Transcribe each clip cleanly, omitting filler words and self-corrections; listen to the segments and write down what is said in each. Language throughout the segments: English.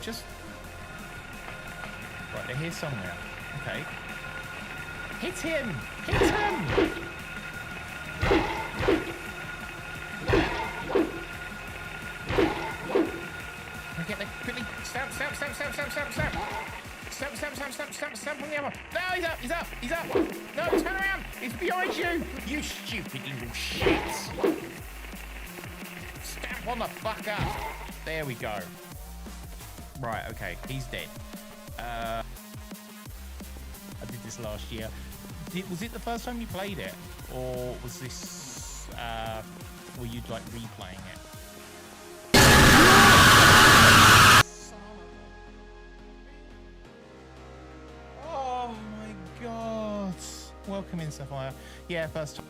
just... Right, they're here somewhere. Okay. Hit him! Hit him! Get there quickly. Stamp on the other. No, he's up. No, turn around. He's behind you. You stupid little shit. Stamp on the fuck up. There we go. Right, okay, he's dead. I did this last year. Was it the first time you played it? Or was this, were you like replaying it? Welcome in, Sapphire. Yeah, first time.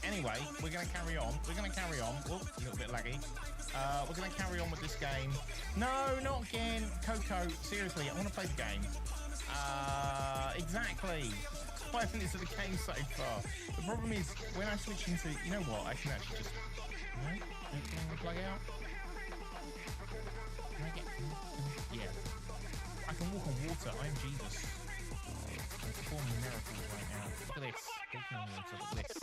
Anyway, we're going to carry on. Oh, a little bit laggy. We're going to carry on with this game. No, not again. Coco, seriously, I want to play the game. Exactly. 5 minutes of the game so far. The problem is, when I switch into... You know what? I can actually just... No? Can I plug out? Can I get... Yeah. I can walk on water. I'm Jesus. I'm performing miracles right now. Look at this. Walking on water. Look at this.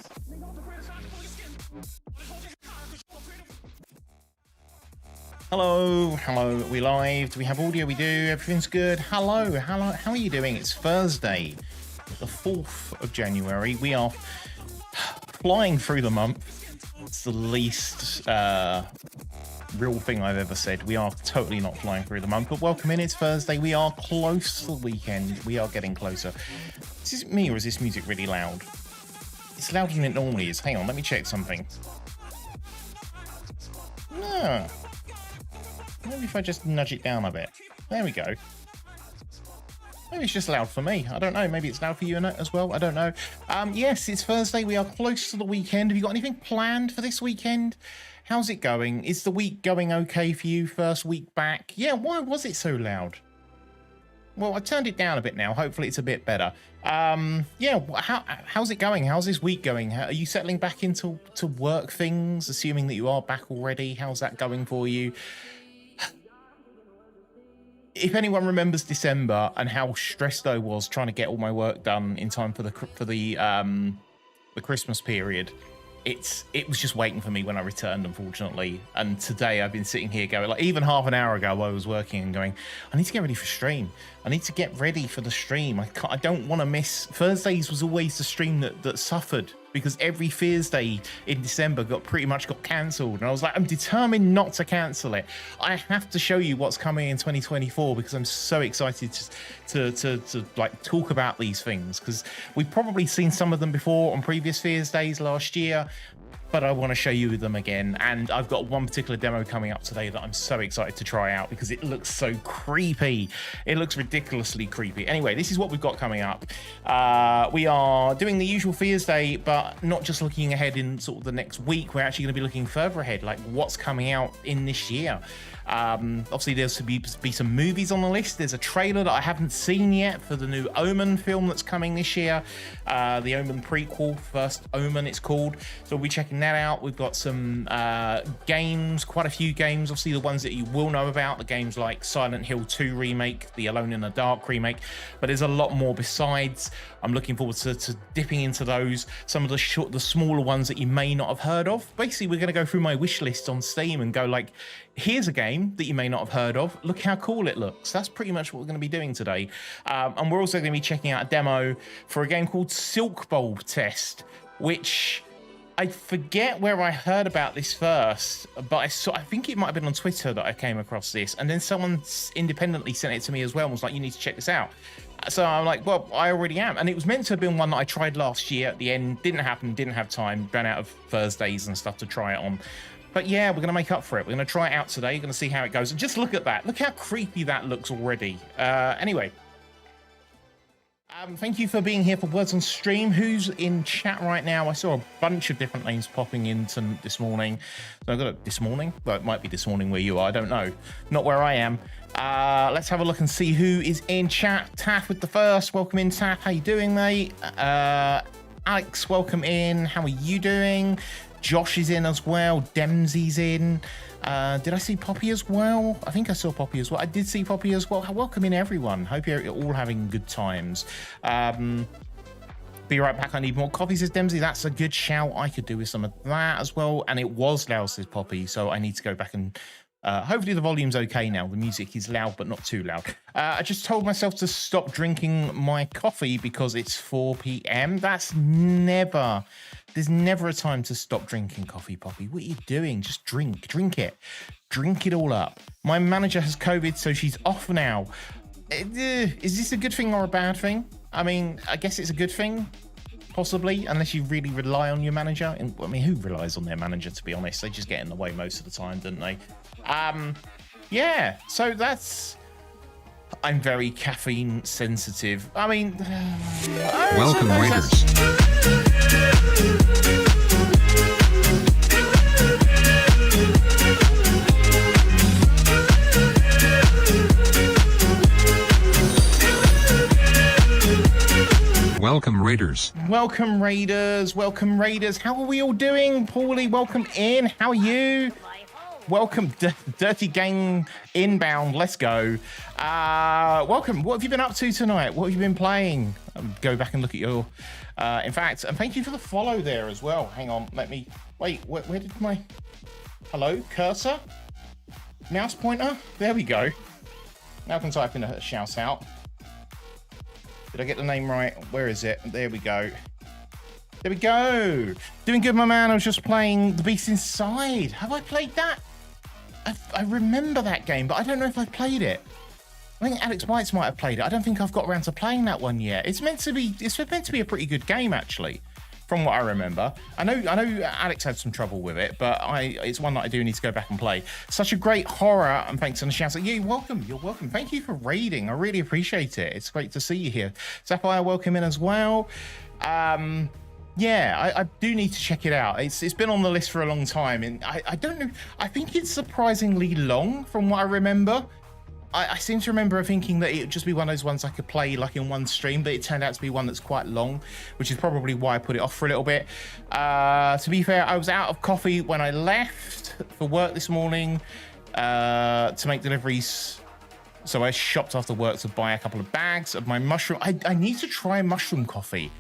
Hello, we live. Do we have audio? We do. Everything's good. Hello. How are you doing? It's Thursday, the 4th of January. We are flying through the month. It's the least real thing I've ever said. We are totally not flying through the month, but welcome in. It's Thursday. We are close to the weekend. We are getting closer. Is this me or is this music really loud? It's louder than it normally is. Hang on, let me check something. No. Maybe if I just nudge it down a bit. There we go. Maybe it's just loud for me. I don't know. Maybe it's loud for you as well. I don't know. Yes, it's Thursday. We are close to the weekend. Have you got anything planned for this weekend? How's it going? Is the week going okay for you? First week back? Yeah, why was it so loud? Well, I turned it down a bit now. Hopefully it's a bit better. Yeah, how's it going? How's this week going? Are you settling back into work things, assuming that you are back already? How's that going for you? If anyone remembers December and how stressed I was trying to get all my work done in time for the Christmas period, it was just waiting for me when I returned, unfortunately. And today I've been sitting here going, like, even half an hour ago I was working and going, I need to get ready for stream. I need to get ready for the stream. I don't want to miss. Thursdays was always the stream that suffered because every Fearsday in December pretty much got cancelled. And I was like, I'm determined not to cancel it. I have to show you what's coming in 2024 because I'm so excited to like talk about these things, because we've probably seen some of them before on previous Fearsdays last year, but I want to show you them again. And I've got one particular demo coming up today that I'm so excited to try out because it looks so creepy. It looks ridiculously creepy. Anyway, this is what we've got coming up. We are doing the usual Fearsday, but not just looking ahead in sort of the next week. We're actually going to be looking further ahead, like what's coming out in this year. Obviously, there's to be some movies on the list. There's a trailer that I haven't seen yet for the new Omen film that's coming this year. The Omen prequel, First Omen it's called. So we'll be checking that out. We've got some games, quite a few games. Obviously, the ones that you will know about, the games like Silent Hill 2 remake, the Alone in the Dark remake. But there's a lot more besides. I'm looking forward to dipping into those. Some of the smaller ones that you may not have heard of. Basically, we're going to go through my wish list on Steam and go like, here's a game that you may not have heard of. Look how cool it looks. That's pretty much what we're going to be doing today. And we're also going to be checking out a demo for a game called Silkbulb Test, which I forget where I heard about this first, but I think it might have been on Twitter that I came across this. And then someone independently sent it to me as well and was like, you need to check this out. So I'm like, well, I already am. And it was meant to have been one that I tried last year at the end. Didn't happen, didn't have time, ran out of Thursdays and stuff to try it on. But yeah, we're going to make up for it. We're going to try it out today. You're going to see how it goes. And just look at that. Look how creepy that looks already. Anyway. Thank you for being here for Words on Stream. Who's in chat right now? I saw a bunch of different names popping in this morning. So I got it this morning. Well, it might be this morning where you are. I don't know. Not where I am. Let's have a look and see who is in chat. Taff with the first. Welcome in, Taff. How you doing, mate? Alex, welcome in. How are you doing? Josh is in as well. Dempsey's in. Did I see Poppy as well? I think I saw Poppy as well. I did see Poppy as well. Welcome in, everyone. Hope you're all having good times. Be right back. I need more coffee, says Dempsey. That's a good shout. I could do with some of that as well. And it was loud, says Poppy. So I need to go back and hopefully the volume's okay now. The music is loud, but not too loud. I just told myself to stop drinking my coffee because it's 4 p.m. There's never a time to stop drinking coffee, Poppy. What are you doing? Just drink it all up. My manager has COVID, so she's off now. Is this a good thing or a bad thing? I mean, I guess it's a good thing, possibly, unless you really rely on your manager. And I mean, who relies on their manager, to be honest? They just get in the way most of the time, don't they? Yeah, so that's... I'm very caffeine sensitive. I mean... Welcome, Raiders. Welcome, Raiders. Welcome, Raiders. Welcome, Raiders. How are we all doing? Paulie, welcome in. How are you? Welcome, Dirty Gang inbound. Let's go. Welcome. What have you been up to tonight? What have you been playing? Go back and look at your... in fact, and thank you for the follow there as well. Hang on. Let me... Wait, where did my... Hello? Cursor? Mouse pointer? There we go. Now I can type in a shout out. Did I get the name right? Where is it? There we go. There we go. Doing good, my man. I was just playing The Beast Inside. Have I played that? I remember that game, but I don't know if I played it. I think Alex Whites might have played it. I don't think I've got around to playing that one yet. It's meant to be a pretty good game, actually, from what I remember. I know Alex had some trouble with it, but it's one that I do need to go back and play. Such a great horror, and thanks on the shout out. Yeah, you're welcome. Thank you for raiding. I really appreciate it. It's great to see you here. Sapphire, welcome in as well. Yeah, I do need to check it out. It's been on the list for a long time, and I don't know. I think it's surprisingly long from what I remember. I seem to remember thinking that it would just be one of those ones I could play like in one stream, but it turned out to be one that's quite long, which is probably why I put it off for a little bit. To be fair, I was out of coffee when I left for work this morning to make deliveries. So I shopped after work to buy a couple of bags of my mushroom. I need to try mushroom coffee.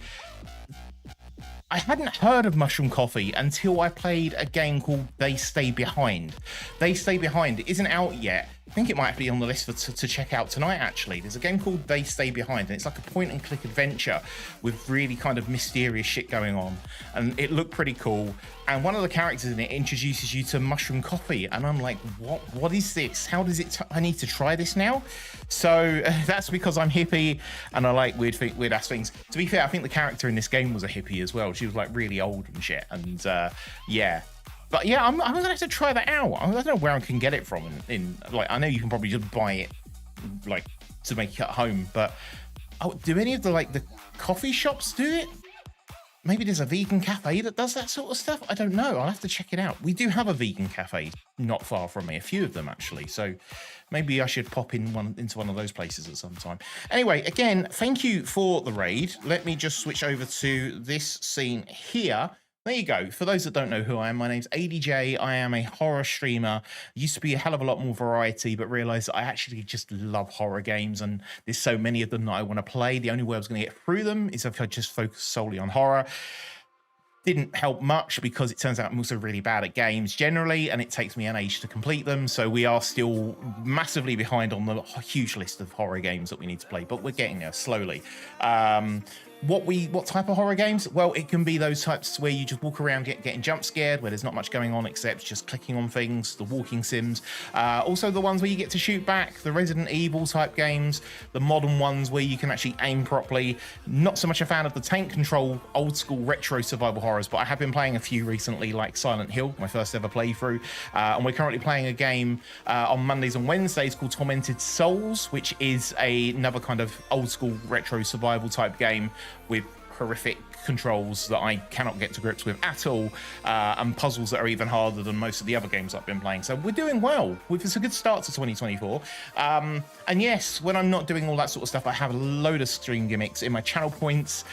I hadn't heard of mushroom coffee until I played a game called They Stay Behind. They Stay Behind isn't out yet, think it might be on the list to check out tonight, actually. There's a game called They Stay Behind, and it's like a point-and-click adventure with really kind of mysterious shit going on, and it looked pretty cool. And one of the characters in it introduces you to mushroom coffee, and I'm like, what is this? How does it I need to try this now? So that's because I'm hippie and I like weird ass things. To be fair, I think the character in this game was a hippie as well. She was like really old and shit, and yeah. But yeah, I'm gonna have to try that out. I don't know where I can get it from. In like, I know you can probably just buy it, like, to make it at home. But do any of the coffee shops do it? Maybe there's a vegan cafe that does that sort of stuff. I don't know. I'll have to check it out. We do have a vegan cafe not far from me, a few of them actually. So maybe I should pop into one of those places at some time. Anyway, again, thank you for the raid. Let me just switch over to this scene here. There you go. For those that don't know who I am, my name's ADJ. I am a horror streamer. Used to be a hell of a lot more variety, but realized I actually just love horror games, and there's so many of them that I want to play. The only way I was going to get through them is if I just focus solely on horror. Didn't help much because it turns out I'm also really bad at games generally, and it takes me an age to complete them. So we are still massively behind on the huge list of horror games that we need to play, but we're getting there slowly. What type of horror games? Well, it can be those types where you just walk around getting jump scared, where there's not much going on except just clicking on things, the walking sims. Also the ones where you get to shoot back, the Resident Evil type games, the modern ones where you can actually aim properly. Not so much a fan of the tank control, old school retro survival horrors, but I have been playing a few recently, like Silent Hill, my first ever playthrough. And we're currently playing a game on Mondays and Wednesdays called Tormented Souls, which is another kind of old school retro survival type game with horrific controls that I cannot get to grips with at all, and puzzles that are even harder than most of the other games I've been playing. So we're doing well. It's a good start to 2024. And yes, when I'm not doing all that sort of stuff, I have a load of stream gimmicks in my channel points,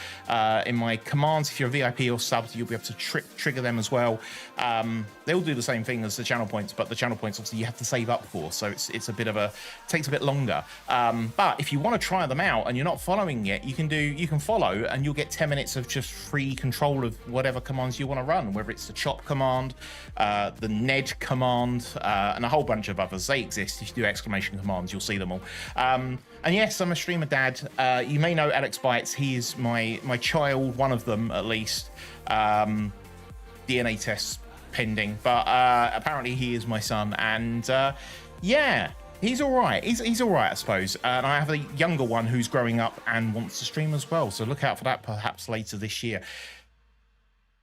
in my commands. If you're a VIP or subbed, you'll be able to trigger them as well. They'll do the same thing as the channel points, but the channel points obviously you have to save up for, so it's a bit of a takes a bit longer. But if you want to try them out and you're not following yet, you can follow and you'll get 10 minutes of just free control of whatever commands you want to run, whether it's the chop command, the Ned command, and a whole bunch of others. They exist. If you do exclamation commands, you'll see them all. And yes, I'm a streamer dad. You may know Alex Bites. He is my child, one of them at least. DNA tests pending, but apparently he is my son, and yeah, he's all right. He's all right, I suppose. And I have a younger one who's growing up and wants to stream as well, so look out for that perhaps later this year.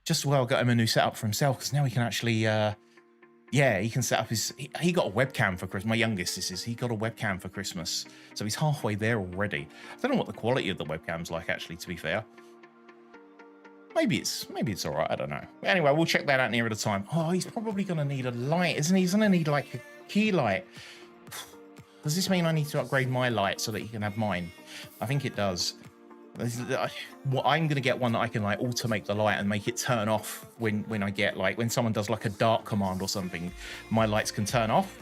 Just well, got him a new setup for himself, because now he can actually yeah, he can set up his he got a webcam for Christmas. My youngest, he got a webcam for Christmas, so he's halfway there already. I don't know what the quality of the webcam's like, actually, to be fair. Maybe it's all right. I don't know. Anyway, we'll check that out nearer the time. Oh, he's probably going to need a light, isn't he? He's going to need like a key light. Does this mean I need to upgrade my light so that he can have mine? I think it does. Well, I'm going to get one that I can like automate the light and make it turn off when I get like when someone does like a dark command or something, my lights can turn off.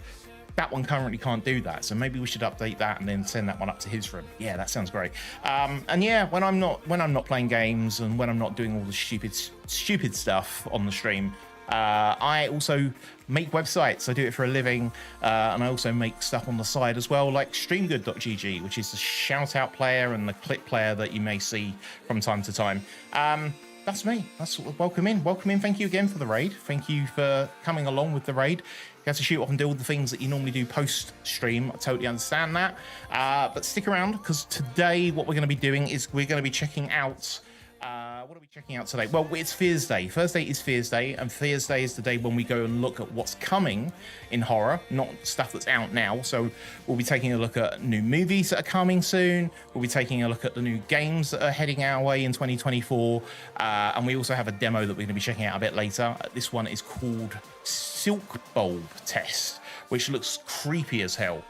That one currently can't do that, so maybe we should update that and then send that one up to his room. Yeah, that sounds great. And yeah, when I'm not playing games and when I'm not doing all the stupid stuff on the stream, I also make websites. I do it for a living, and I also make stuff on the side as well, like streamgood.gg, which is the shout out player and the clip player that you may see from time to time. That's me. That's welcome in. Thank you again for the raid. Thank you for coming along with the raid. You have to shoot off and do all the things that you normally do post stream. I totally understand that. But stick around, because today what we're going to be doing is we're going to be checking out. What are we checking out today? Well, it's FEARSDAY. Thursday is FEARSDAY, and FEARSDAY is the day when we go and look at what's coming in horror, not stuff that's out now. So we'll be taking a look at new movies that are coming soon. We'll be taking a look at the new games that are heading our way in 2024. And we also have a demo that we're going to be checking out a bit later. This one is called Silkbulb Test, which looks creepy as hell.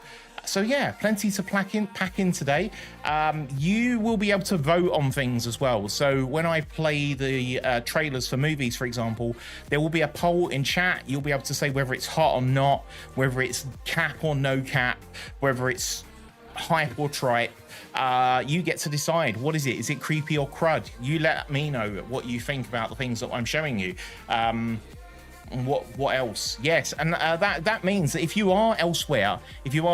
So yeah, plenty to pack in today. You will be able to vote on things as well. So when I play the trailers for movies, for example, there will be a poll in chat. You'll be able to say whether it's hot or not, whether it's cap or no cap, whether it's hype or tripe. You get to decide. What is it? Is it creepy or crud? You let me know what you think about the things that I'm showing you. What else? Yes, and that means that if you are elsewhere, if you're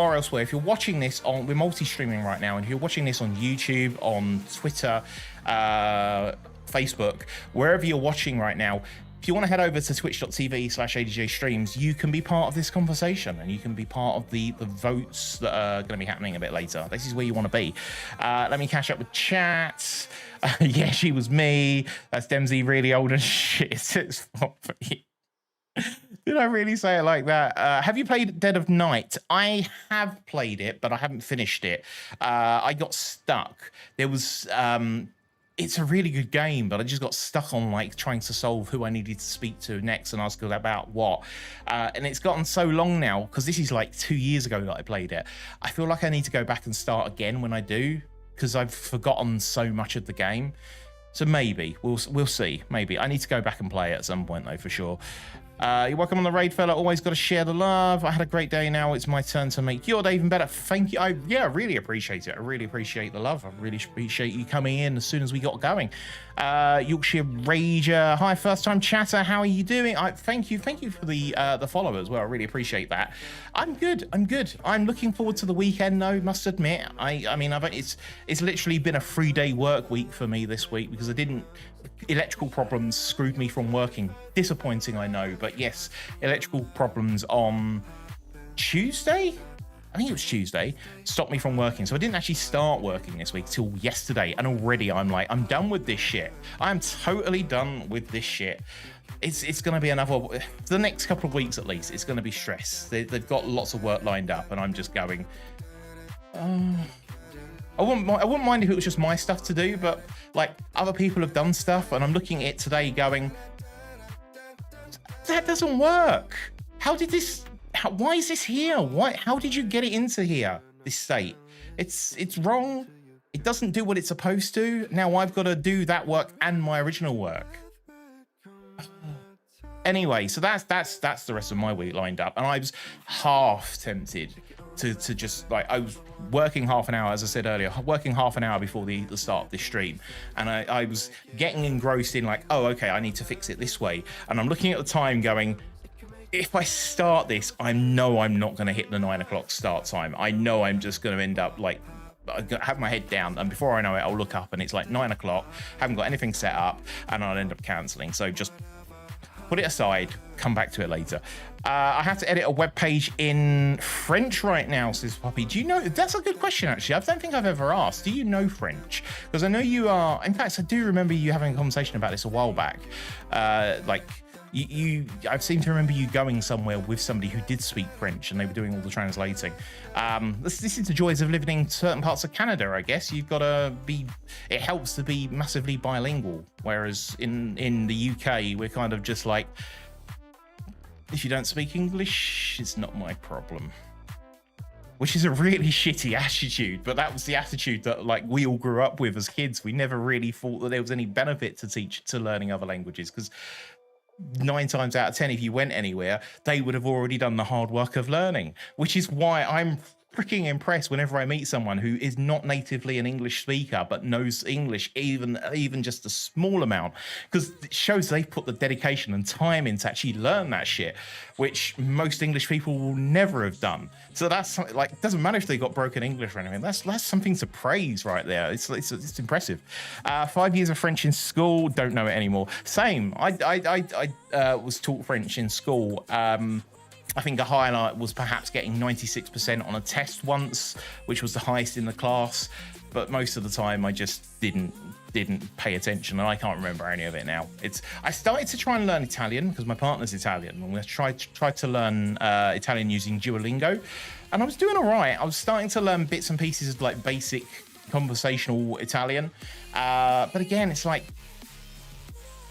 watching this on, we're multi-streaming right now, and if you're watching this on YouTube, on Twitter, Facebook, wherever you're watching right now, if you want to head over to twitch.tv/ADJScreams, you can be part of this conversation, and you can be part of the votes that are going to be happening a bit later. This is where you want to be. Let me catch up with chat. Yeah, she was me. That's Dempsey, really old and shit. It's not for you. Did I really say it like that? Have you played Dead of Night? I have played it, but I haven't finished it. I got stuck. There was... it's a really good game, but I just got stuck on like trying to solve who I needed to speak to next and ask about what. And it's gotten so long now, because this is like 2 years ago that I played it. I feel like I need to go back and start again when I do, because I've forgotten so much of the game. So maybe we'll see. Maybe I need to go back and play it at some point though, for sure. You're welcome on the raid, fella. Always got to share the love. I had a great day. Now it's my turn to make your day even better. Thank you. I really appreciate it. I really appreciate the love. I really appreciate you coming in as soon as we got going. Yorkshire Rager, hi, first time chatter. How are you doing? Thank you for the follow as well. I really appreciate that. I'm good. I'm looking forward to the weekend though. Must admit, I mean, it's literally been a 3-day work week for me this week, because electrical problems screwed me from working. Disappointing, I know, but yes, electrical problems on Tuesday, I think it was Tuesday, stopped me from working. So I didn't actually start working this week till yesterday, and already I'm done with this shit. I'm totally done with this shit. It's going to be for the next couple of weeks at least, it's going to be stress. They've got lots of work lined up, and I'm just going, I wouldn't mind if it was just my stuff to do, but like other people have done stuff, and I'm looking at it today going, that doesn't work. Why is this here? How did you get it into here, this state? It's wrong. It doesn't do what it's supposed to. Now I've got to do that work and my original work. Anyway, so that's the rest of my week lined up, and I was half tempted to just like, I was working half an hour, as I said earlier, working half an hour before the start of this stream, and I was getting engrossed in like, oh, okay, I need to fix it this way, and I'm looking at the time going, if I start this, I know I'm not going to hit the 9 o'clock start time. I know I'm just going to end up like, I have my head down, and before I know it, I'll look up and it's like 9 o'clock, haven't got anything set up, and I'll end up cancelling. So just put it aside, come back to it later. I have to edit a web page in French right now, says Poppy. Do you know? That's a good question, actually. I don't think I've ever asked. Do you know French? Because I know you are. In fact, I do remember you having a conversation about this a while back. Like, I seem to remember you going somewhere with somebody who did speak French, and they were doing all the translating. This is the joys of living in certain parts of Canada, I guess. You've got to be. It helps to be massively bilingual, whereas in the UK, we're kind of just like, if you don't speak English, it's not my problem. Which is a really shitty attitude, but that was the attitude that like we all grew up with as kids. We never really thought that there was any benefit to learning other languages, because 9 times out of 10, if you went anywhere, they would have already done the hard work of learning, which is why I'm freaking impressed whenever I meet someone who is not natively an English speaker but knows English even just a small amount, because it shows they've put the dedication and time in to actually learn that shit, which most English people will never have done. So that's like, it doesn't matter if they got broken English or anything. That's something to praise right there. It's impressive. 5 years of French in school, don't know it anymore. Same. I was taught French in school. I think a highlight was perhaps getting 96% on a test once, which was the highest in the class. But most of the time, I just didn't pay attention, and I can't remember any of it now. I started to try and learn Italian because my partner's Italian, and we tried to learn Italian using Duolingo, and I was doing all right. I was starting to learn bits and pieces of like basic conversational Italian, but again, it's like,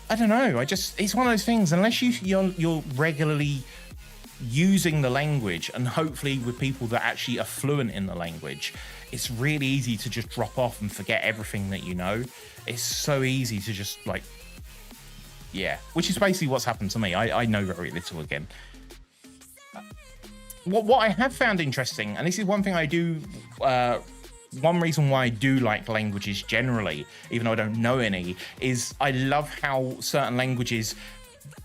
I don't know. It's one of those things. Unless you're regularly using the language, and hopefully with people that actually are fluent in the language, it's really easy to just drop off and forget everything that you know. It's so easy to just like, yeah, which is basically what's happened to me. I know very little again. What I have found interesting, and this is one thing I do, one reason why I do like languages generally, even though I don't know any, is I love how certain languages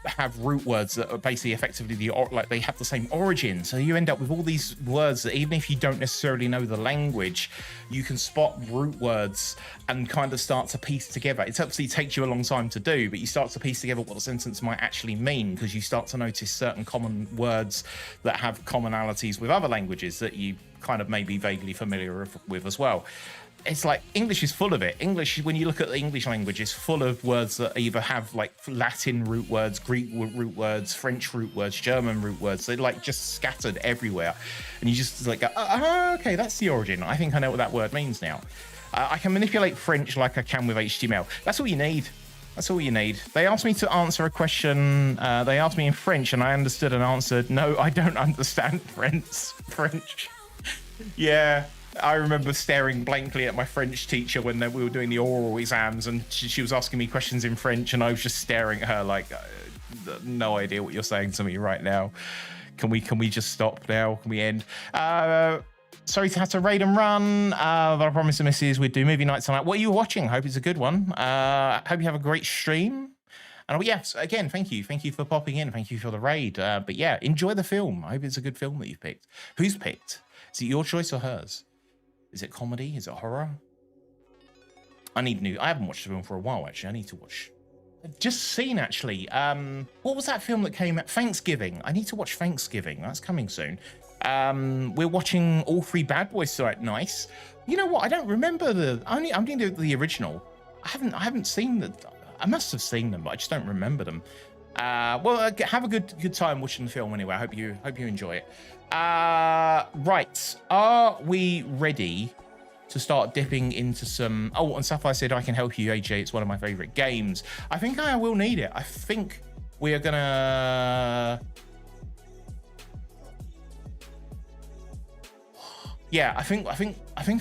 have root words that are basically effectively like they have the same origin. So you end up with all these words that even if you don't necessarily know the language, you can spot root words and kind of start to piece together. It obviously takes you a long time to do, but you start to piece together what the sentence might actually mean because you start to notice certain common words that have commonalities with other languages that you kind of may be vaguely familiar with as well. It's like English is full of it. English, when you look at the English language, is full of words that either have like Latin root words, Greek root words, French root words, German root words. They're like just scattered everywhere. And you just like, okay, that's the origin. I think I know what that word means now. I can manipulate French like I can with HTML. That's all you need. That's all you need. They asked me to answer a question. They asked me in French and I understood and answered, no, I don't understand French. Yeah. I remember staring blankly at my French teacher when we were doing the oral exams, and she was asking me questions in French, and I was just staring at her like, no idea what you're saying to me right now. Can we just stop now? Can we end? Sorry to have to raid and run, but I promise the missus we'd do movie night tonight. What are you watching? Hope it's a good one. Hope you have a great stream. And yes, again, thank you for popping in. Thank you for the raid. But yeah, enjoy the film. I hope it's a good film that you've picked. Who's picked? Is it your choice or hers? Is it comedy? Is it horror? I haven't watched the film for a while, actually. I need to watch. I've just seen, actually. What was that film that came out? Thanksgiving. I need to watch Thanksgiving. That's coming soon. We're watching all three Bad Boys tonight. Nice. You know what? I don't remember I'm doing the original. I haven't seen I must have seen them, but I just don't remember them. Well, have a good time watching the film anyway. I hope you enjoy it. Right, are we ready to start dipping into some... Oh, and Sapphire said, I can help you, AJ. It's one of my favorite games. I think I will need it. I think we are gonna... Yeah, I think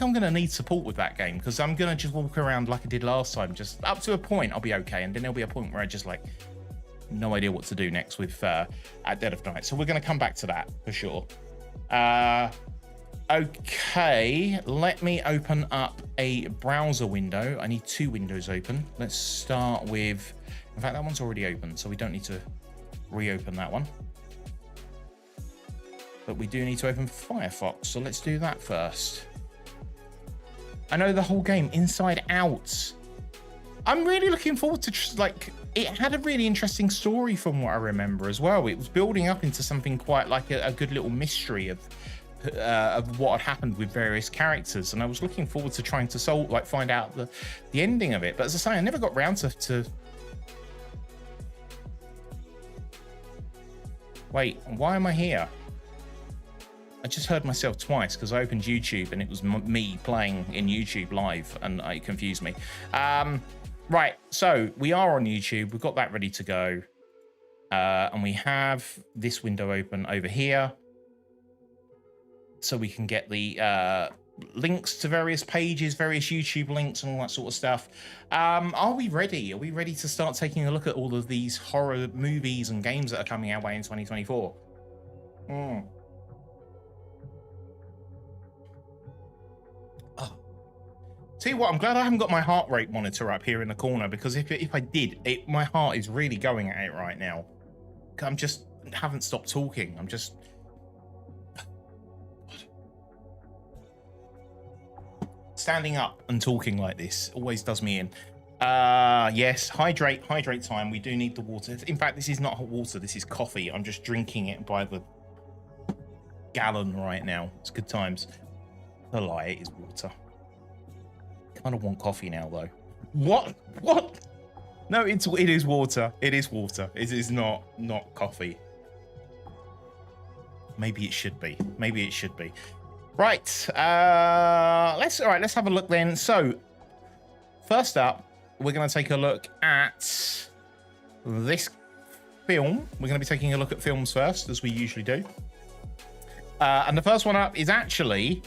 I'm gonna need support with that game because I'm gonna just walk around like I did last time. Just up to a point, I'll be okay, and then there'll be a point where I just like... no idea what to do next with at Dead of Night. So we're going to come back to that for sure. Okay, let me open up a browser window. I need two windows open. Let's start with... In fact, that one's already open, so we don't need to reopen that one. But we do need to open Firefox, so let's do that first. I know the whole game inside out. I'm really looking forward to it had a really interesting story from what I remember as well. It was building up into something quite like a good little mystery of what had happened with various characters, and I was looking forward to trying to find out the ending of it. But as I say, I never got round to... Wait, why am I here? I just heard myself twice because I opened YouTube and it was me playing in YouTube live, and it confused me. Right, so we are on YouTube. We've got that ready to go. And we have this window open over here. So we can get the links to various pages, various YouTube links and all that sort of stuff. Are we ready? Are we ready to start taking a look at all of these horror movies and games that are coming our way in 2024? Tell you what, I'm glad I haven't got my heart rate monitor up here in the corner, because if I did, my heart is really going at it right now. I'm just haven't stopped talking. I'm just... Standing up and talking like this always does me in. Yes, hydrate time. We do need the water. In fact, this is not hot water. This is coffee. I'm just drinking it by the gallon right now. It's good times. A lie, it is water. I don't want coffee now though. What? No, it is water. It is water. It is not coffee. Maybe it should be. Right. Let's have a look then. So first up, we're going to take a look at this film. We're going to be taking a look at films first, as we usually do. And the first one up is actually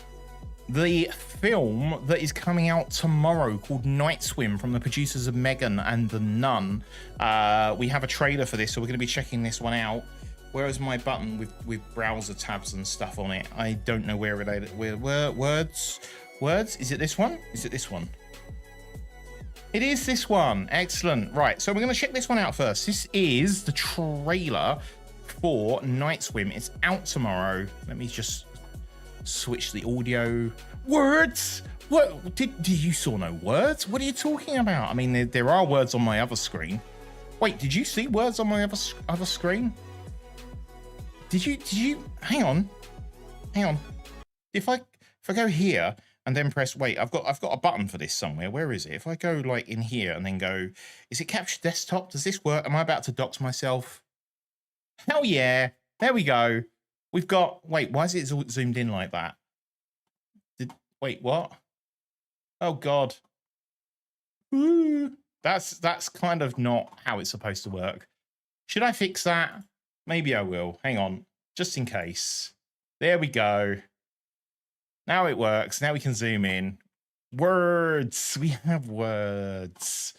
the film that is coming out tomorrow called Night Swim, from the producers of Megan and The Nun. We have a trailer for this, so we're going to be checking this one out. Where is my button with browser tabs and stuff on it? I don't know where it is. Words? Is it this one? It is this one. Excellent. Right, so we're going to check this one out first. This is the trailer for Night Swim. It's out tomorrow. Let me just switch the audio. Words? What? Did you saw no words? What are you talking about? I mean, there are words on my other screen. Wait, did you see words on my other screen? Did you? Hang on. If I go here and then press, wait, I've got a button for this somewhere. Where is it? If I go like in here and then go, is it capture desktop? Does this work? Am I about to dox myself? Hell yeah. There we go. We've got, wait, why is it zoomed in like that? Wait, what? Oh God. Ooh, that's kind of not how it's supposed to work. Should I fix that? Maybe I will. Hang on, just in case. There we go. Now it works. Now we can zoom in. Words. We have words.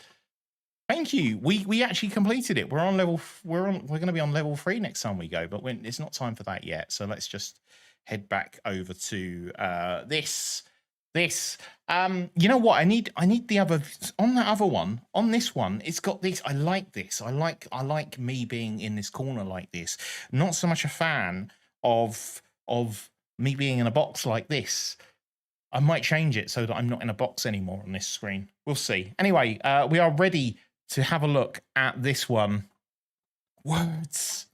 Thank you. We actually completed it. We're going to be on level 3 next time we go, but it's not time for that yet. So let's just head back over to this. You know what? I need the other on that other one. On this one, it's got this. I like this. I like me being in this corner like this. Not so much a fan of me being in a box like this. I might change it so that I'm not in a box anymore on this screen. We'll see. Anyway, we are ready to have a look at this one. Words.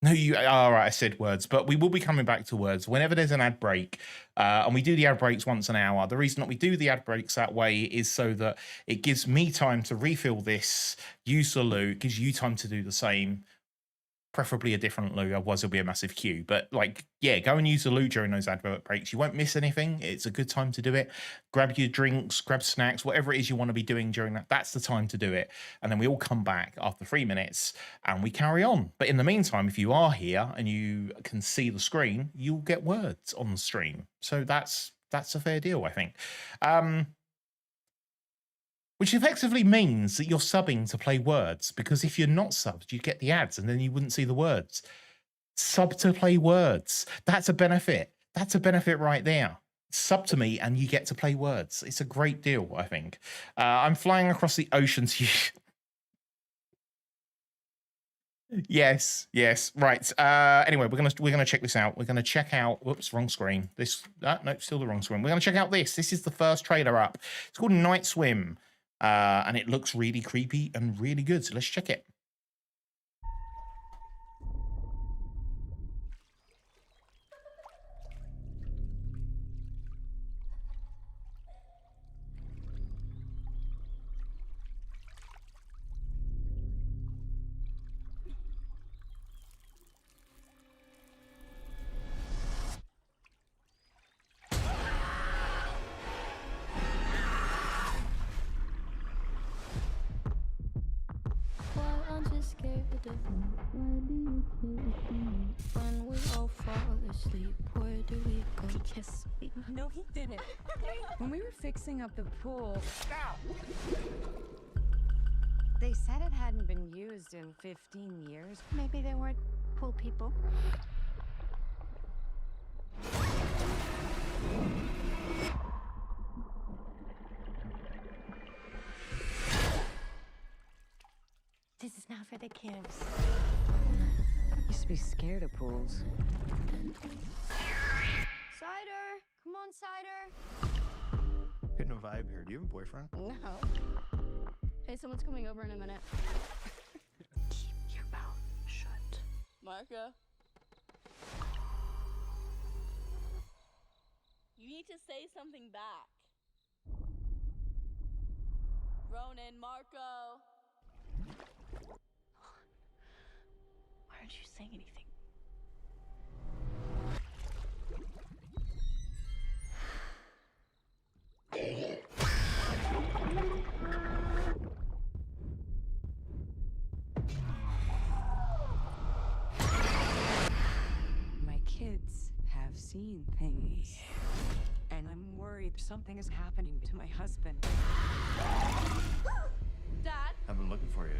No, all right, I said words, but we will be coming back to words whenever there's an ad break. And we do the ad breaks once an hour. The reason that we do the ad breaks that way is so that it gives me time to refill this, use the loo, gives you time to do the same. Preferably a different loo, otherwise there'll be a massive queue. But like, yeah, go and use the loo during those advert breaks. You won't miss anything. It's a good time to do it. Grab your drinks, grab snacks, whatever it is you want to be doing during that. That's the time to do it. And then we all come back after 3 minutes and we carry on. But in the meantime, if you are here and you can see the screen, you'll get words on the stream. So that's a fair deal, I think. Which effectively means that you're subbing to play words, because if you're not subbed, you'd get the ads and then you wouldn't see the words. Sub to play words. That's a benefit. That's a benefit right there. Sub to me and you get to play words. It's a great deal, I think. I'm flying across the ocean to you. Yes. Right. Anyway, we're gonna check this out. We're gonna check out. Whoops, wrong screen. This. No, still the wrong screen. We're gonna check out this. This is the first trailer up. It's called Night Swim. And it looks really creepy and really good. So let's check it. When we all fall asleep, where do we go? Kiss me. No, he didn't. When we were fixing up the pool, they said it hadn't been used in 15 years. Maybe they weren't pool people. This is not for the kids. I used to be scared of pools. Cider! Come on, Cider! Getting a vibe here. Do you have a boyfriend? No. Hey, someone's coming over in a minute. Keep your mouth shut. Marco? You need to say something back. Ronan, Marco! Why aren't you saying anything? My kids have seen things. And I'm worried something is happening to my husband. Dad? I've been looking for you.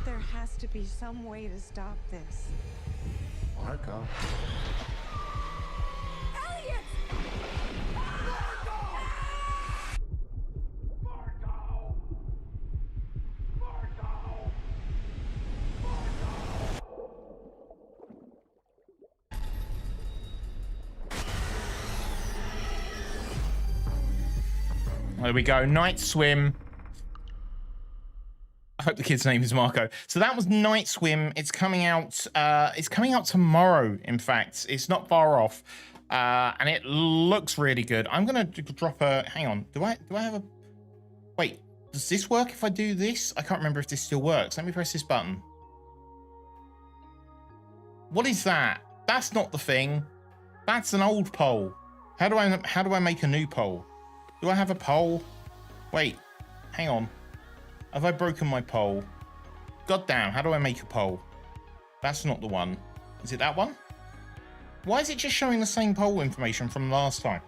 There has to be some way to stop this. Marco. Elliot! There we go. Night Swim. I hope the kid's name is Marco. So that was Night Swim. It's coming out. It's coming out tomorrow. In fact, it's not far off, and it looks really good. I'm gonna drop a. Hang on. Do I have a? Wait. Does this work if I do this? I can't remember if this still works. Let me press this button. What is that? That's not the thing. That's an old poll. How do I make a new poll? Do I have a poll? Wait. Hang on. Have I broken my poll? God damn, how do I make a poll? That's not the one. Is it that one? Why is it just showing the same poll information from last time?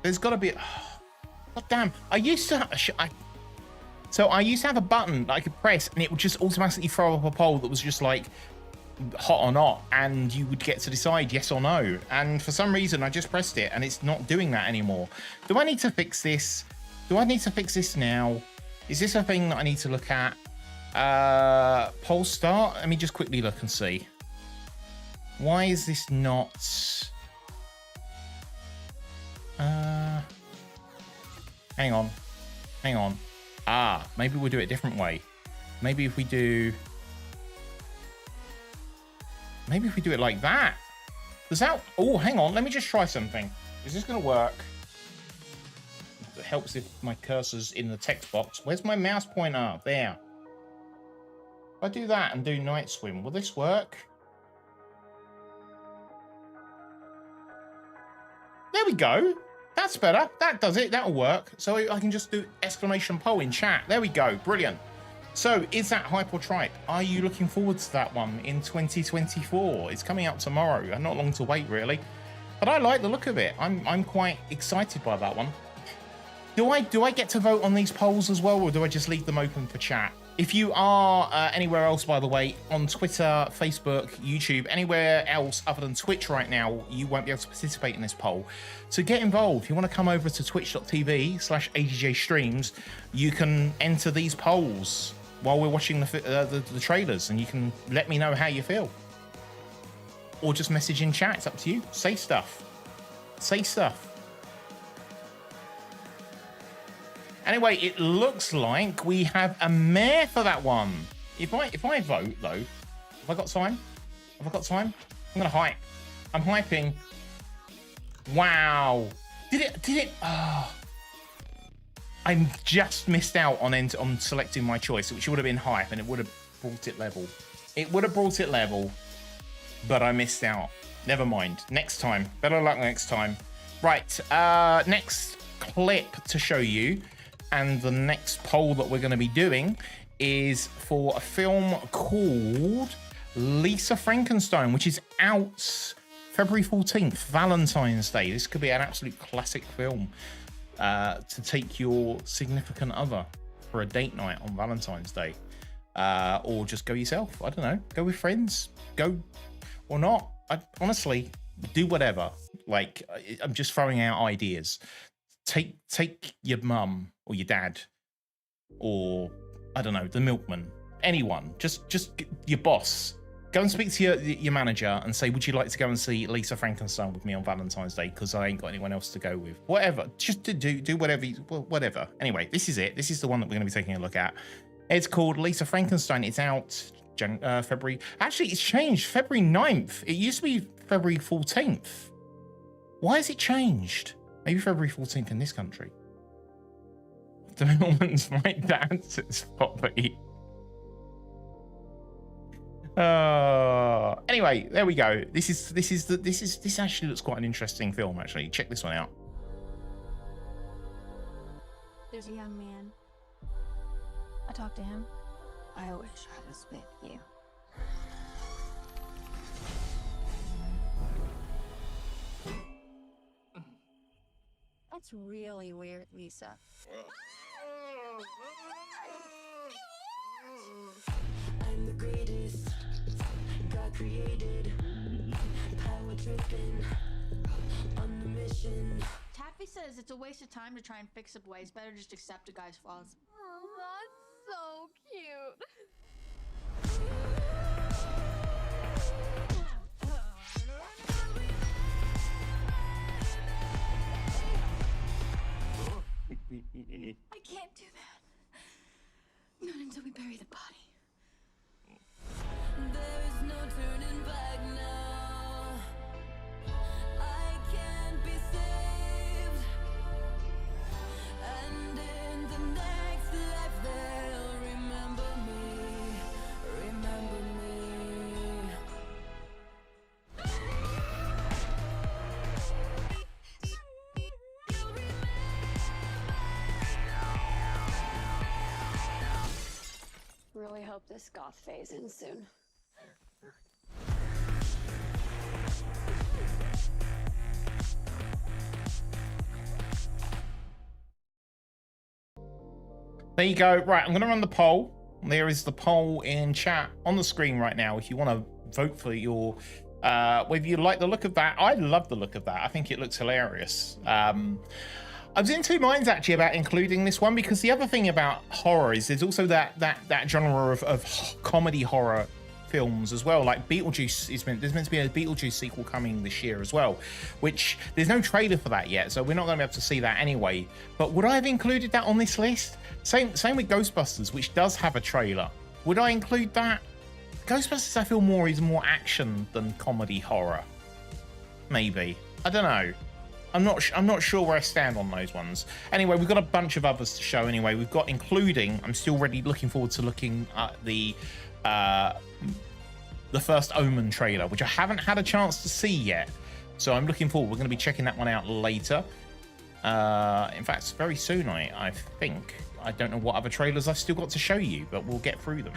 There's got to be... God damn. I used to have a button that I could press and it would just automatically throw up a poll that was just like hot or not, and you would get to decide yes or no. And for some reason, I just pressed it and it's not doing that anymore. Do I need to fix this? Do I need to fix this now? Is this a thing that I need to look at? Poll start. Let me just quickly look and see. Why is this not... hang on. Hang on. Ah, maybe we'll do it a different way. Maybe if we do... Maybe if we do it like that. Does that... Oh, hang on. Let me just try something. Is this going to work? It helps if my cursor's in the text box. Where's my mouse pointer? There. If I do that and do Night Swim, will this work? There we go. That's better. That does it. That'll work. So I can just do exclamation poll in chat. There we go. Brilliant. So is that hype or tripe? Are you looking forward to that one in 2024? It's coming out tomorrow. Not long to wait, really. But I like the look of it. I'm quite excited by that one. Do I get to vote on these polls as well, or do I just leave them open for chat? If you are anywhere else, by the way, on Twitter, Facebook, YouTube, anywhere else other than Twitch right now, you won't be able to participate in this poll. So get involved. If you want to come over to twitch.tv/ADJScreams, you can enter these polls while we're watching the trailers, and you can let me know how you feel. Or just message in chat. It's up to you. Say stuff. Say stuff. Anyway, it looks like we have a mayor for that one. If I vote though, have I got time? Have I got time? I'm gonna hype. I'm hyping. Wow. Did it? Oh. I just missed out on selecting my choice, which would have been hype, and it would have brought it level. It would have brought it level, but I missed out. Never mind. Next time. Better luck next time. Right. Next clip to show you. And the next poll that we're going to be doing is for a film called Lisa Frankenstein, which is out February 14th, Valentine's Day. This could be an absolute classic film to take your significant other for a date night on Valentine's Day. Or just go yourself. I don't know. Go with friends. Go or not. Honestly, do whatever. Like, I'm just throwing out ideas. Take your mum or your dad, or I don't know, the milkman, anyone, just your boss. Go and speak to your manager and say, would you like to go and see Lisa Frankenstein with me on Valentine's Day? Because I ain't got anyone else to go with. Whatever, just do whatever. Whatever. Anyway, this is it. This is the one that we're going to be taking a look at. It's called Lisa Frankenstein. It's out February. Actually, it's changed. February 9th. It used to be February 14th. Why has it changed? Maybe February 14th in this country. The Millman's my dad's property. Anyway, there we go. This actually looks quite an interesting film. Actually, check this one out. There's a young man. I talked to him. I wish I was with you. That's really weird, Lisa. I'm the greatest. God created. Power tripping. On the mission. Taffy says it's a waste of time to try and fix up ways. Better just accept a guy's flaws. Oh, that's so cute. I can't do that. Not until we bury the body. There is no turning back now. I can't be saved. And in the next life they'll remember me. Remember me. Really hope this goth phase ends soon. There you go. Right, I'm going to run the poll. There is the poll in chat on the screen right now. If you want to vote for your, whether you like the look of that, I love the look of that. I think it looks hilarious. I was in two minds actually about including this one because the other thing about horror is there's also that genre of comedy horror films as well. Like Beetlejuice there's meant to be a Beetlejuice sequel coming this year as well, which there's no trailer for that yet, so we're not going to be able to see that anyway. But would I have included that on this list? Same with Ghostbusters, which does have a trailer. Would I include that? Ghostbusters, I feel is more action than comedy horror. Maybe. I don't know. I'm not sure where I stand on those ones. Anyway, we've got a bunch of others to show anyway. We've got, including, I'm still looking forward to looking at the first Omen trailer, which I haven't had a chance to see yet. So I'm looking forward. We're going to be checking that one out later. In fact, very soon, I think. I don't know what other trailers I've still got to show you, but we'll get through them.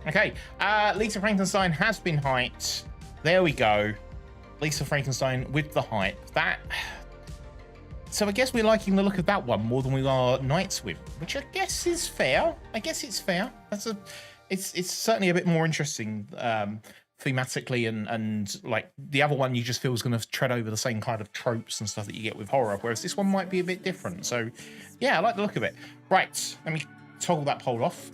Okay, Lisa Frankenstein has been hyped. There we go. Lisa Frankenstein with the hype. So I guess we're liking the look of that one more than we are Night Swim, which I guess is fair. I guess it's fair. It's certainly a bit more interesting thematically, and like the other one you just feel is going to tread over the same kind of tropes and stuff that you get with horror, whereas this one might be a bit different. So yeah, I like the look of it. Right, let me toggle that poll off.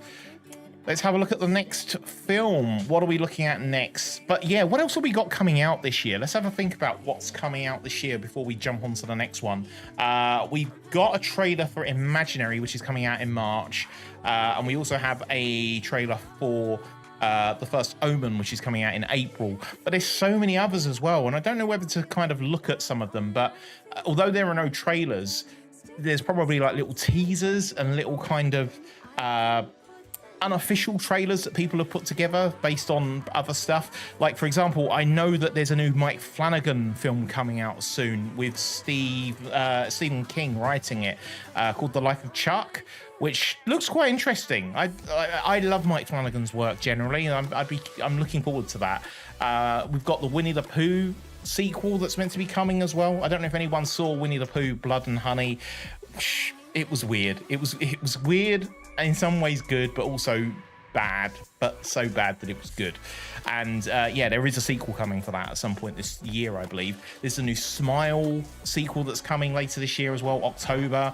Let's have a look at the next film. What are we looking at next? But yeah, what else have we got coming out this year? Let's have a think about what's coming out this year before we jump on to the next one. We've got a trailer for Imaginary, which is coming out in March. And we also have a trailer for the first Omen, which is coming out in April. But there's so many others as well. And I don't know whether to kind of look at some of them. But although there are no trailers, there's probably like little teasers and little kind of unofficial trailers that people have put together based on other stuff. Like, for example, I know that there's a new Mike Flanagan film coming out soon with Stephen King writing it, called The Life of Chuck, which looks quite interesting. I love Mike Flanagan's work generally, and I'm looking forward to that. We've got the Winnie the Pooh sequel that's meant to be coming as well. I don't know if anyone saw Winnie the Pooh Blood and Honey. It was weird. It was weird, in some ways good, but also bad, but so bad that it was good. And yeah, there is a sequel coming for that at some point this year, I believe. There's a new Smile sequel that's coming later this year as well, October.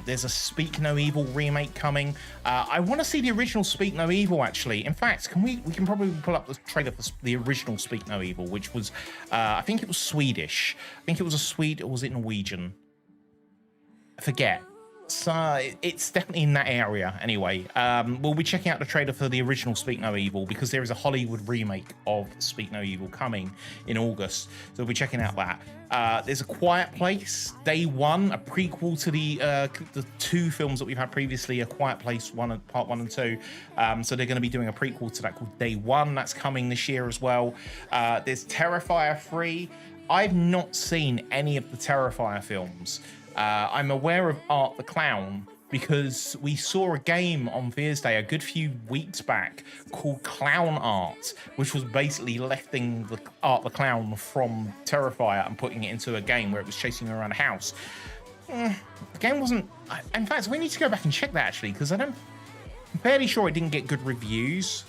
There's a Speak No Evil remake coming. I want to see the original Speak No Evil, actually. In fact, we can probably pull up the trailer for the original Speak No Evil, which was, I think it was Swedish. I think it was a Swede, or was it Norwegian? I forget. So it's definitely in that area anyway. We'll be checking out the trailer for the original Speak No Evil, because there is a Hollywood remake of Speak No Evil coming in August, so we'll be checking out that. There's A Quiet Place Day One, a prequel to the two films that we've had previously, A Quiet Place Part 1 and 2. So they're going to be doing a prequel to that called Day One. That's coming this year as well. There's Terrifier 3. I've not seen any of the Terrifier films. I'm aware of Art the Clown because we saw a game on FEARSDAY a good few weeks back called Clown Art, which was basically lifting the Art the Clown from Terrifier and putting it into a game where it was chasing around a house. The game wasn't... In fact, we need to go back and check that, actually, because I'm fairly sure it didn't get good reviews,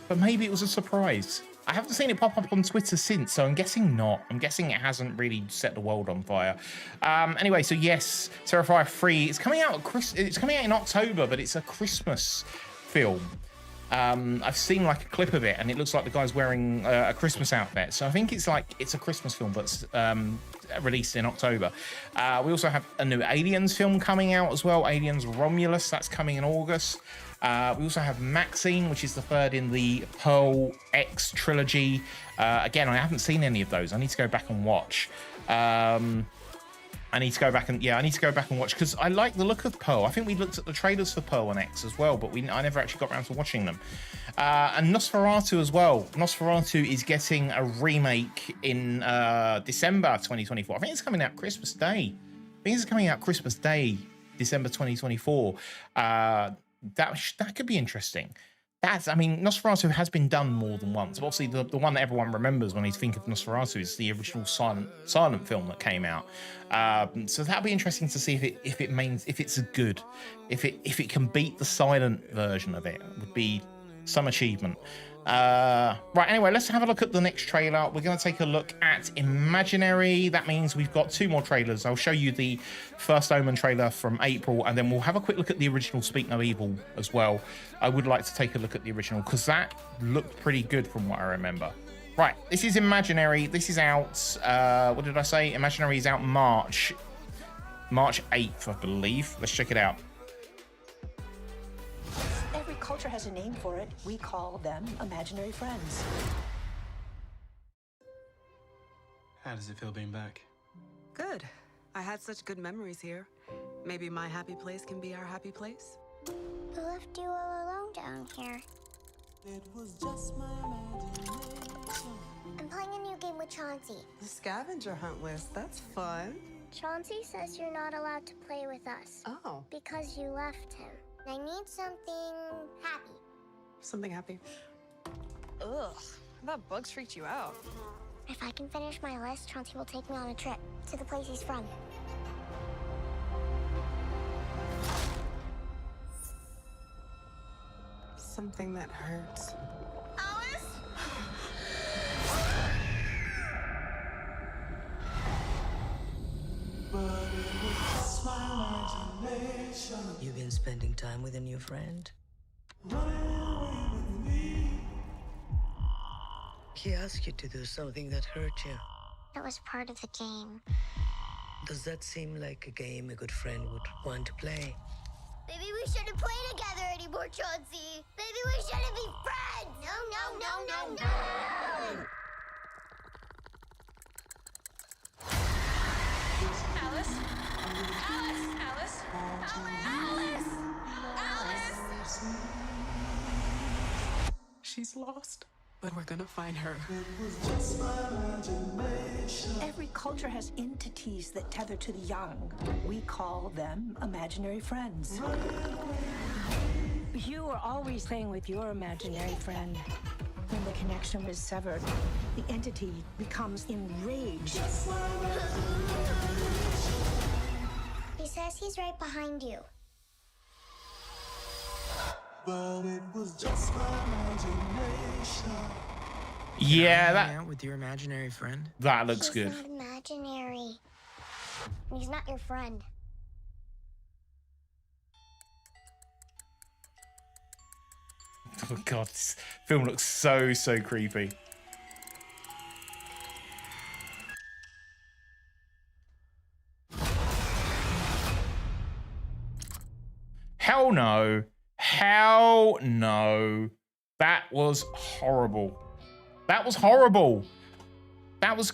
but maybe it was a surprise. I haven't seen it pop up on Twitter since, so I'm guessing not. I'm guessing it hasn't really set the world on fire. Anyway, so yes, Terrifier 3. It's coming out in October, but it's a Christmas film. I've seen like a clip of it, and it looks like the guy's wearing a Christmas outfit. So I think it's like it's a Christmas film that's released in October. We also have a new Aliens film coming out as well. Aliens Romulus, that's coming in August. We also have Maxine, which is the third in the Pearl X trilogy. Again, I haven't seen any of those. I need to go back and watch. I need to go back and watch because I like the look of Pearl. I think we looked at the trailers for Pearl and X as well, but I never actually got around to watching them. And Nosferatu as well. Nosferatu is getting a remake in December 2024. I think it's coming out Christmas Day. December 2024. That could be interesting. I mean, Nosferatu has been done more than once. But obviously, the one that everyone remembers when they think of Nosferatu is the original silent film that came out. So that'll be interesting to see if it's good, if it can beat the silent version of it. Would be some achievement. Right, anyway, let's have a look at the next trailer. We're going to take a look at Imaginary. That means we've got 2 more trailers. I'll show you the first Omen trailer from April, and then we'll have a quick look at the original Speak No Evil as well. I would like to take a look at the original because that looked pretty good from what I remember. Right, this is Imaginary. This is out, what did I say? Imaginary is out March 8th, I believe. Let's check it out. Every culture has a name for it. We call them imaginary friends. How does it feel being back? Good. I had such good memories here. Maybe my happy place can be our happy place. Who left you all alone down here? It was just my imagination. I'm playing a new game with Chauncey. The scavenger hunt list. That's fun. Chauncey says you're not allowed to play with us. Oh. Because you left him. I need something happy. Something happy. Ugh. I thought bugs freaked you out. If I can finish my list, Chauncey will take me on a trip to the place he's from. Something that hurts. Alice? You've been spending time with a new friend? He asked you to do something that hurt you. It was part of the game. Does that seem like a game a good friend would want to play? Maybe we shouldn't play together anymore, Chauncey. Maybe we shouldn't be friends. No. Alice? She's lost, but we're gonna find her. Every culture has entities that tether to the young. We call them imaginary friends. You were always playing with your imaginary friend. When the connection is severed, the entity becomes enraged. He says he's right behind you. But it was just my imagination. Yeah, Hang out with your imaginary friend. that looks He's good. not imaginary. He's not your friend. Oh god, this film looks so creepy. Hell no. Hell no. That was horrible. That was horrible. That was,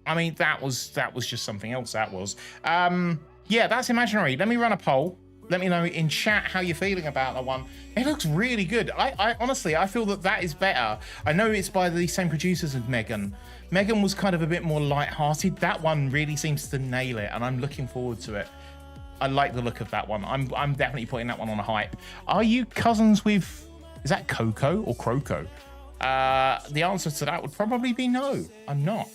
I mean, that was just something else. That was. Yeah, that's Imaginary. Let me run a poll. Let me know in chat how you're feeling about that one. It looks really good. I honestly, I feel that is better. I know it's by the same producers as Megan. Megan was kind of a bit more light-hearted. That one really seems to nail it, and I'm looking forward to it. I like the look of that one. I'm definitely putting that one on a hype. Are you cousins with, is that Coco or Croco? The answer to that would probably be no, I'm not.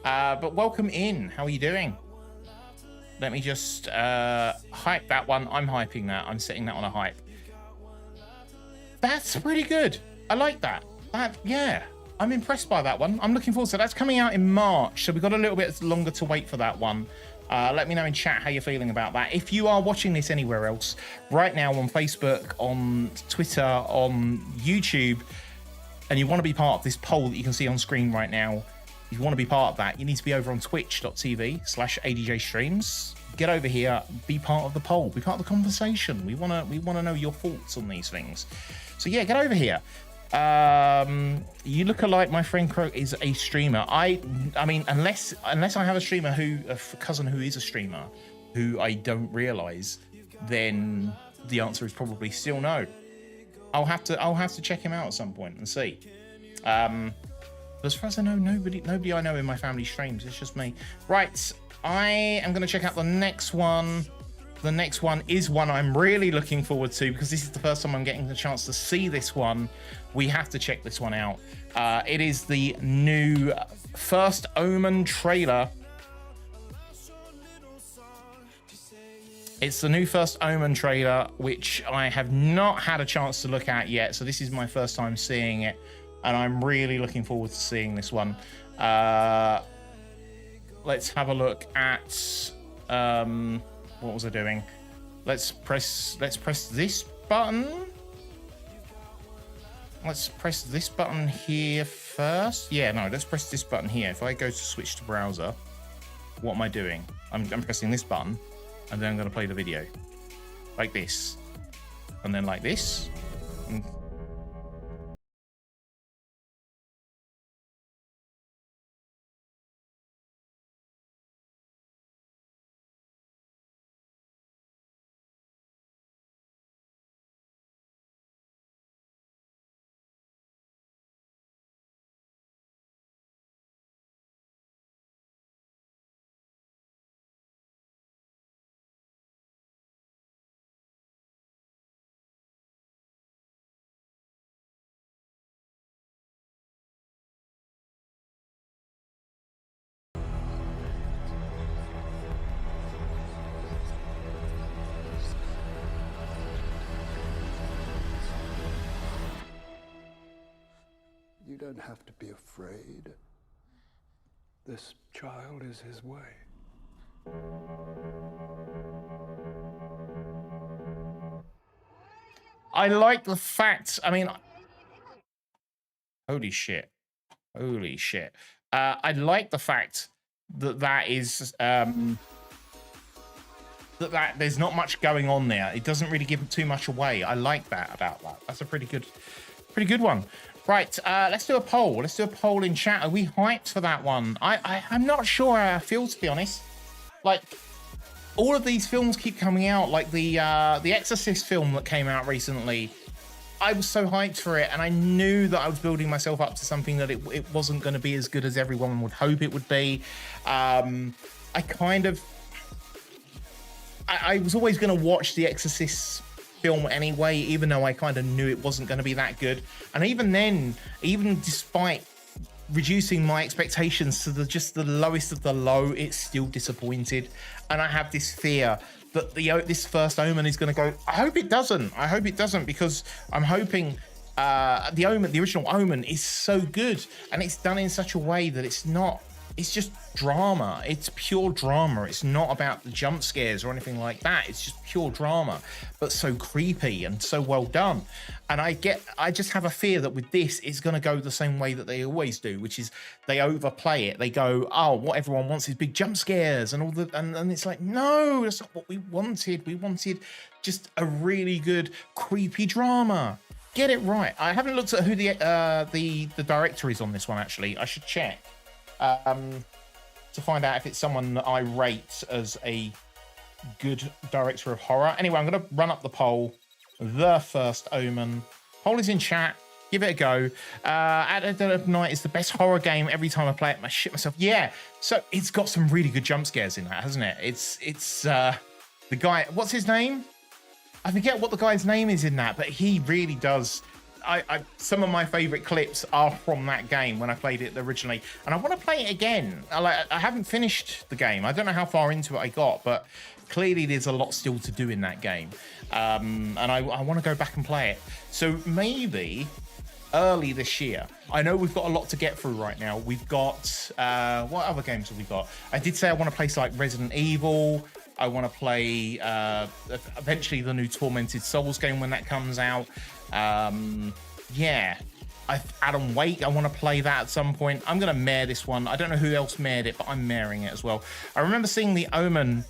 But welcome in. How are you doing? Let me just hype that one. I'm hyping that. I'm setting that on a hype. That's pretty good. I like that. Yeah, I'm impressed by that one. I'm looking forward to that. That's coming out in March, so we've got a little bit longer to wait for that one. Let me know in chat how you're feeling about that. If you are watching this anywhere else, right now on Facebook, on Twitter, on YouTube, and you want to be part of this poll that you can see on screen right now, if you want to be part of that, you need to be over on twitch.tv/ADJScreams. Get over here, be part of the poll, be part of the conversation. We wanna know your thoughts on these things. So yeah, get over here. You look alike. My friend Crow is a streamer. I mean, unless I have a streamer a cousin who is a streamer, who I don't realize, then the answer is probably still no. I'll have to check him out at some point and see. But as far as I know, nobody I know in my family streams. It's just me. Right, I am going to check out the next one. The next one is one I'm really looking forward to because this is the first time I'm getting the chance to see this one. We have to check this one out. It is the new First Omen trailer. It's the new First Omen trailer, which I have not had a chance to look at yet. So this is my first time seeing it, and I'm really looking forward to seeing this one. Let's have a look at what was I doing? Let's press this button. Let's press this button here first. Yeah, no, let's press this button here. If I go to switch to browser, what am I doing? I'm pressing this button, and then I'm going to play the video like this, and then like this. And You don't have to be afraid. This child is his way. I like the fact, I mean, holy shit. Holy shit. I like the fact that is, that there's not much going on there. It doesn't really give too much away. I like that about that. That's a pretty good one. Right, let's do a poll. Let's do a poll in chat. Are we hyped for that one? I'm not sure how I feel, to be honest. Like, all of these films keep coming out. Like the Exorcist film that came out recently. I was so hyped for it, and I knew that I was building myself up to something that it wasn't going to be as good as everyone would hope it would be. I was always going to watch the Exorcist film anyway, even though I kind of knew it wasn't going to be that good. And even then, even despite reducing my expectations to just the lowest of the low, it's still disappointed. And I have this fear that this First Omen is going to go. I hope it doesn't. I hope it doesn't, because I'm hoping the original Omen is so good, and it's done in such a way that it's just drama. It's pure drama. It's not about the jump scares or anything like that. It's just pure drama, but so creepy and so well done. And I just have a fear that with this, it's going to go the same way that they always do, which is they overplay it. They go, oh, what everyone wants is big jump scares and all and it's like, no, that's not what we wanted. We wanted just a really good creepy drama. Get it right. I haven't looked at who the director is on this one, actually. I should check. To find out if it's someone that I rate as a good director of horror. Anyway, I'm going to run up the poll. The First Omen. Poll is in chat. Give it a go. At Dead of Night is the best horror game. Every time I play it, I shit myself. Yeah. So it's got some really good jump scares in that, hasn't it? It's the guy. What's his name? I forget what the guy's name is in that, but he really does. Some of my favorite clips are from that game when I played it originally, and I want to play it again. I haven't finished the game. I don't know how far into it I got, but clearly there's a lot still to do in that game, and I want to go back and play it. So maybe early this year. I know we've got a lot to get through right now. We've got, what other games have we got? I did say I want to play like Resident Evil. I want to play eventually the new Tormented Souls game when that comes out. Yeah. Alan Wake, I want to play that at some point. I'm going to mare this one. I don't know who else mared it, but I'm maring it as well. I remember seeing The Omen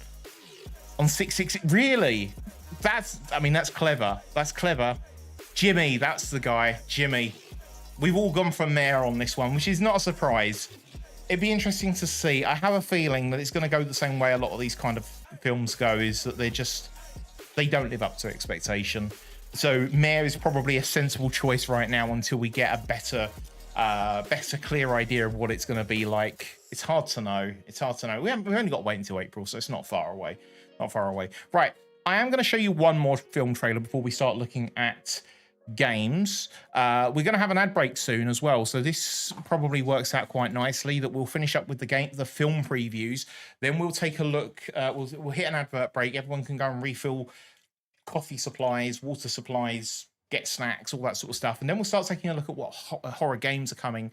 on 666. Really? That's clever. That's clever. Jimmy, that's the guy. Jimmy. We've all gone for mare on this one, which is not a surprise. It'd be interesting to see. I have a feeling that it's going to go the same way a lot of these kind of films go, is that they don't live up to expectation. So Mare is probably a sensible choice right now until we get a better, clear idea of what it's going to be like. It's hard to know. It's hard to know. We've only got to wait until April, so it's not far away. Not far away. Right. I am going to show you one more film trailer before we start looking at games. We're going to have an ad break soon as well, so this probably works out quite nicely. That we'll finish up with the film previews. Then we'll take a look. We'll hit an advert break. Everyone can go and refill coffee supplies, water supplies, get snacks, all that sort of stuff. And then we'll start taking a look at what horror games are coming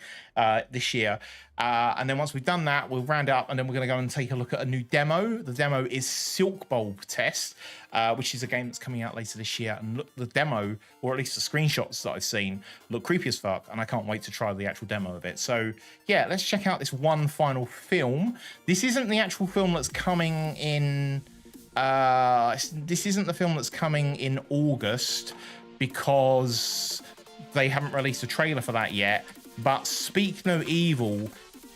this year. And then once we've done that, we'll round up and then we're going to go and take a look at a new demo. The demo is Silkbulb Test, which is a game that's coming out later this year. And look, the demo, or at least the screenshots that I've seen, look creepy as fuck. And I can't wait to try the actual demo of it. So yeah, let's check out this one final film. This isn't the actual film that's coming in... this isn't the film that's coming in August because they haven't released a trailer for that yet. But Speak No Evil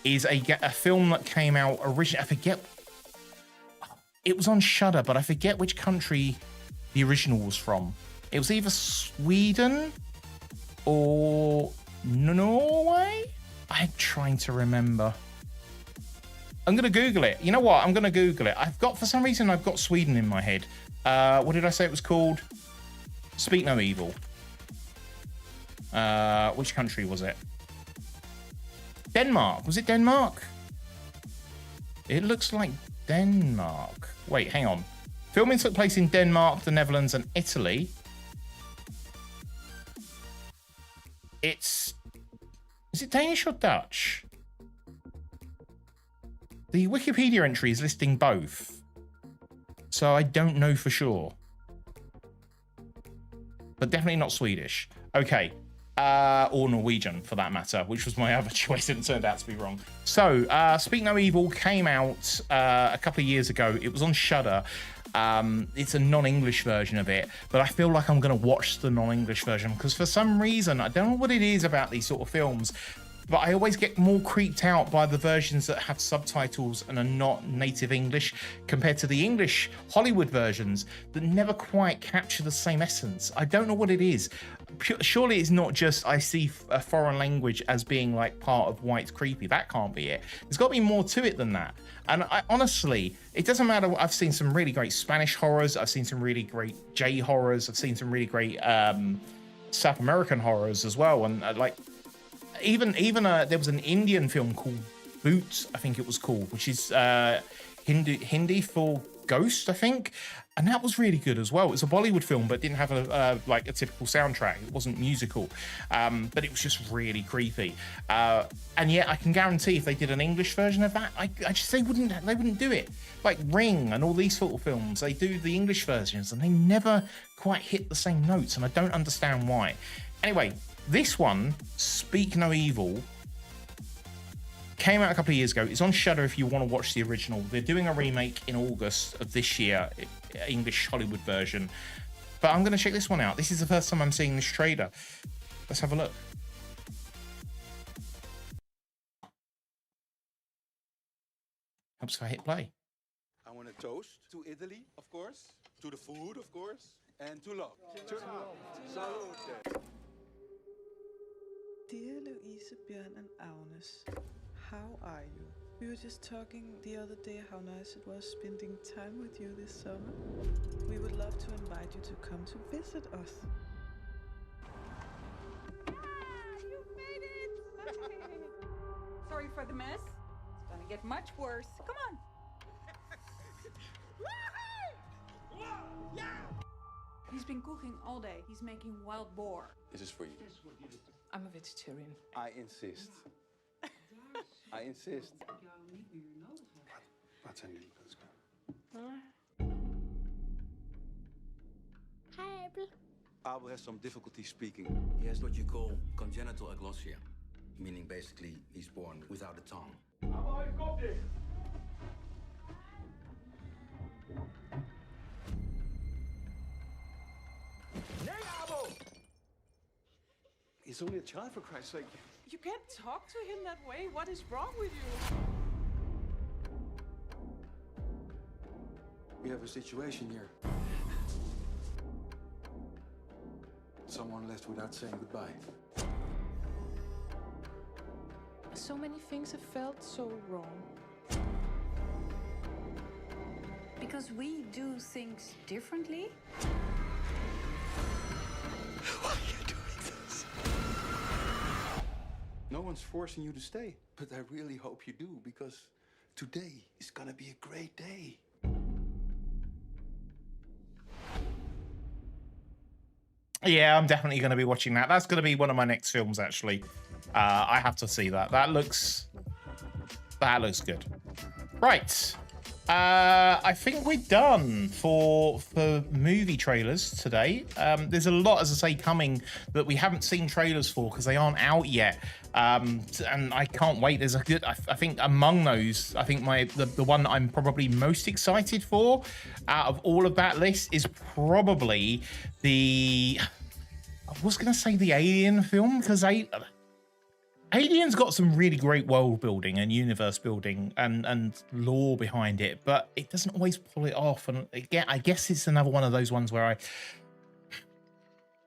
is a film that came out originally. I forget. It was on Shudder, but I forget which country the original was from. It was either Sweden or Norway. I'm trying to remember. I'm going to Google it. You know what? I'm going to Google it. For some reason, I've got Sweden in my head. What did I say it was called? Speak No Evil. Which country was it? Denmark. Was it Denmark? It looks like Denmark. Wait, hang on. Filming took place in Denmark, the Netherlands, and Italy. Is it Danish or Dutch? The Wikipedia entry is listing both, so I don't know for sure. But definitely not Swedish. Okay, or Norwegian for that matter, which was my other choice and it turned out to be wrong. So, Speak No Evil came out a couple of years ago. It was on Shudder. It's a non-English version of it, but I feel like I'm going to watch the non-English version because for some reason, I don't know what it is about these sort of films, but I always get more creeped out by the versions that have subtitles and are not native English compared to the English Hollywood versions that never quite capture the same essence. I don't know what it is. Surely it's not just I see a foreign language as being like part of why it's creepy. That can't be it. There's got to be more to it than that. And honestly, it doesn't matter. I've seen some really great Spanish horrors. I've seen some really great J horrors. I've seen some really great South American horrors as well. And even there was an Indian film called Boots, I think it was called, which is Hindi for ghost, I think, and that was really good as well. It's a Bollywood film, but didn't have a typical soundtrack. It wasn't musical, but it was just really creepy. And yet, I can guarantee if they did an English version of that, they wouldn't do it. Like Ring and all these sort of films, they do the English versions, and they never quite hit the same notes, and I don't understand why. Anyway. This one, Speak No Evil, came out a couple of years ago. It's on Shudder if you want to watch the original. They're doing a remake in August of this year, English Hollywood version. But I'm going to check this one out. This is the first time I'm seeing this trailer. Let's have a look. Helps if I hit play. I want to toast to Italy, of course, to the food, of course, and to love. Salute. Dear Louise, Björn, and Agnes, how are you? We were just talking the other day how nice it was spending time with you this summer. We would love to invite you to come to visit us. You made it! Sorry for the mess. It's gonna get much worse. Come on. He's been cooking all day. He's making wild boar. This is for you. I'm a vegetarian. I insist. I insist. Wat zijn jullie kunstkaart? Hi, Abel. Abel has some difficulty speaking. He has what you call congenital aglossia, meaning basically he's born without a tongue. He's only a child, for Christ's sake. You can't talk to him that way. What is wrong with you? We have a situation here. Someone left without saying goodbye. So many things have felt so wrong. Because we do things differently? Why are you doing this? No one's forcing you to stay, but I really hope you do, because today is gonna be a great day. Yeah, I'm definitely going to be watching that. That's going to be one of my next films, actually. I have to see that. That looks good. Right. I think we're done for movie trailers today. There's a lot, as I say, coming that we haven't seen trailers for because they aren't out yet. And I can't wait. There's a good, I think among those, I think the one that I'm probably most excited for out of all of that list is probably I was going to say the Alien film, because Alien's got some really great world building and universe building and lore behind it, but it doesn't always pull it off. And again, I guess it's another one of those ones where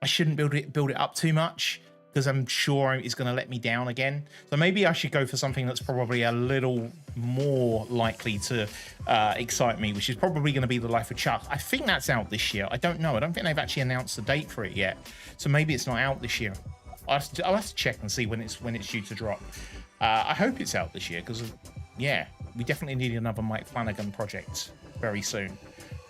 I shouldn't build it up too much, because I'm sure it's going to let me down again. So maybe I should go for something that's probably a little more likely to excite me, which is probably going to be The Life of Chuck. I think that's out this year. I don't know. I don't think they've actually announced the date for it yet. So maybe it's not out this year. I'll have to check and see when it's due to drop. I hope it's out this year, because, yeah, we definitely need another Mike Flanagan project very soon.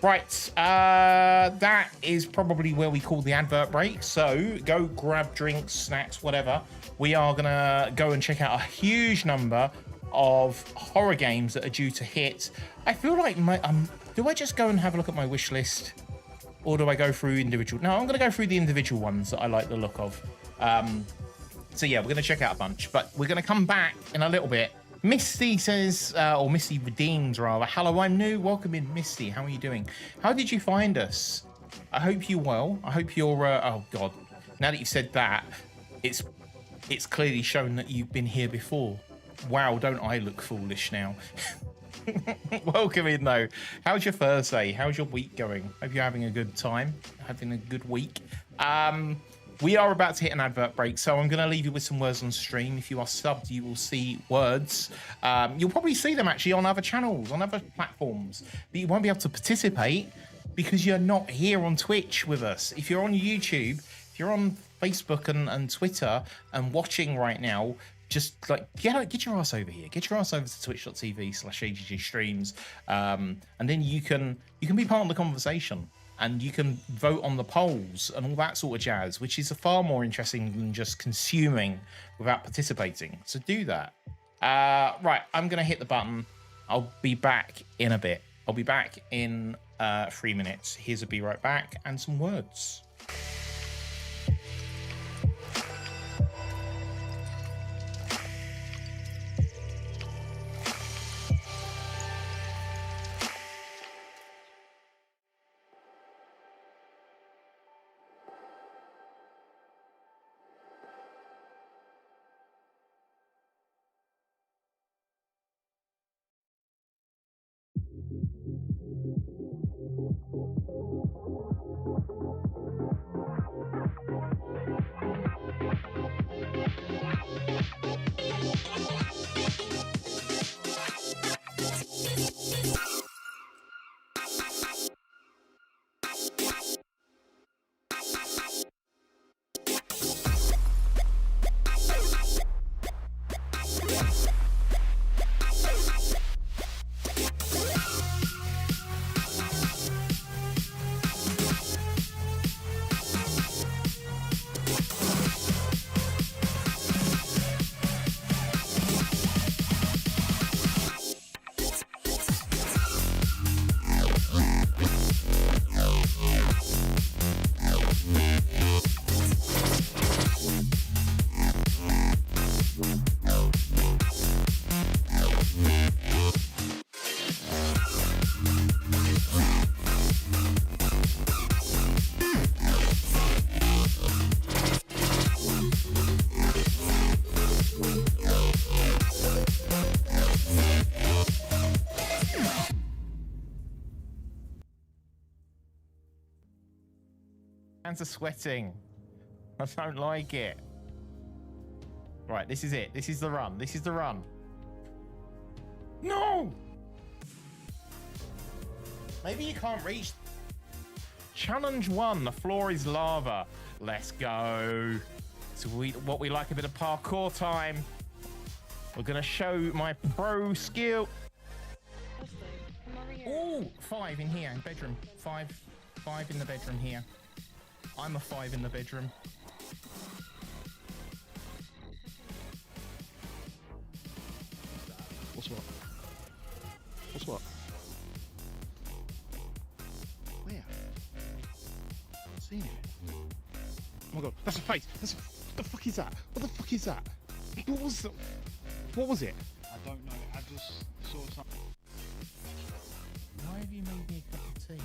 Right, that is probably where we call the advert break. So go grab drinks, snacks, whatever. We are going to go and check out a huge number of horror games that are due to hit. I feel like do I just go and have a look at my wish list? Or do I go through individual? No, I'm going to go through the individual ones that I like the look of. So yeah, we're going to check out a bunch, but we're going to come back in a little bit. Misty says, or Misty redeems rather, hello, I'm new. Welcome in, Misty. How are you doing? How did you find us? I hope you're well. I hope you're, oh God. Now that you've said that, it's clearly shown that you've been here before. Wow, don't I look foolish now? Welcome in though. How's your Thursday? How's your week going? Hope you're having a good time, having a good week. We are about to hit an advert break, so I'm going to leave you with some words on stream. If you are subbed, you will see words. You'll probably see them actually on other channels, on other platforms, but you won't be able to participate because you're not here on Twitch with us. If you're on YouTube, if you're on Facebook and Twitter and watching right now, just like get your ass over here. Get your ass over to twitch.tv/ADJScreams, and then you can be part of the conversation. And you can vote on the polls and all that sort of jazz, which is far more interesting than just consuming without participating. So do that. Right, I'm going to hit the button. I'll be back in a bit. I'll be back in 3 minutes. Here's a be right back and some words. Hands are sweating. I don't like it. Right, this is it. This is the run. This is the run. No! Maybe you can't reach. Challenge 1. The floor is lava. Let's go. So what we like a bit of parkour time. We're going to show my pro skill. Oh, 5 in here, in bedroom. 5 in the bedroom here. I'm a 5 in the bedroom. What's what? What's what? Where? I've seen it. Oh my god, that's a face. What the fuck is that? What the fuck is that? What was it? I don't know. I just saw something. Why have you made me a cup of tea?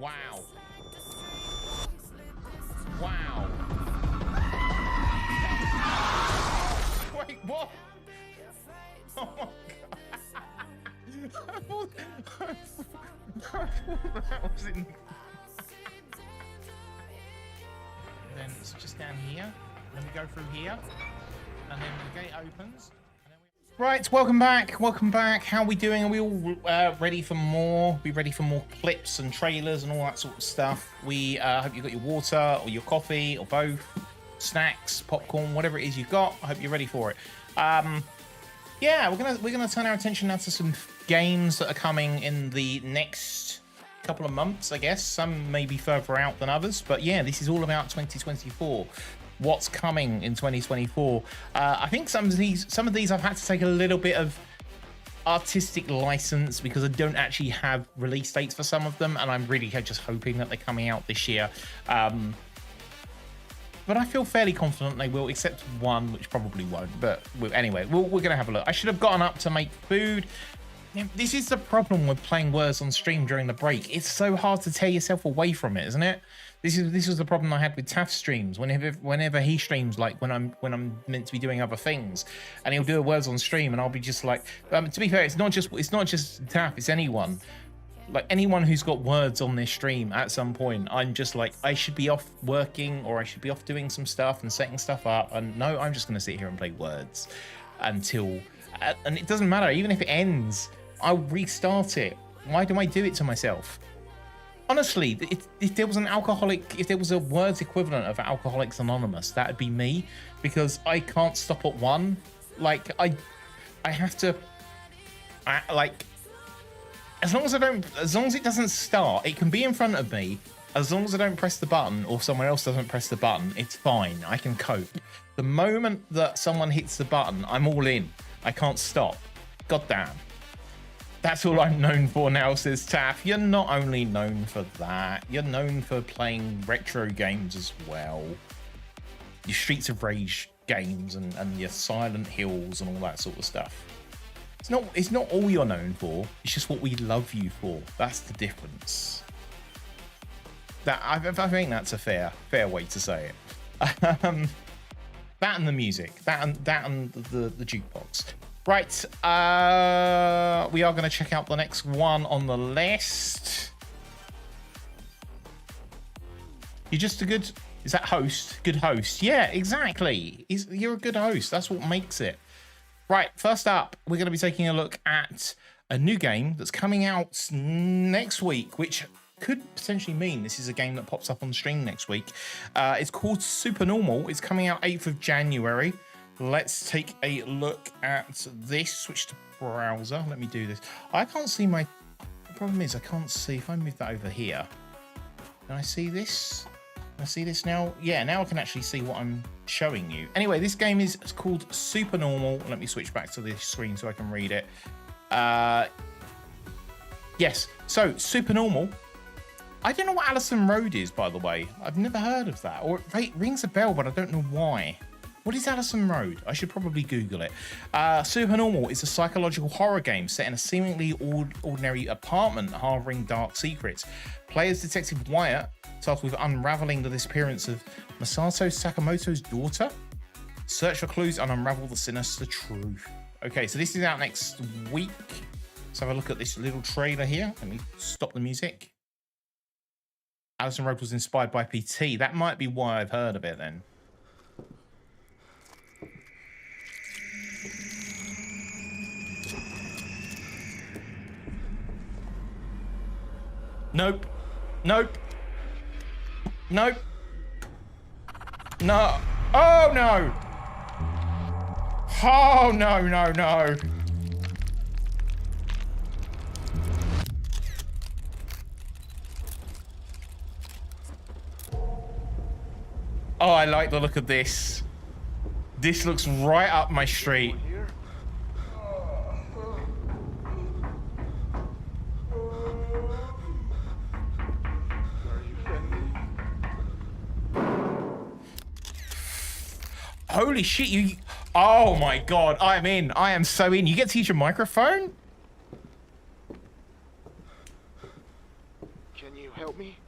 Wow. Wow. Wait, what? Oh my god. I thought that was in. Then it's just down here. Then we go through here. And then the gate opens. Right, welcome back. Welcome back. How are we doing? Are we all ready for more? Be ready for more clips and trailers and all that sort of stuff. We hope you got your water or your coffee or both, snacks, popcorn, whatever it is you've got. I hope you're ready for it. Yeah, we're gonna turn our attention now to some games that are coming in the next couple of months, I guess. Some may be further out than others, but yeah, this is all about 2024. What's coming in 2024? I think some of these I've had to take a little bit of artistic license because I don't actually have release dates for some of them, and I'm really just hoping that they're coming out this year. But I feel fairly confident they will, except one which probably won't. But anyway, we're gonna have a look. I should have gotten up to make food. This is the problem with playing Words on stream during the break. It's so hard to tear yourself away from it, isn't it? This was the problem I had with Taff's streams. Whenever he streams, like when I'm meant to be doing other things, and he'll do a Words on stream, and I'll be just like, to be fair, it's not just Taff, it's anyone. Like anyone who's got Words on their stream at some point, I'm just like, I should be off working or I should be off doing some stuff and setting stuff up, and no, I'm just gonna sit here and play Words until, and it doesn't matter, even if it ends, I'll restart it. Why do I do it to myself? Honestly, if there was an alcoholic, if there was a Words equivalent of Alcoholics Anonymous, that'd be me, because I can't stop at one. Like I have to, like, as long as it doesn't start, it can be in front of me. As long as I don't press the button or someone else doesn't press the button, it's fine. I can cope. The moment that someone hits the button, I'm all in. I can't stop. God damn. That's all I'm known for now, says Taff. You're not only known for that, you're known for playing retro games as well. your Streets of Rage games and your Silent Hills and all that sort of stuff. It's not all you're known for. It's just what we love you for. That's the difference. I think that's a fair way to say it. That and the music, that and the jukebox. Right, we are going to check out the next one on the list. You're just a good, is that host? Good host. Yeah, exactly. You're a good host. That's what makes it. Right, first up, we're going to be taking a look at a new game that's coming out next week, which could potentially mean this is a game that pops up on the stream next week. It's called Supernormal. It's coming out 8th of January. Let's take a look at this. Switch to browser. Let me do this. I can't see my... The problem is I can't see. If I move that over here, can I see this? Can I see this now? Yeah, now I can actually see what I'm showing you. Anyway, this game is called Supernormal. Let me switch back to this screen so I can read it. Yes, so Supernormal. I don't know what Allison Road is, by the way. I've never heard of that. Or it rings a bell, but I don't know why. What is Allison Road? I should probably Google it. Supernormal is a psychological horror game set in a seemingly ordinary apartment harboring dark secrets. Players Detective Wyatt tasked with unraveling the disappearance of Masato Sakamoto's daughter. Search for clues and unravel the sinister truth. Okay, so this is out next week. Let's have a look at this little trailer here. Let me stop the music. Allison Road was inspired by PT. That might be why I've heard of it then. Nope. Nope. Nope. No. Oh, no. Oh, no, no, no. Oh, I like the look of this. This looks right up my street. Holy shit, you... Oh my god, I'm in. I am so in. You get to use your microphone? Can you help me?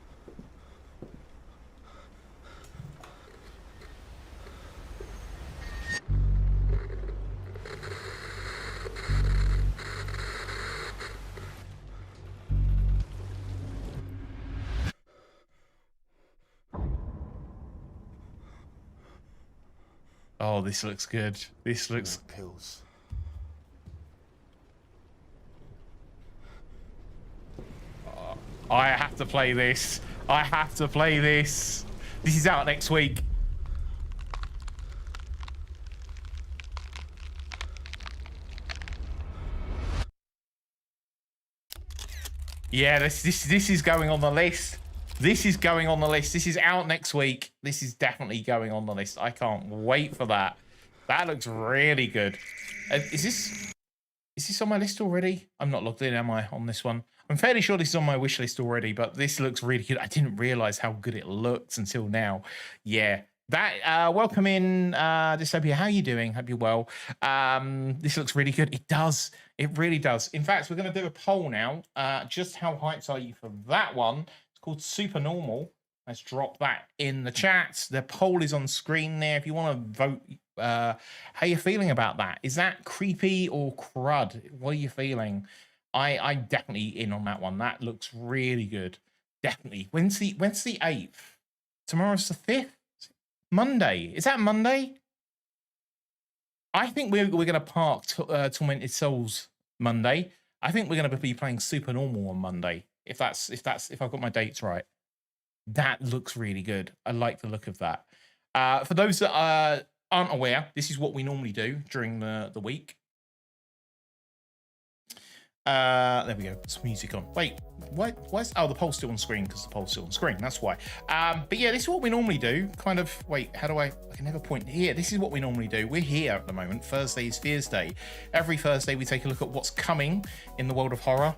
Oh, this looks good. This looks... Pills. Oh, I have to play this. I have to play this. This is out next week. Yeah, this is going on the list. This is going on the list. This is out next week. This is definitely going on the list. I can't wait for that. That looks really good. Is this on my list already? I'm not logged in, am I, on this one? I'm fairly sure this is on my wish list already, but this looks really good. I didn't realize how good it looked until now. Yeah. That welcome in Dystopia. How are you doing? Hope you're well. This looks really good. It does. It really does. In fact, we're going to do a poll now. Just how hyped are you for that one? Called Supernormal. Let's drop that in the chat. The poll is on screen there. If you want to vote, how you feeling about that? Is that creepy or crud? What are you feeling? I'm definitely in on that one. That looks really good. Definitely. When's the 8th? Tomorrow's the 5th? Monday. Is that Monday? I think we're going to park Tormented Souls Monday. I think we're going to be playing Supernormal on Monday. If I've got my dates right. That looks really good. I like the look of that. For those that aren't aware, this is what we normally do during the week. There we go. Some music on. Wait, why's the poll's still on screen? Because the poll's still on screen. That's why. But yeah, this is what we normally do. Kind of. Wait, how do I can never point here. This is what we normally do. We're here at the moment. Thursday is FEARSDAY. Every Thursday we take a look at what's coming in the world of horror.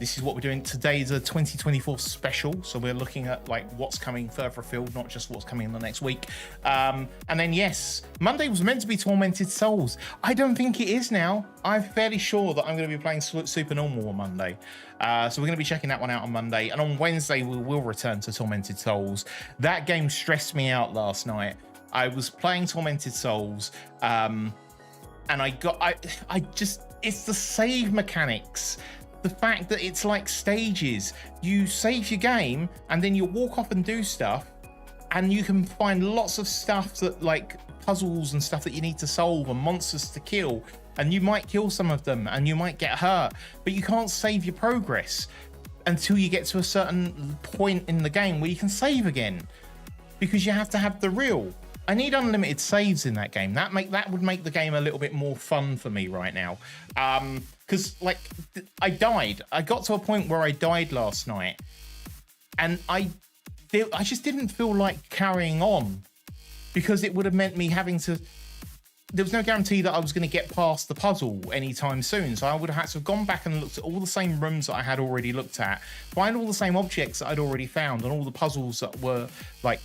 this is what we're doing. Today is a 2024 special, so we're looking at like what's coming further afield, not just what's coming in the next week. And then yes, Monday was meant to be Tormented Souls. I don't think it is now. I'm fairly sure that I'm going to be playing Super Normal on Monday. So we're going to be checking that one out on Monday, and on Wednesday we will return to Tormented Souls. That game stressed me out last night. I was playing Tormented Souls, and I just, it's the save mechanics. The fact that it's like stages. You save your game and then you walk off and do stuff, and you can find lots of stuff that like puzzles and stuff that you need to solve and monsters to kill, and you might kill some of them and you might get hurt, but you can't save your progress until you get to a certain point in the game where you can save again, because you have to have the reel. I need unlimited saves in that game. That would make the game a little bit more fun for me right now. Because like I died. I got to a point where I died last night, and I just didn't feel like carrying on, because it would have meant me having to. There was no guarantee that I was going to get past the puzzle anytime soon, so I would have had to have gone back and looked at all the same rooms that I had already looked at, find all the same objects that I'd already found, and all the puzzles that were like,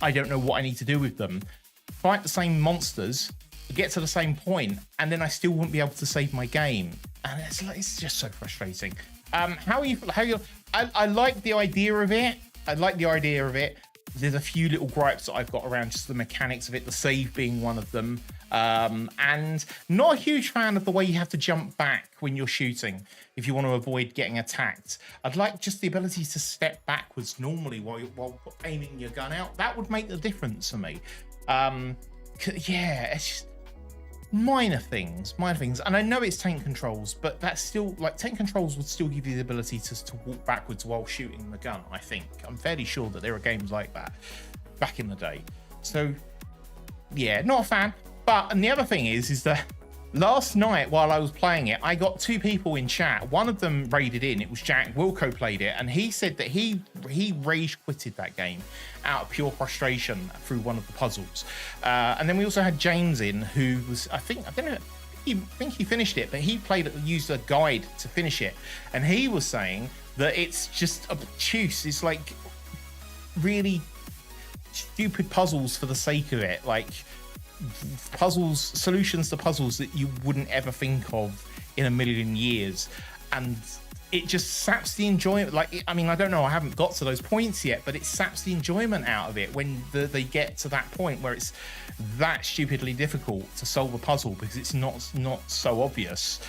I don't know what I need to do with them, fight the same monsters, get to the same point, and then I still wouldn't be able to save my game. And it's just so frustrating. How are you? I like the idea of it. I like the idea of it. There's a few little gripes that I've got around just the mechanics of it, the save being one of them. And not a huge fan of the way you have to jump back when you're shooting if you want to avoid getting attacked. I'd like just the ability to step backwards normally while aiming your gun out. That would make the difference for me. Yeah, it's just minor things. And I know it's tank controls, but that's still, like, tank controls would still give you the ability to walk backwards while shooting the gun, I think. I'm fairly sure that there are games like that back in the day. So, yeah, not a fan. And the other thing is that last night while I was playing it, I got two people in chat. One of them raided in. It was Jack. Wilco played it, and he said that he rage quitted that game out of pure frustration through one of the puzzles. And then we also had James in, who was, I think he finished it, but he used a guide to finish it, and he was saying that it's just obtuse. It's like really stupid puzzles for the sake of it, like solutions to puzzles that you wouldn't ever think of in a million years, and it just saps the enjoyment. Like, I mean, I don't know, I haven't got to those points yet, but it saps the enjoyment out of it when they get to that point where it's that stupidly difficult to solve a puzzle because it's not so obvious.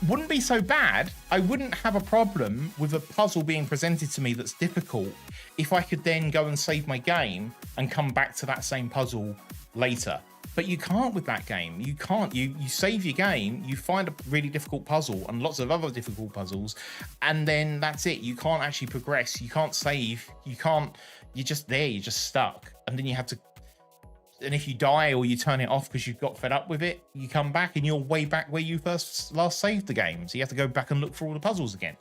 Wouldn't be so bad. I wouldn't have a problem with a puzzle being presented to me that's difficult if I could then go and save my game and come back to that same puzzle later. But you can't with that game. You can't. You save your game, you find a really difficult puzzle and lots of other difficult puzzles, and then that's it. You can't actually progress. You can't save. You're just there. You're just stuck. And then you have to. And if you die or you turn it off because you've got fed up with it, you come back and you're way back where you last saved the game. So you have to go back and look for all the puzzles again.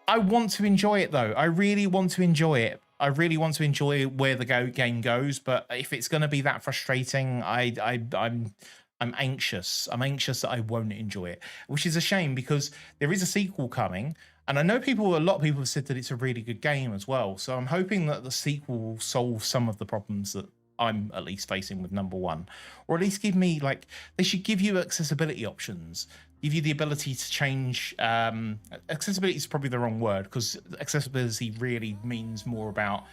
I want to enjoy it though. I really want to enjoy it. I really want to enjoy where the game goes. But if it's going to be that frustrating, I'm anxious. I'm anxious that I won't enjoy it, which is a shame because there is a sequel coming. And I know a lot of people have said that it's a really good game as well. So I'm hoping that the sequel will solve some of the problems that I'm at least facing with number one. Or at least give me, like, they should give you accessibility options. Give you the ability to change. Accessibility is probably the wrong word, because accessibility really means more about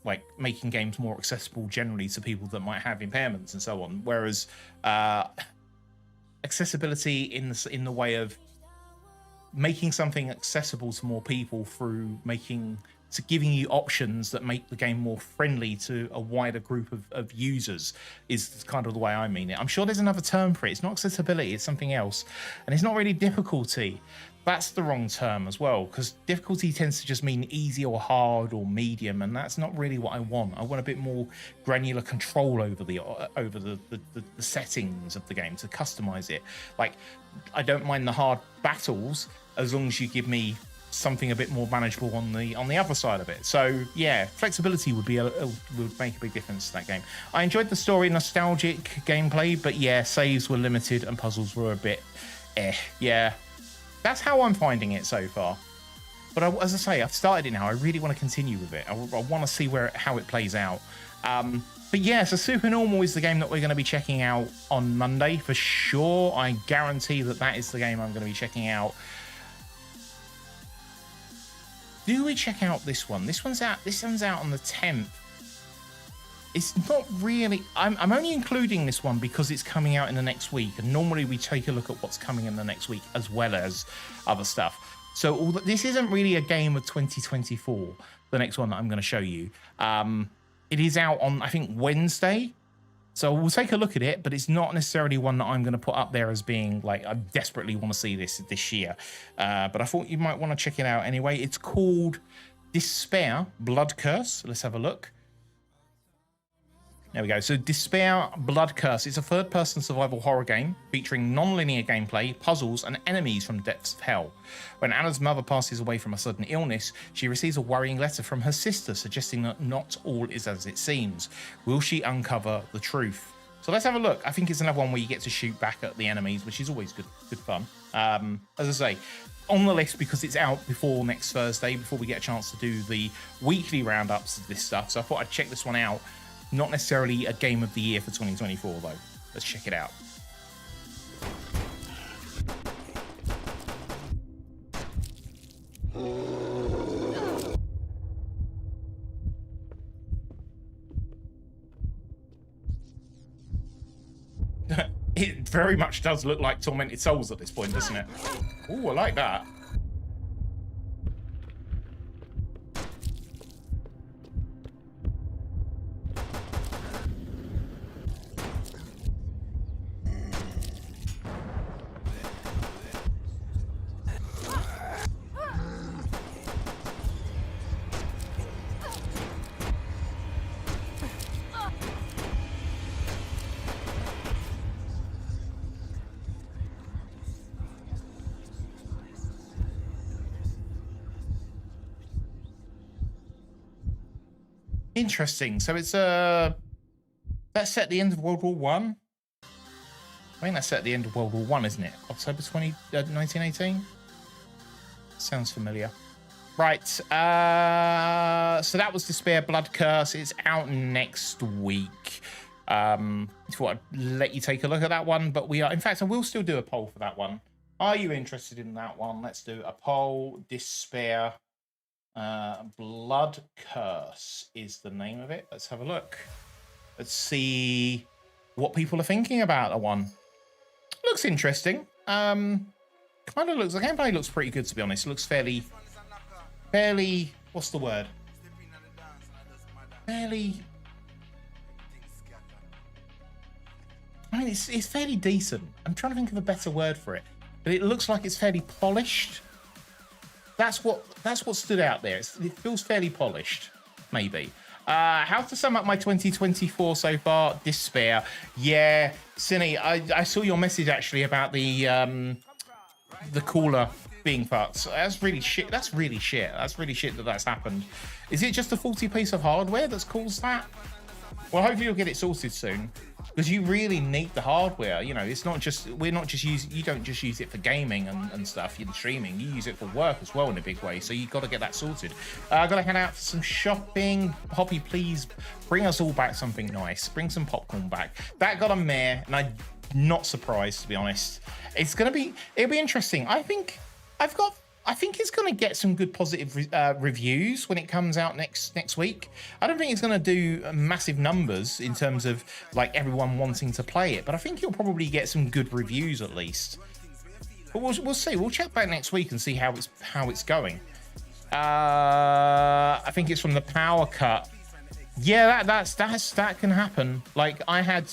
like making games more accessible generally to people that might have impairments and so on. Whereas accessibility in the way of making something accessible to more people through giving you options that make the game more friendly to a wider group of users is kind of the way I mean it. I'm sure there's another term for it. It's not accessibility, it's something else. And it's not really difficulty. That's the wrong term as well, because difficulty tends to just mean easy or hard or medium, and that's not really what I want. I want a bit more granular control over the settings of the game to customize it. Like, I don't mind the hard battles as long as you give me something a bit more manageable on the other side of it. So yeah, flexibility would make a big difference to that game. I enjoyed the story, nostalgic gameplay, but yeah, saves were limited and puzzles were a bit yeah, that's how I'm finding it so far. But as I say, I've started it now. I really want to continue with it. I want to see how it plays out. But yeah, so Supernormal is the game that we're going to be checking out on Monday for sure. I guarantee that is the game I'm going to be checking out. Do we check out this one? This one's out on the 10th. It's not really... I'm only including this one because it's coming out in the next week. And normally we take a look at what's coming in the next week as well as other stuff. So this isn't really a game of 2024, the next one that I'm going to show you. It is out on, I think, Wednesday. So we'll take a look at it, but it's not necessarily one that I'm going to put up there as being like, I desperately want to see this year. But I thought you might want to check it out anyway. It's called Despair Blood Curse. Let's have a look. There we go. So Despair Blood Curse. It's a third-person survival horror game featuring non-linear gameplay, puzzles, and enemies from depths of hell. When Anna's mother passes away from a sudden illness, she receives a worrying letter from her sister suggesting that not all is as it seems. Will she uncover the truth? So let's have a look. I think it's another one where you get to shoot back at the enemies, which is always good fun. As I say, on the list because it's out before next Thursday, before we get a chance to do the weekly roundups of this stuff. So I thought I'd check this one out. Not necessarily a game of the year for 2024, though. Let's check it out. It very much does look like Tormented Souls at this point, doesn't it? Ooh, I like that. Interesting. So it's that's set at the end of World War One. I think that's set at the end of World War One, isn't it? October 1918. Sounds familiar. Right. So that was Despair Blood Curse. It's out next week. I thought I'd let you take a look at that one, but we are. In fact, I will still do a poll for that one. Are you interested in that one? Let's do a poll. Despair. Blood Curse is the name of it. Let's have a look. Let's see what people are thinking about that one. Looks interesting. Kind of looks, the gameplay looks pretty good, to be honest. It looks fairly, what's the word? Fairly, I mean, it's fairly decent. I'm trying to think of a better word for it, but it looks like it's fairly polished. That's what stood out there. It feels fairly polished, maybe. How to sum up my 2024 so far? Despair. Yeah, Cine, I saw your message actually about the cooler being fucked. That's really shit. That's really shit. That's really shit that's happened. Is it just a faulty piece of hardware that's caused that? Well, hopefully you'll get it sorted soon, because you really need the hardware. You know, it's not just, you don't just use it for gaming and stuff, you're streaming, you use it for work as well in a big way, so you've got to get that sorted. I've got to head out for some shopping. Hoppy, please bring us all back something nice. Bring some popcorn back. That got a mare, and I'm not surprised, to be honest. It'll be interesting. I think it's going to get some good positive reviews when it comes out next week. I don't think it's going to do massive numbers in terms of like everyone wanting to play it, but I think it'll probably get some good reviews at least. But we'll see. We'll check back next week and see how it's going. I think it's from the power cut. Yeah, that can happen. Like I had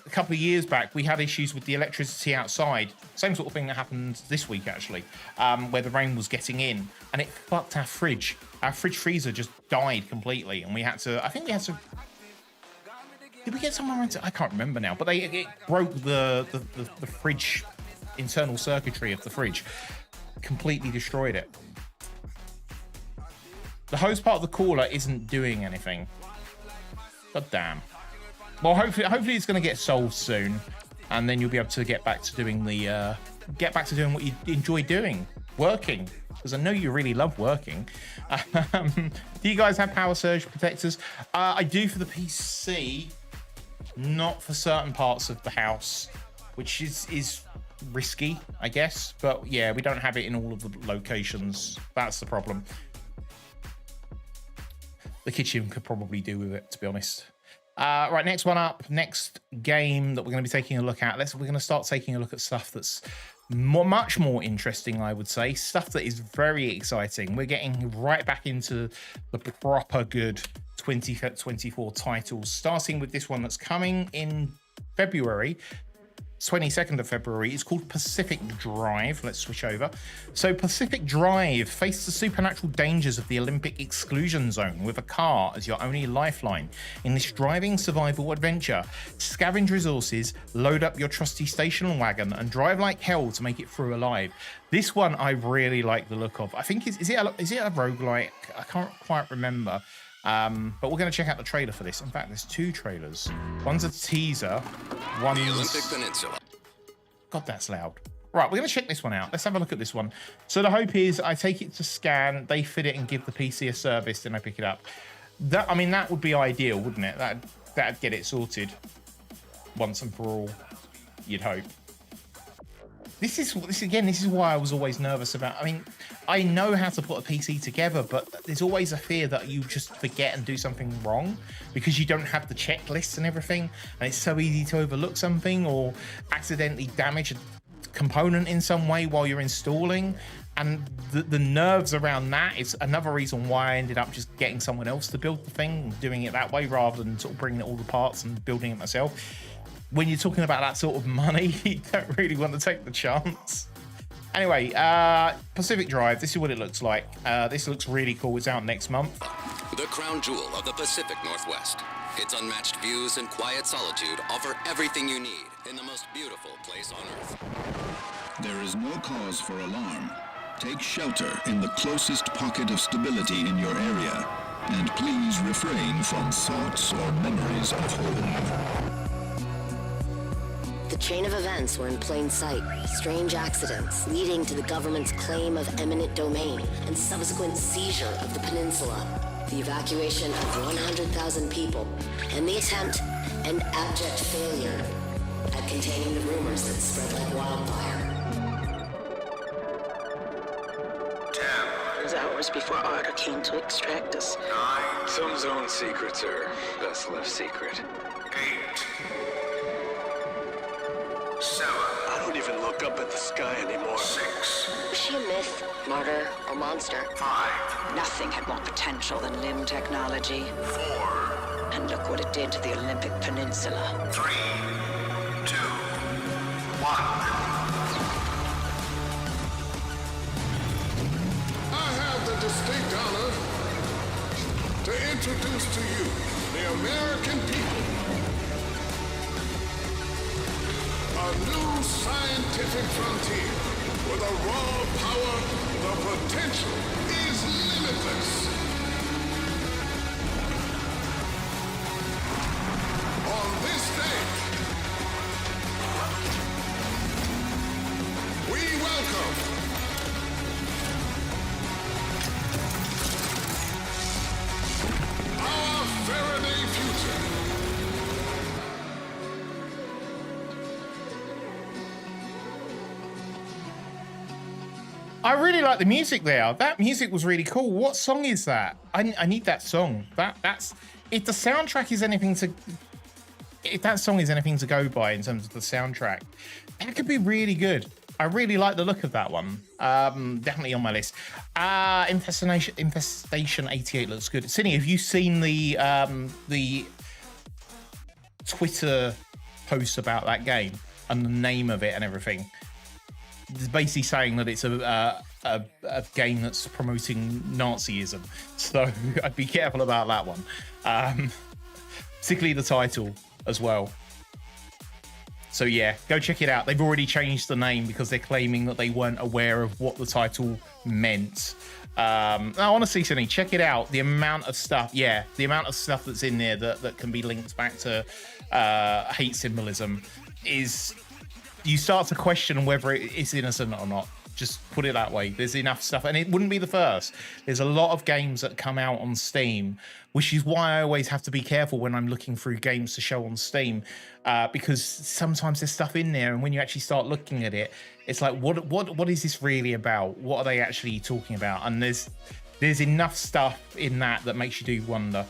a couple of years back, we had issues with the electricity outside. Same sort of thing that happened this week, actually, where the rain was getting in, and it fucked our fridge. Our fridge freezer just died completely, and we had to, I think we had to, did we get somewhere into, I can't remember now, but it broke the fridge, internal circuitry of the fridge. completely destroyed it. The hose part of the cooler isn't doing anything. God damn. Well, hopefully it's going to get solved soon, and then you'll be able to get back to doing the what you enjoy doing, working. Because I know you really love working. Do you guys have power surge protectors? I do for the PC, not for certain parts of the house, which is risky, I guess. But yeah, we don't have it in all of the locations. That's the problem. The kitchen could probably do with it, to be honest. Right, next one up. Next game that we're going to be taking a look at. We're going to start taking a look at stuff that's much more interesting, I would say. Stuff that is very exciting. We're getting right back into the proper good 2024 titles, starting with this one that's coming in February. 22nd of February. It's called Pacific Drive. Let's switch over. So Pacific Drive, face the supernatural dangers of the Olympic exclusion zone with a car as your only lifeline. In this driving survival adventure, scavenge resources, load up your trusty station wagon, and drive like hell to make it through alive. This one I really like the look of. I think is it a roguelike? I can't quite remember. But we're going to check out the trailer for this. In fact, there's two trailers. One's a teaser. One's... The Olympic Peninsula. God, that's loud. Right, we're going to check this one out. Let's have a look at this one. So the hope is I take it to scan, they fit it and give the PC a service, then I pick it up. I mean, that would be ideal, wouldn't it? That'd get it sorted once and for all, you'd hope. This is why I was always nervous about. I mean, I know how to put a PC together, but there's always a fear that you just forget and do something wrong because you don't have the checklists and everything, and it's so easy to overlook something or accidentally damage a component in some way while you're installing. And the nerves around that is another reason why I ended up just getting someone else to build the thing and doing it that way rather than sort of bringing all the parts and building it myself. When you're talking about that sort of money, you don't really want to take the chance. Anyway, Pacific Drive, this is what it looks like. This looks really cool. It's out next month. The crown jewel of the Pacific Northwest. Its unmatched views and quiet solitude offer everything you need in the most beautiful place on Earth. There is no cause for alarm. Take shelter in the closest pocket of stability in your area, and please refrain from thoughts or memories of home. The chain of events were in plain sight. Strange accidents leading to the government's claim of eminent domain and subsequent seizure of the peninsula. The evacuation of 100,000 people and the attempt and abject failure at containing the rumors that spread like wildfire. 10. It was hours before Arthur came to extract us. 9. Some zone secrets are best left secret. 8. 7. I don't even look up at the sky anymore. 6. Was she a myth, martyr, or monster? 5. Nothing had more potential than limb technology. 4. And look what it did to the Olympic Peninsula. 3. 2. 1. I have the distinct honor to introduce to you the American people. A new scientific frontier with a raw power, the potential is limitless. On this day, we welcome our Faraday future. I really like the music there. That music was really cool. What song is that? I need that song. That's if the soundtrack is anything to if that song is anything to go by in terms of the soundtrack, that could be really good. I really like the look of that one. Definitely on my list. Infestation 88 looks good. Cindy, have you seen the Twitter posts about that game and the name of it and everything? It's basically saying that it's a game that's promoting Nazism. So I'd be careful about that one. Particularly the title as well. So yeah, go check it out. They've already changed the name because they're claiming that they weren't aware of what the title meant. No, honestly, Cindy, check it out. The amount of stuff, the amount of stuff that's in there that can be linked back to hate symbolism is, you start to question whether it is innocent or not. Just put it that way. There's enough stuff, and it wouldn't be the first. There's a lot of games that come out on Steam, which is why I always have to be careful when I'm looking through games to show on Steam, because sometimes there's stuff in there, and when you actually start looking at it, it's like, what is this really about? What are they actually talking about? And there's enough stuff in that makes you do wonder.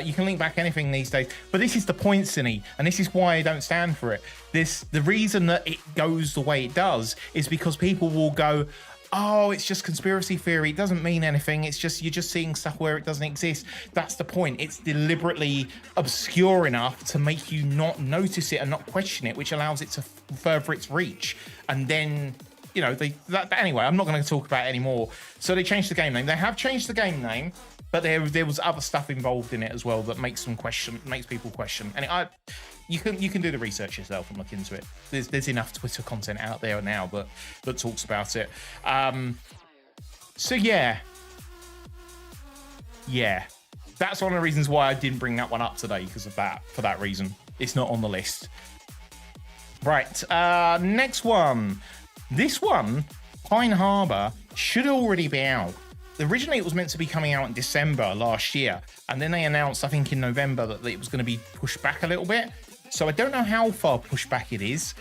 You can link back anything these days, but this is the point, Cine, and this is why I don't stand for it. The reason that it goes the way it does is because people will go, oh, it's just conspiracy theory, it doesn't mean anything, it's just, you're just seeing stuff where it doesn't exist. That's the point. It's deliberately obscure enough to make you not notice it and not question it, which allows it to further its reach. And then, you know, anyway, I'm not going to talk about it anymore. So they changed the game name. They have changed the game name, but there was other stuff involved in it as well that makes people question. And you can do the research yourself and look into it. There's enough Twitter content out there now that talks about it. So yeah, that's one of the reasons why I didn't bring that one up today, because of that. For that reason, it's not on the list. Right, next one. This one, Pine Harbor, should already be out. Originally, it was meant to be coming out in December last year, and then they announced, I think in November, that it was going to be pushed back a little bit. So I don't know how far pushed back it is,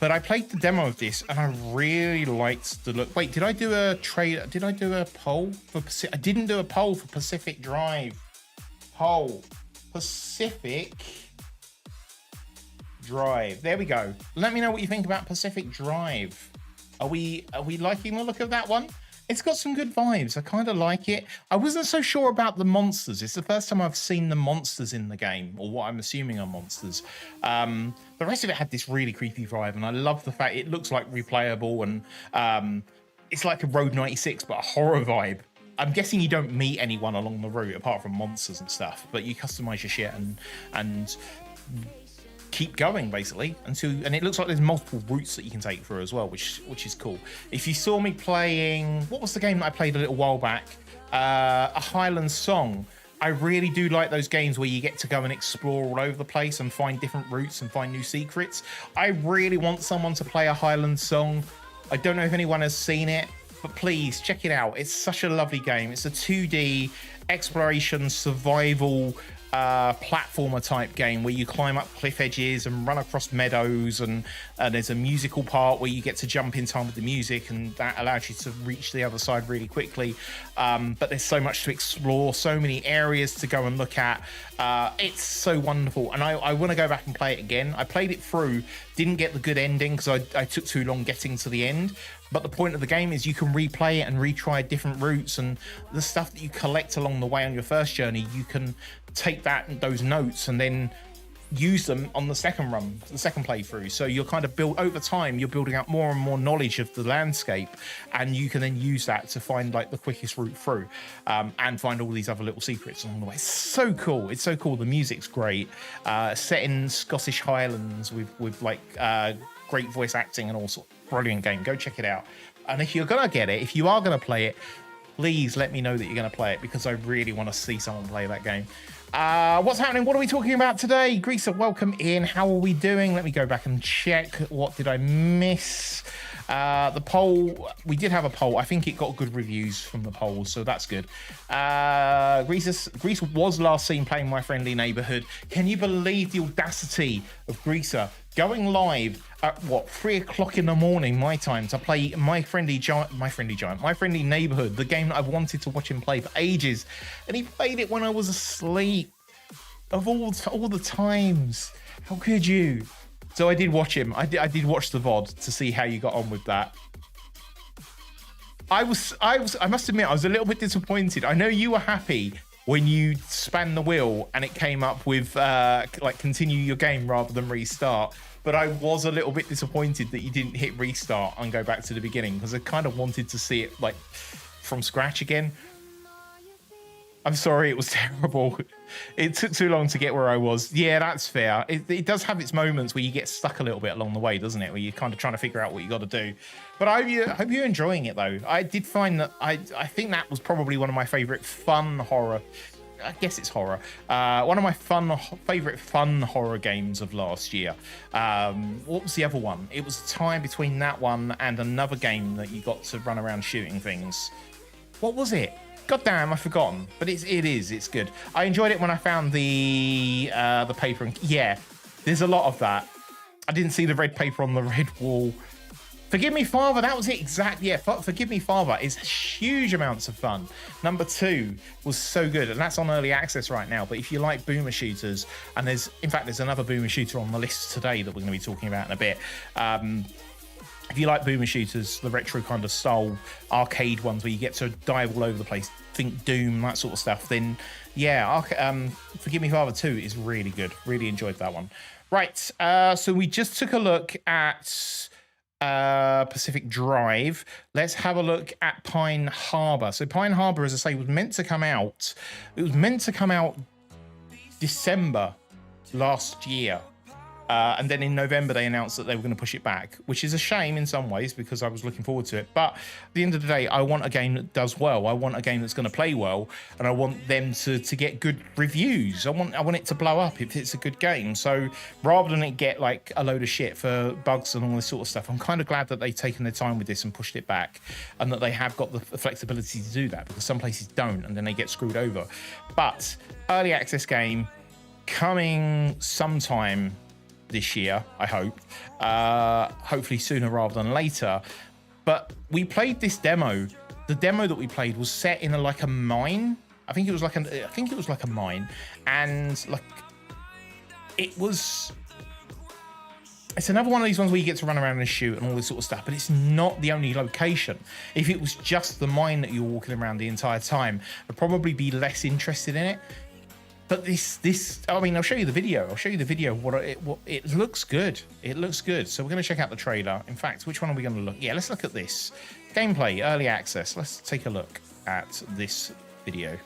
but I played the demo of this, and I really liked the look. Wait, did I do a trade? Did I do a poll for Pacific? I didn't do a poll for Pacific Drive. Poll. Pacific Drive. There we go. Let me know what you think about Pacific Drive. Are we liking the look of that one? It's got some good vibes. I kind of like it. I wasn't so sure about the monsters. It's the first time I've seen the monsters in the game, or what I'm assuming are monsters. The rest of it had this really creepy vibe, and I love the fact it looks like replayable, and it's like a Road 96, but a horror vibe. I'm guessing you don't meet anyone along the route apart from monsters and stuff, but you customize your shit and keep going basically and it looks like there's multiple routes that you can take through as well, which is cool. If you saw me playing, what was the game that I played a little while back, a Highland Song, I really do like those games where you get to go and explore all over the place and find different routes and find new secrets. I really want someone to play a Highland Song. I don't know if anyone has seen it, but please check it out. It's such a lovely game. It's a 2D exploration survival platformer type game where you climb up cliff edges and run across meadows, and there's a musical part where you get to jump in time with the music, and that allows you to reach the other side really quickly. But there's so much to explore, so many areas to go and look at. It's so wonderful, and I want to go back and play it again. I played it through, didn't get the good ending because I took too long getting to the end. But the point of the game is you can replay it and retry different routes, and the stuff that you collect along the way on your first journey, you can take those notes and then use them on the second run, the second playthrough. So you're kind of over time, you're building up more and more knowledge of the landscape, and you can then use that to find like the quickest route through, and find all these other little secrets along the way. It's so cool. It's so cool. The music's great. Set in Scottish Highlands with like great voice acting and all sorts. Brilliant game. Go check it out. And if you're gonna get it, if you are gonna play it, please let me know that you're gonna play it, because I really want to see someone play that game. What's happening? What are we talking about today? Greaser, welcome in. How are we doing? Let me go back and check. What did I miss? The poll, we did have a poll. I think it got good reviews from the poll, so that's good. Greaser was last seen playing My Friendly Neighborhood. Can you believe the audacity of Greaser going live at 3 o'clock in the morning my time to play My Friendly Neighborhood, the game that I've wanted to watch him play for ages, and he played it when I was asleep. Of all the times, how could you? So I did watch him. I did watch the VOD to see how you got on with that. I must admit, I was a little bit disappointed. I know you were happy when you span the wheel and it came up with like continue your game rather than restart. But I was a little bit disappointed that you didn't hit restart and go back to the beginning, because I kind of wanted to see it like from scratch again. I'm sorry, it was terrible. It took too long to get where I was. Yeah, that's fair. It does have its moments where you get stuck a little bit along the way, doesn't it? Where you're kind of trying to figure out what you got to do. But I hope you're enjoying it, though. I did find that I think that was probably one of my favorite fun horror. I guess it's horror. One of my favorite fun horror games of last year. What was the other one? It was a tie between that one and another game that you got to run around shooting things. What was it? God damn, I've forgotten. But it's good. I enjoyed it when I found the paper. And yeah, there's a lot of that. I didn't see the red paper on the red wall. Forgive Me Father, that was it, exactly. Yeah, Forgive Me Father is huge amounts of fun. Number 2 was so good, and that's on early access right now. But if you like boomer shooters, and there's another boomer shooter on the list today that we're going to be talking about in a bit. If you like boomer shooters, the retro kind of style arcade ones where you get to dive all over the place, think Doom, that sort of stuff, then yeah, Forgive Me Father 2 is really good. Really enjoyed that one. Right, so we just took a look at Pacific Drive. Let's have a look at Pine Harbor. So Pine Harbor, as I say, was meant to come out. It was meant to come out December last year. And then in November, they announced that they were going to push it back, which is a shame in some ways because I was looking forward to it. But at the end of the day, I want a game that does well. I want a game that's going to play well, and I want them to get good reviews. I want it to blow up if it's a good game. So rather than it get like a load of shit for bugs and all this sort of stuff, I'm kind of glad that they've taken their time with this and pushed it back, and that they have got the flexibility to do that, because some places don't, and then they get screwed over. But early access game coming sometime this year, I hope. Hopefully sooner rather than later. But we played this demo. The demo that we played was set in like a mine. I think it was like a mine, and like it's another one of these ones where you get to run around and shoot and all this sort of stuff, but it's not the only location. If it was just the mine that you're walking around the entire time, I'd probably be less interested in it. But this, I mean, I'll show you the video. What it looks good. It looks good. So we're going to check out the trailer. In fact, which one are we going to look? Yeah, let's look at this. Gameplay, early access. Let's take a look at this video.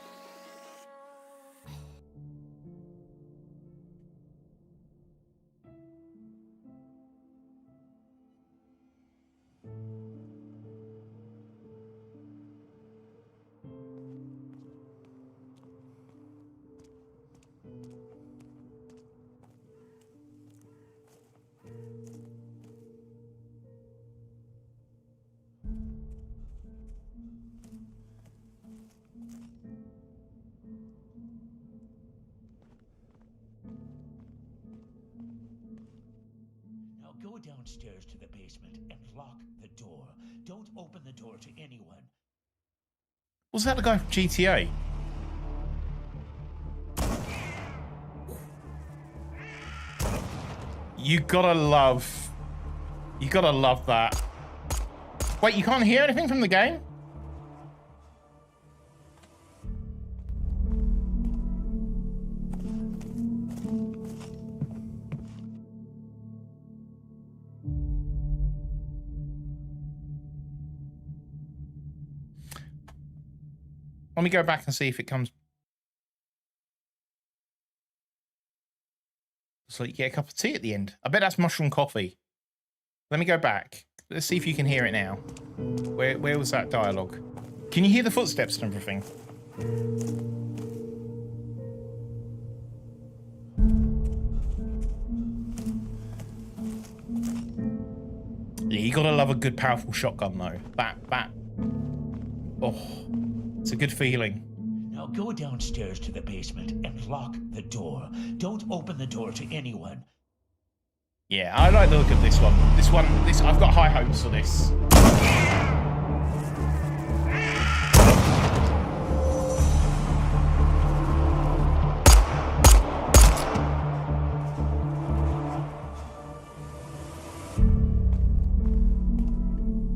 Go downstairs to the basement and lock the door. Don't open the door to anyone. Was that the guy from GTA? You gotta love that. Wait, you can't hear anything from the game? Let me go back and see if it comes. So you get a cup of tea at the end. I bet that's mushroom coffee. Let me go back. Let's see if you can hear it now. Where was that dialogue? Can you hear the footsteps and everything? Yeah, you gotta love a good powerful shotgun though. Oh, it's a good feeling. Now go downstairs to the basement and lock the door. Don't open the door to anyone. Yeah, I like the look of this one. I've got high hopes for this.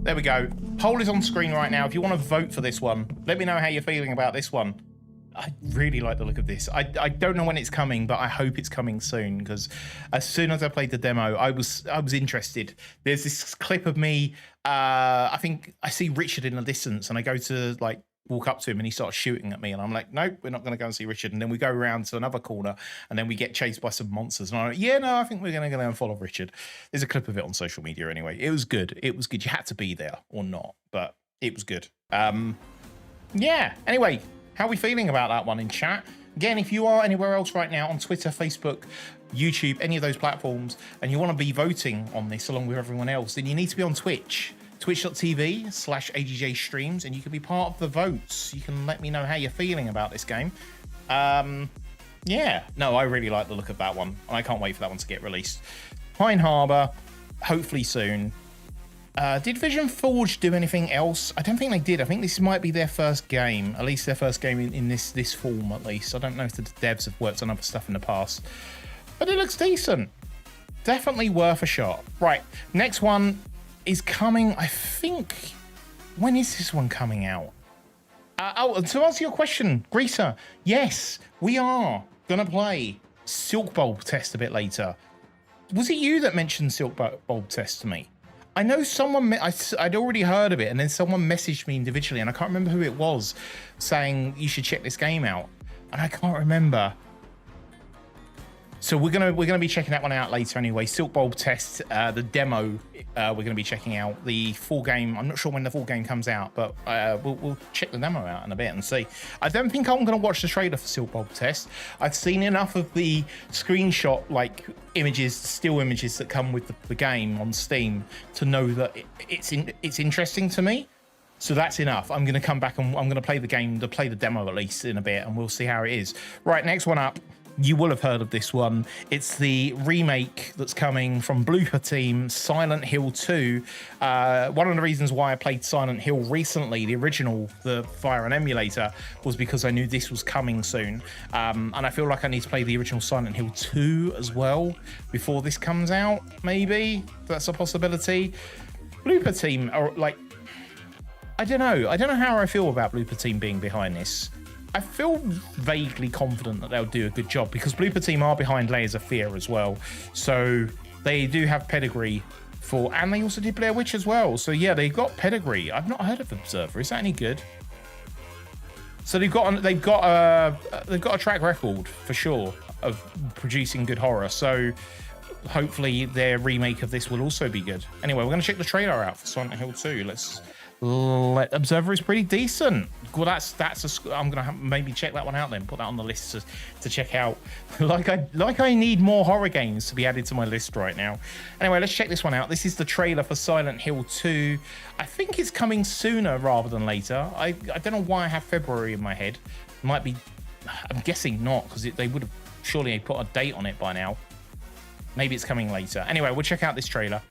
There we go. Poll is on screen right now. If you want to vote for this one, let me know how you're feeling about this one. I really like the look of this. I don't know when it's coming, but I hope it's coming soon, because as soon as I played the demo, I was interested. There's this clip of me. I think I see Richard in the distance, and I go to like walk up to him and he starts shooting at me, and I'm like, nope, we're not going to go and see Richard. And then we go around to another corner, and then we get chased by some monsters. And I'm like, yeah, no, I think we're going to go and follow Richard. There's a clip of it on social media anyway. It was good. It was good. You had to be there or not, but it was good. Yeah. Anyway, how are we feeling about that one in chat? Again, if you are anywhere else right now on Twitter, Facebook, YouTube, any of those platforms, and you want to be voting on this along with everyone else, then you need to be on Twitch. Twitch.tv/ADJScreams, and you can be part of the votes. You can let me know how you're feeling about this game. Yeah, no, I really like the look of that one. I can't wait for that one to get released. Pine Harbor, hopefully soon. Did Vision Forge do anything else? I don't think they did. I think this might be their first game, at least their first game in this form, at least. I don't know if the devs have worked on other stuff in the past, but it looks decent. Definitely worth a shot. Right, next one is coming, I think. When is this one coming out? Oh, to answer your question, Greaser, yes, we are going to play Silkbulb test a bit later. Was it you that mentioned Silkbulb test to me? I know someone, I'd already heard of it, and then someone messaged me individually, and I can't remember who it was, saying you should check this game out, and I can't remember. So we're gonna be checking that one out later anyway. Silkbulb test, the demo, we're gonna be checking out. The full game, I'm not sure when the full game comes out, but we'll check the demo out in a bit and see. I don't think I'm gonna watch the trailer for Silkbulb test. I've seen enough of the screenshot like images, still images that come with the game on Steam to know that it's interesting to me. So that's enough. I'm gonna come back and I'm gonna play the game, play the demo at least in a bit, and we'll see how it is. Right, next one up. You will have heard of this one. It's the remake that's coming from Blooper Team, Silent Hill 2. One of the reasons why I played Silent Hill recently, the original, the Fire and Emulator, was because I knew this was coming soon. And I feel like I need to play the original Silent Hill 2 as well before this comes out, maybe. That's a possibility. Blooper Team are like, I don't know how I feel about Blooper Team being behind this. I feel vaguely confident that they'll do a good job because Blooper Team are behind Layers of Fear as well. So they do have pedigree for, and they also did Blair Witch as well. So yeah, they've got pedigree. I've not heard of Observer. Is that any good? So they've got a track record for sure of producing good horror. So hopefully their remake of this will also be good. Anyway, we're going to check the trailer out for Silent Hill 2. Observer is pretty decent. Well, I'm gonna maybe check that one out then. Put that on the list to check out. like I need more horror games to be added to my list right now. Anyway, let's check this one out. This is the trailer for Silent Hill 2. I think it's coming sooner rather than later. I don't know why I have February in my head. It might be. I'm guessing not, because they would have surely put a date on it by now. Maybe it's coming later. Anyway, we'll check out this trailer.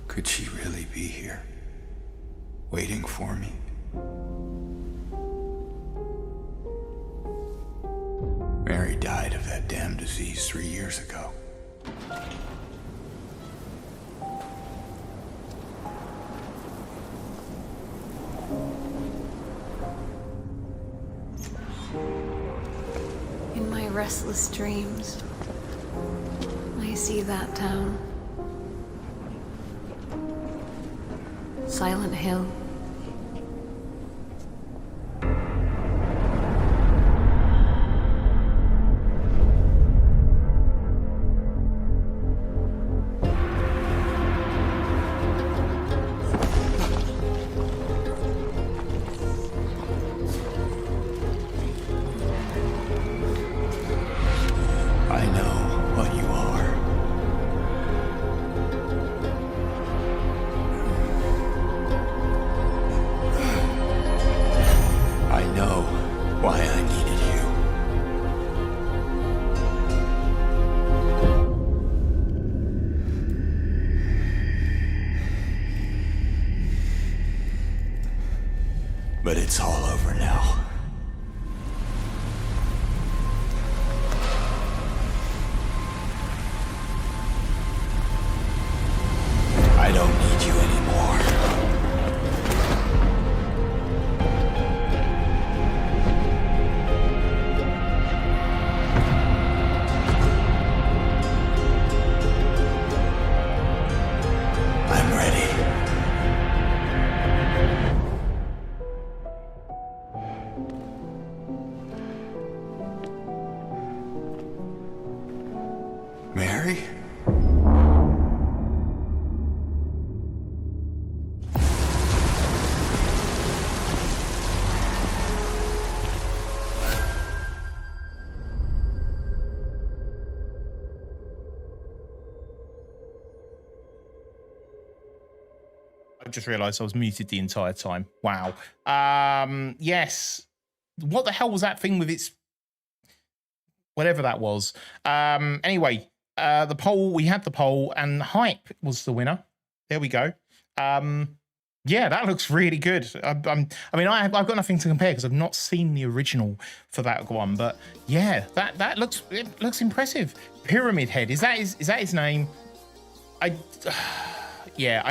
Could she really be here, waiting for me? Mary died of that damn disease 3 years ago. In my restless dreams, I see that town. Silent Hill. I know what you are. But it's all over now. I don't need you anymore. I'm ready. Mary? I just realized I was muted the entire time. Wow. Yes. What the hell was that thing with its... whatever that was. Anyway, the poll, we had the poll, and Hype was the winner. There we go. Yeah, that looks really good. I mean, I've got nothing to compare because I've not seen the original for that one, but yeah, that looks impressive. Pyramid Head, is that his name? Yeah,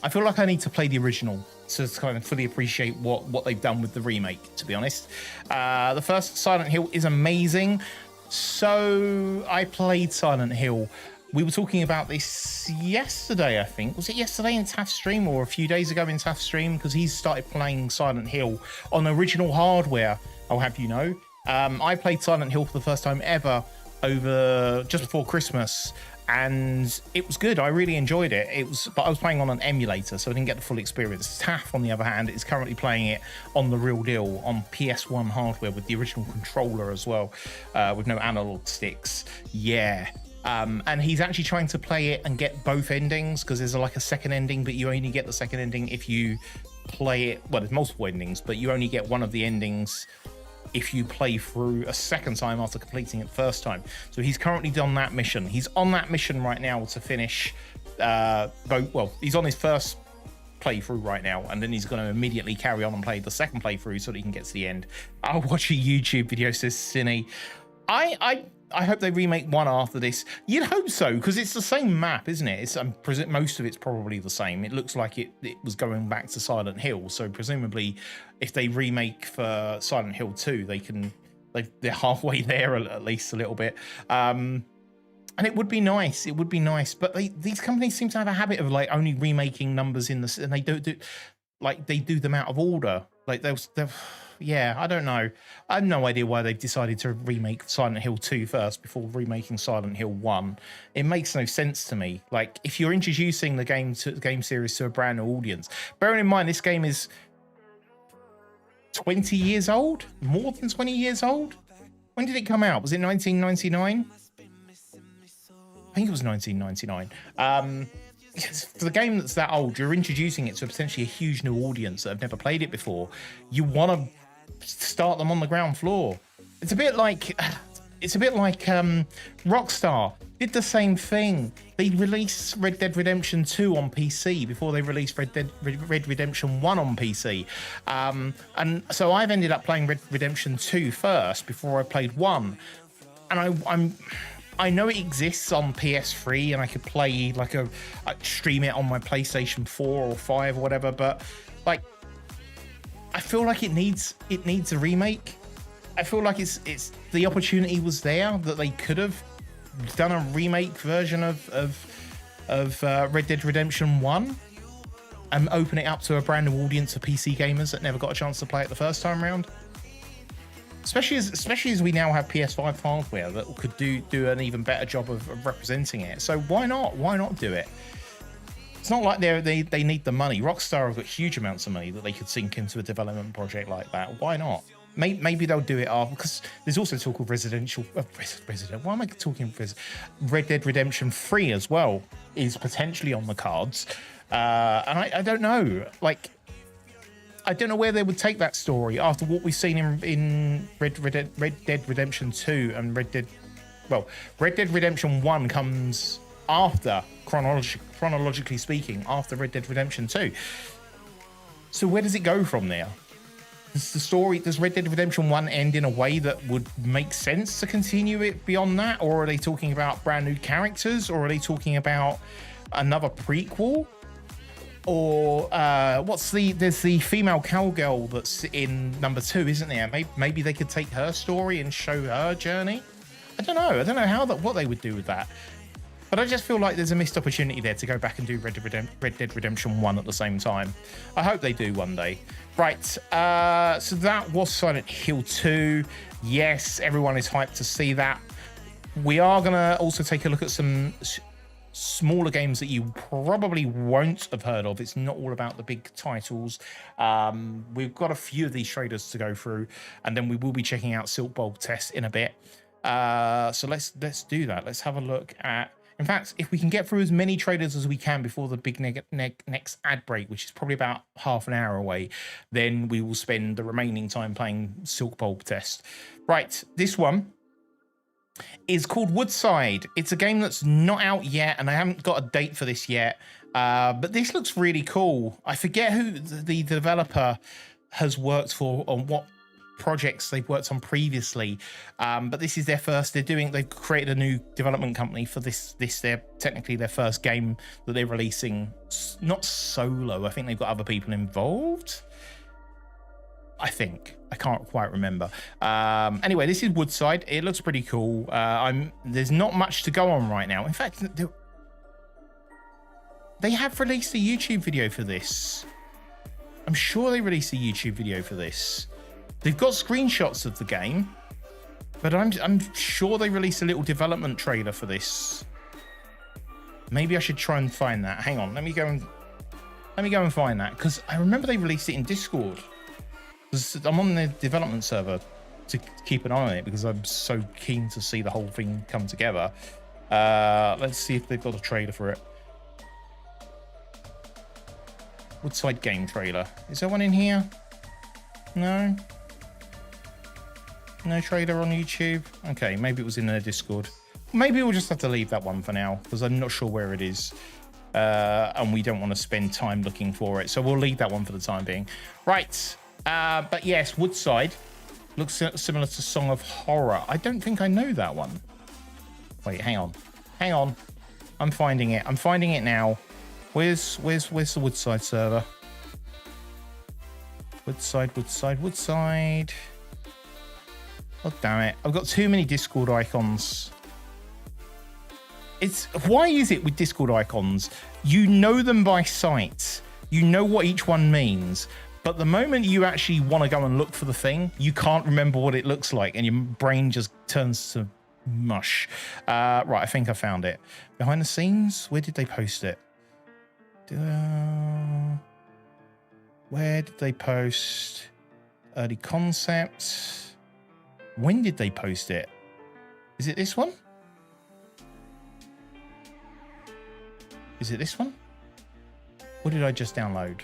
I feel like I need to play the original to kind of fully appreciate what they've done with the remake, to be honest. The first Silent Hill is amazing. So I played Silent Hill. We were talking about this yesterday, I think. Was it yesterday in Taff's stream or a few days ago in Taff's stream? Because he's started playing Silent Hill on original hardware, I'll have you know. I played Silent Hill for the first time ever over just before Christmas, and it was good. I really enjoyed it. But I was playing on an emulator, so I didn't get the full experience. Taff, on the other hand, is currently playing it on the real deal on PS1 hardware with the original controller as well, with no analog sticks. Yeah. And he's actually trying to play it and get both endings, because there's like a second ending, but you only get the second ending if you play it. Well, there's multiple endings, but you only get one of the endings if you play through a second time after completing it the first time. So he's currently done that mission. He's on that mission right now to finish both. Well, he's on his first playthrough right now, and then he's going to immediately carry on and play the second playthrough so that he can get to the end. I'll watch a YouTube video, says Cine. I hope they remake one after this. You'd hope so, because it's the same map, isn't it? Most of it's probably the same. It looks like it was going back to Silent Hill, so presumably if they remake for Silent Hill 2, they're halfway there at least a little bit. And it would be nice. It would be nice. But these companies seem to have a habit of like only remaking numbers in the, and they don't do, like they do them out of order. Like they'll yeah, I don't know. I have no idea why they've decided to remake Silent Hill 2 first before remaking Silent Hill 1. It makes no sense to me. Like, if you're introducing the game series to a brand new audience, bearing in mind this game is 20 years old? More than 20 years old? When did it come out? Was it 1999? I think it was 1999. For the game that's that old, you're introducing it to potentially a huge new audience that have never played it before. You want to start them on the ground floor. It's a bit like Rockstar did the same thing. They released Red Dead Redemption 2 on PC before they released Red Redemption 1 on PC. And so I've ended up playing Red Redemption 2 first before I played 1. And I know it exists on PS3 and I could play stream it on my PlayStation 4 or 5 or whatever, but like I feel like it needs a remake. I feel like it's the opportunity was there that they could have done a remake version of Red Dead Redemption 1 and open it up to a brand new audience of PC gamers that never got a chance to play it the first time around. Especially as we now have PS5 hardware that could do an even better job of representing it. So why not do it? It's not like they need the money. Rockstar have got huge amounts of money that they could sink into a development project like that. Why not? Maybe they'll do it after, because there's also talk of why am I talking Red Dead Redemption 3 as well is potentially on the cards. And I don't know. Like, I don't know where they would take that story after what we've seen in Red Dead Redemption 2 and Red Dead Redemption 1 comes after, chronologically speaking, after Red Dead Redemption 2. So where does it go from there? Does Red Dead Redemption 1 end in a way that would make sense to continue it beyond that? Or are they talking about brand new characters? Or are they talking about another prequel? Or there's the female cowgirl that's in number 2, isn't there? Maybe they could take her story and show her journey. I don't know what they would do with that. But I just feel like there's a missed opportunity there to go back and do Red Dead Redemption 1 at the same time. I hope they do one day. Right, so that was Silent Hill 2. Yes, everyone is hyped to see that. We are going to also take a look at some smaller games that you probably won't have heard of. It's not all about the big titles. We've got a few of these trailers to go through, and then we will be checking out Silkbulb test in a bit. So let's do that. Let's have a look at... In fact, if we can get through as many trailers as we can before the big next ad break, which is probably about half an hour away, then we will spend the remaining time playing Silkbulb test. Right, this one is called Woodside. It's a game that's not out yet, and I haven't got a date for this yet, but this looks really cool. I forget who the developer has worked for, on what projects they've worked on previously, but this is their first. They've created a new development company for this. They're technically their first game that they're releasing, not solo. I think they've got other people involved. I can't quite remember. Anyway, this is Woodside. It looks pretty cool. There's not much to go on right now. In fact, they have released a YouTube video for this. I'm sure they released a YouTube video for this. They've got screenshots of the game, but I'm sure they released a little development trailer for this. Maybe I should try and find that. Hang on, let me go and find that, because I remember they released it in Discord. I'm on the development server to keep an eye on it because I'm so keen to see the whole thing come together. Let's see if they've got a trailer for it. Woodside game trailer. Is there one in here? No. No trailer on YouTube. Okay, maybe it was in their Discord. Maybe we'll just have to leave that one for now because I'm not sure where it is. And we don't want to spend time looking for it. So we'll leave that one for the time being. Right. But yes, Woodside looks similar to Song of Horror. I don't think I know that one. Wait, hang on. Hang on. I'm finding it. I'm finding it now. Where's the Woodside server? Woodside. Oh, damn it. I've got too many Discord icons. Why is it with Discord icons? You know them by sight. You know what each one means. But the moment you actually want to go and look for the thing, you can't remember what it looks like and your brain just turns to mush. Right, I think I found it. Behind the scenes? Where did they post it? Where did they post early concept? When did they post it? Is it this one? Is it this one? What did I just download?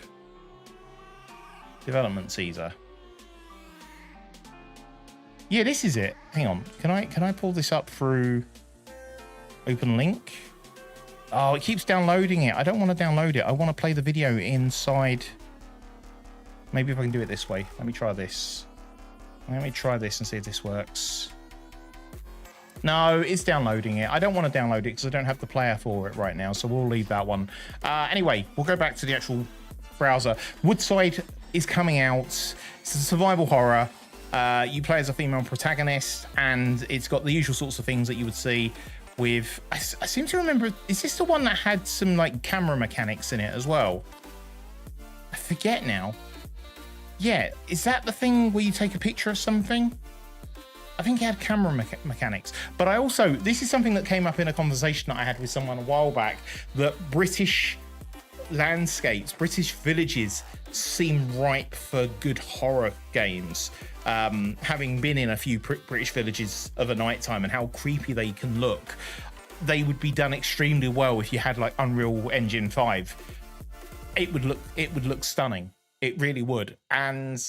Development Caesar. Yeah, this is it. Hang on. Can I pull this up through open link? Oh, it keeps downloading it. I don't want to download it. I want to play the video inside. Maybe if I can do it this way. Let me try this. Let me try this and see if this works. No, it's downloading it. I don't want to download it because I don't have the player for it right now, so we'll leave that one. Anyway, we'll go back to the actual browser. Woodside is coming out. It's a survival horror. You play as a female protagonist, and it's got the usual sorts of things that you would see with... I seem to remember... Is this the one that had some like camera mechanics in it as well? I forget now. Yeah, is that the thing where you take a picture of something? I think it had camera mechanics. But I also, this is something that came up in a conversation that I had with someone a while back, that British landscapes, British villages seem ripe for good horror games. Having been in a few British villages of a nighttime and how creepy they can look, they would be done extremely well if you had like Unreal Engine 5. It would look stunning. It really would. And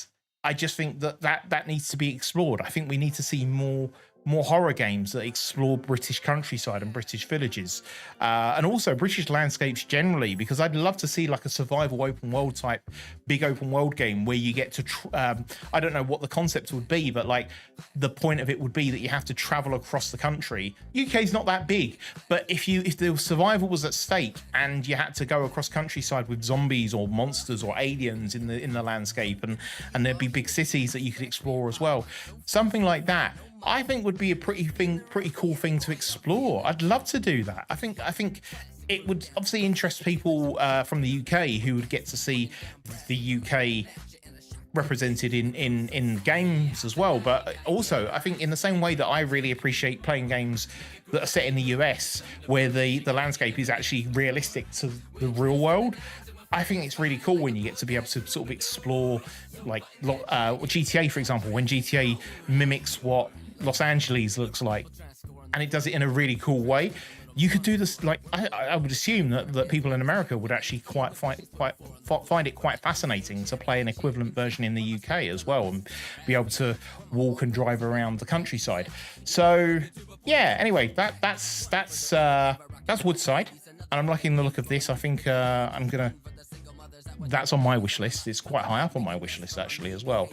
I just think that needs to be explored. I think we need to see more more horror games that explore British countryside and British villages, and also British landscapes generally, because I'd love to see like a survival open world type big open world game where you get to I don't know what the concept would be, but like the point of it would be that you have to travel across the country. UK's not that big, but if the survival was at stake and you had to go across countryside with zombies or monsters or aliens in the landscape, and there'd be big cities that you could explore as well, something like that I think would be a pretty cool thing to explore. I'd love to do that. I think it would obviously interest people from the UK who would get to see the UK represented in games as well. But also, I think in the same way that I really appreciate playing games that are set in the US, where the landscape is actually realistic to the real world, I think it's really cool when you get to be able to sort of explore, like GTA, for example, when GTA mimics what Los Angeles looks like, and it does it in a really cool way. You could do this, like I would assume that people in America would actually find it quite fascinating to play an equivalent version in the UK as well, and be able to walk and drive around the countryside. So yeah, anyway, that's Woodside, and I'm liking the look of this. I think that's on my wish list. It's quite high up on my wish list actually as well.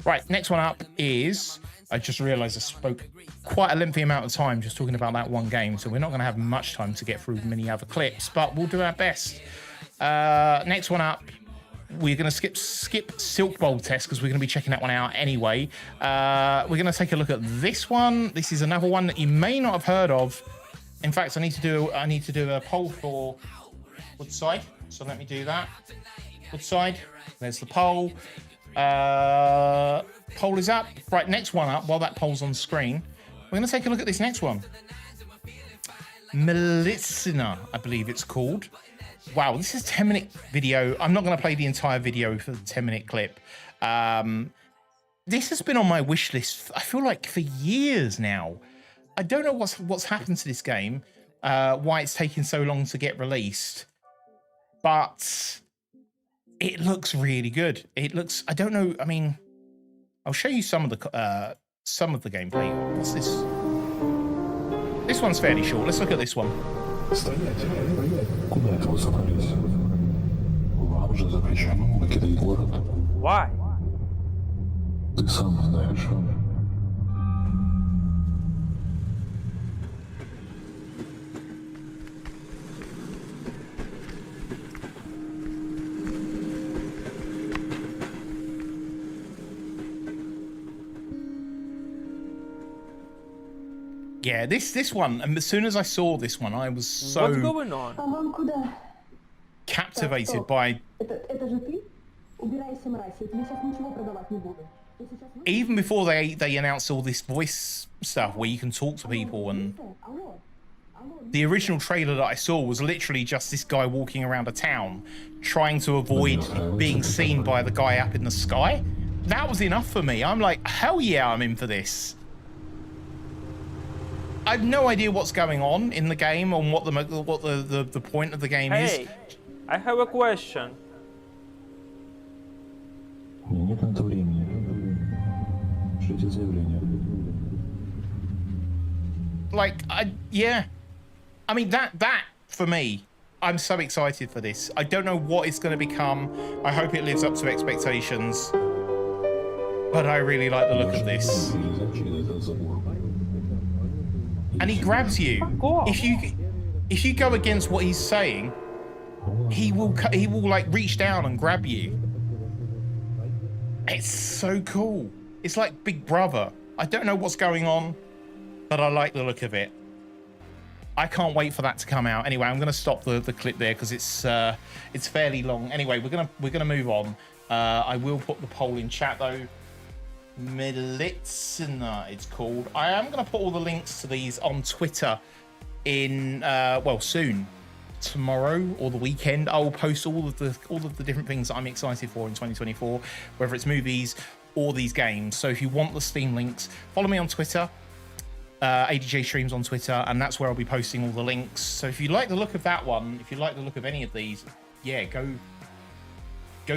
Right, next one up is, I just realized I spoke quite a lengthy amount of time just talking about that one game, so we're not going to have much time to get through many other clips, but we'll do our best. Next one up, we're going to skip Silkbulb test because we're going to be checking that one out anyway. We're going to take a look at this one. This is another one that you may not have heard of. In fact, I need to do a poll for Woodside, so let me do that. Woodside, there's the poll. Poll is up. Right, next one up, while that poll's on screen, we're going to take a look at this next one. Melicina, I believe it's called. Wow, this is a 10-minute video. I'm not going to play the entire video for the 10-minute clip. This has been on my wish list, I feel like, for years now. I don't know what's happened to this game, why it's taking so long to get released, but it looks really good. It looks, I don't know, I mean, I'll show you some of the gameplay. What's this? This one's fairly short. Let's look at this one. Why? Yeah, this one, and as soon as I saw this one, I was so What's going on? captivated by, even before they announced all this voice stuff where you can talk to people, and the original trailer that I saw was literally just this guy walking around a town trying to avoid being seen by the guy up in the sky. That was enough for me. I'm like, hell yeah, I'm in for this. I have no idea what's going on in the game and what the point of the game is. Hey, I have a question. Like, yeah. I mean, that for me, I'm so excited for this. I don't know what it's going to become. I hope it lives up to expectations. But I really like the look of this. And he grabs you. If you go against what he's saying, he will like reach down and grab you. It's so cool. It's like Big Brother. I don't know what's going on, but I like the look of it. I can't wait for that to come out. Anyway, I'm going to stop the clip there because it's fairly long. Anyway, we're gonna move on. I will put the poll in chat though. Melicina, it's called. I am going to put all the links to these on Twitter in well, soon, tomorrow or the weekend. I will post all of the different things that I'm excited for in 2024, whether it's movies or these games. So if you want the Steam links, follow me on Twitter, ADJScreams on Twitter, and that's where I'll be posting all the links. So if you like the look of that one, if you like the look of any of these, yeah, go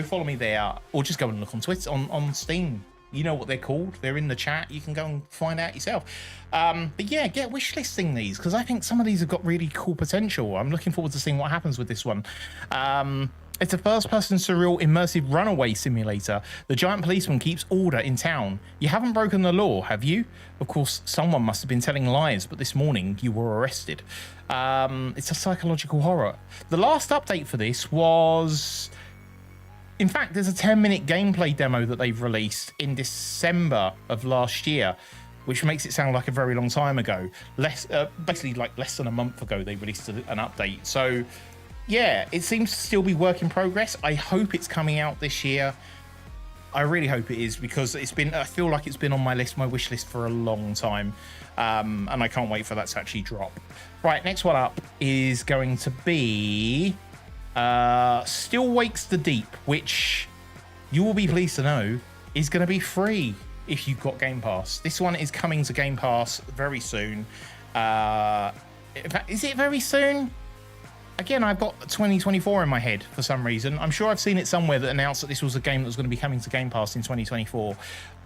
follow me there, or just go and look on Twitter on Steam. You know what they're called. They're in the chat. You can go and find out yourself. But yeah, get wishlisting these because I think some of these have got really cool potential. I'm looking forward to seeing what happens with this one. It's a first-person surreal immersive runaway simulator. The giant policeman keeps order in town. You haven't broken the law, have you? Of course, someone must have been telling lies, but this morning you were arrested. It's a psychological horror. The last update for this was... In fact, there's a 10-minute gameplay demo that they've released in December of last year, which makes it sound like a very long time ago. Basically, like less than a month ago, they released an update. So, yeah, it seems to still be work in progress. I hope it's coming out this year. I really hope it is because it's been. I feel like it's been on my wish list for a long time, and I can't wait for that to actually drop. Right, next one up is going to be. Still Wakes the Deep, which you will be pleased to know is going to be free if you've got Game Pass. This one is coming to Game Pass very soon. In fact, is it very soon? Again, I've got 2024 in my head for some reason. I'm sure I've seen it somewhere that announced that this was a game that was going to be coming to Game Pass in 2024.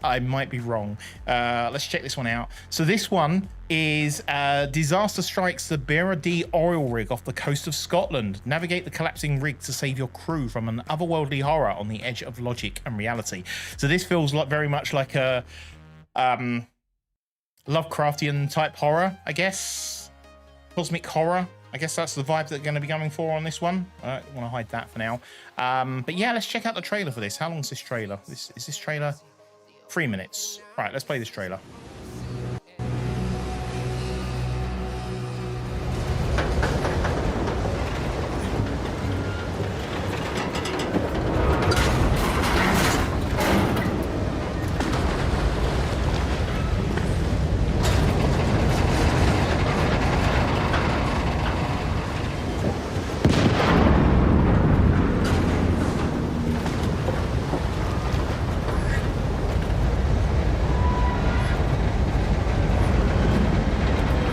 I might be wrong. Let's check this one out. So this one is disaster strikes the Beira D oil rig off the coast of Scotland. Navigate the collapsing rig to save your crew from an otherworldly horror on the edge of logic and reality. So this feels like very much like a Lovecraftian type horror, I guess. Cosmic horror. I guess that's the vibe that they're going to be going for on this one. I don't want to hide that for now. But yeah, let's check out the trailer for this. How long is this trailer? Is this trailer 3 minutes? Right, let's play this trailer.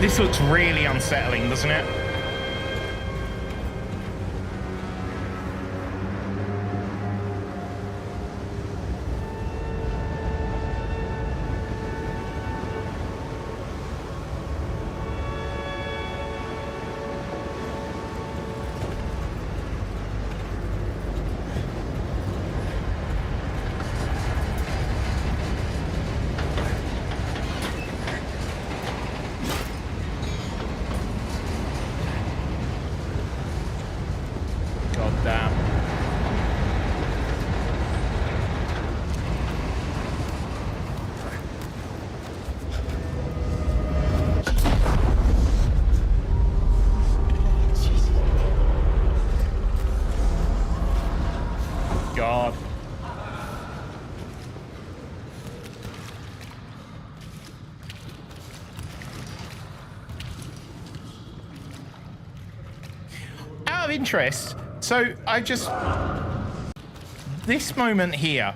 This looks really unsettling, doesn't it? God. Out of interest, so I just... This moment here.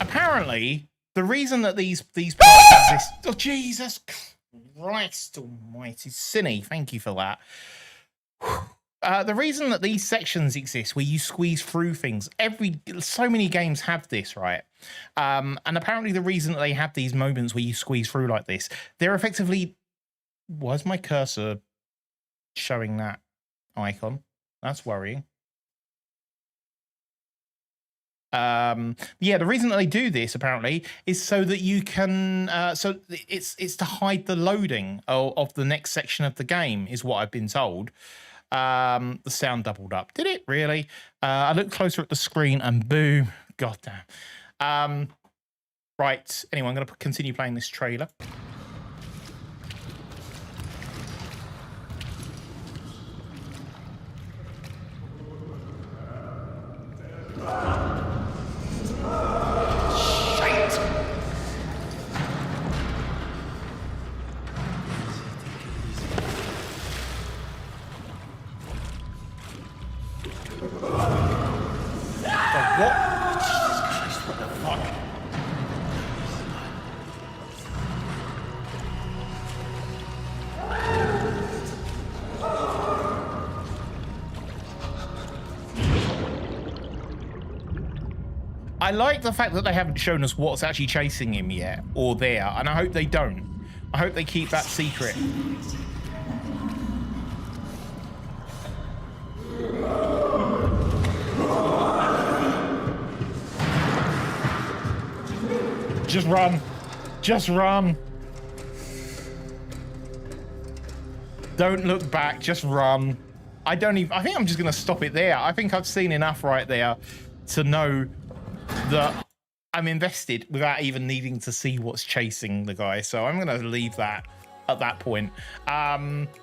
Apparently, the reason that these parts exist... Oh, Jesus Christ almighty. Cinny, thank you for that. The reason that these sections exist where you squeeze through things, so many games have this, right? And apparently the reason that they have these moments where you squeeze through like this, they're effectively... Why is my cursor showing that icon? That's worrying. Yeah, the reason that they do this apparently is so that you can so it's to hide the loading of the next section of the game, is what I've been told. The sound doubled up. Did it really? I looked closer at the screen and boom, goddamn. Right, anyway, I'm going to continue playing this trailer. I like the fact that they haven't shown us what's actually chasing him yet, or there, and I hope they don't. I hope they keep that secret. Just run. Just run. Don't look back, just run. I think I'm just gonna stop it there. I think I've seen enough right there to know that I'm invested without even needing to see what's chasing the guy. So I'm gonna leave that at that point.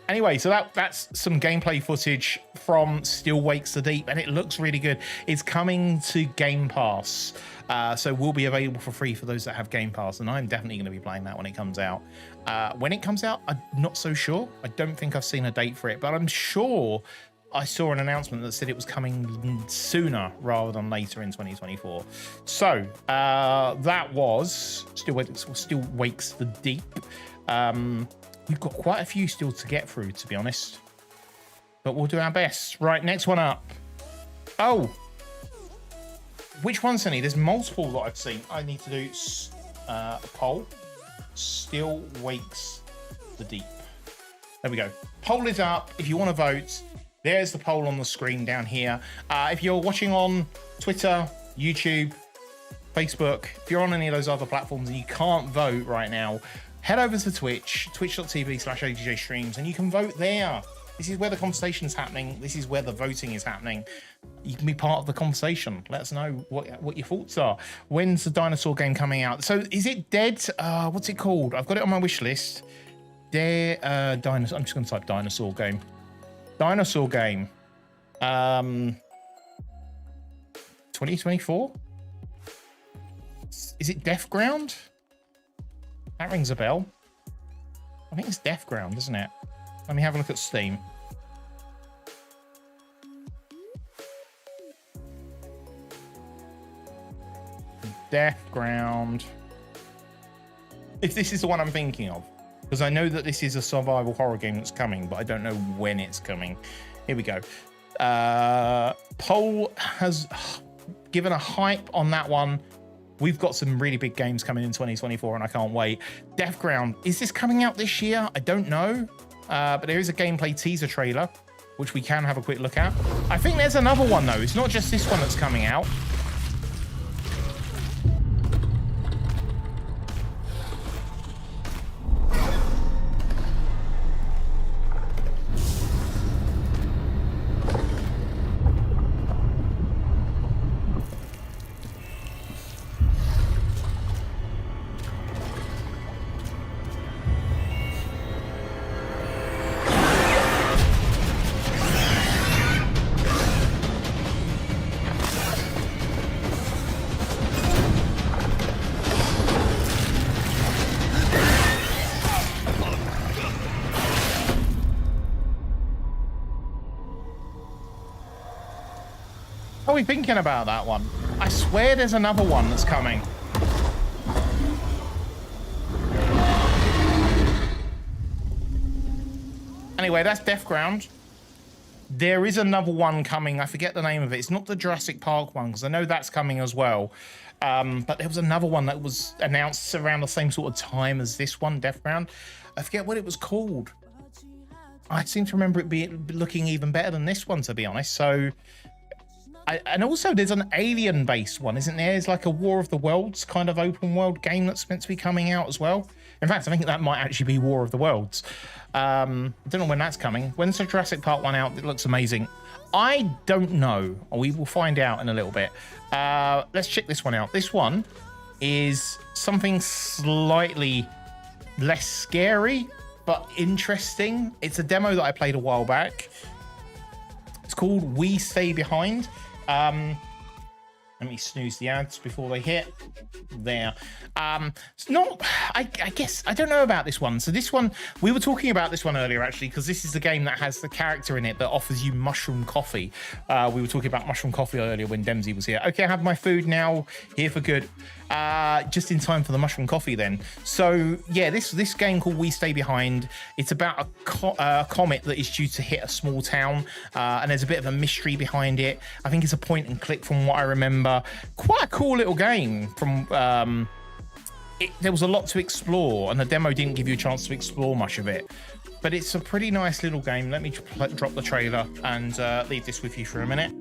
Anyway, so that's some gameplay footage from Still Wakes the Deep, and it looks really good. It's coming to Game Pass. So will be available for free for those that have Game Pass, and I'm definitely going to be playing that when it comes out. When it comes out, I'm not so sure. I don't think I've seen a date for it, but I'm sure I saw an announcement that said it was coming sooner rather than later in 2024. So that was Still Wakes the Deep. We've got quite a few still to get through, to be honest, but we'll do our best. Right, next one up. Oh, which one's any? There's multiple that I've seen. I need to do a poll. Still Wakes the Deep. There we go. Poll is up. If you want to vote, there's the poll on the screen down here. If you're watching on Twitter, YouTube, Facebook, if you're on any of those other platforms and you can't vote right now, head over to Twitch, twitch.tv/ADJScreams, and you can vote there. This is where the conversation is happening. This is where the voting is happening. You can be part of the conversation. Let us know what your thoughts are. When's the dinosaur game coming out? So is it dead? What's it called? I've got it on my wish list. Dinosaur. I'm just going to type dinosaur game. Dinosaur game. 2024? Is it Death Ground? That rings a bell. I think it's Death Ground, isn't it? Let me have a look at Steam. Death Ground. If this is the one I'm thinking of, because I know that this is a survival horror game that's coming, but I don't know when it's coming. Here we go. Poll has given a hype on that one. We've got some really big games coming in 2024, and I can't wait. Death Ground. Is this coming out this year? I don't know. But there is a gameplay teaser trailer, which we can have a quick look at. I think there's another one, though. It's not just this one that's coming out. What are we thinking about that one? I swear there's another one that's coming. Anyway, that's Death Ground. There is another one coming. I forget the name of it. It's not the Jurassic Park one, because I know that's coming as well. But there was another one that was announced around the same sort of time as this one, Death Ground. I forget what it was called. I seem to remember it looking even better than this one, to be honest. So... and also there's an alien-based one, isn't there? It's like a War of the Worlds kind of open world game that's meant to be coming out as well. In fact, I think that might actually be War of the Worlds. I don't know when that's coming. When's the Jurassic Park one out? It looks amazing. I don't know. We will find out in a little bit. Let's check this one out. This one is something slightly less scary, but interesting. It's a demo that I played a while back. It's called We Stay Behind. Let me snooze the ads before they hit. There. It's not, I guess, I don't know about this one. So this one, we were talking about this one earlier, actually, because this is the game that has the character in it that offers you mushroom coffee. We were talking about mushroom coffee earlier when Dempsey was here. Okay, I have my food now, here for good. just in time for the mushroom coffee then. So yeah, this game called We Stay Behind, it's about a comet that is due to hit a small town, and there's a bit of a mystery behind it. I think it's a point and click from what I remember. Quite a cool little game. From there was a lot to explore, and the demo didn't give you a chance to explore much of it. But it's a pretty nice little game. Let me drop the trailer and leave this with you for a minute.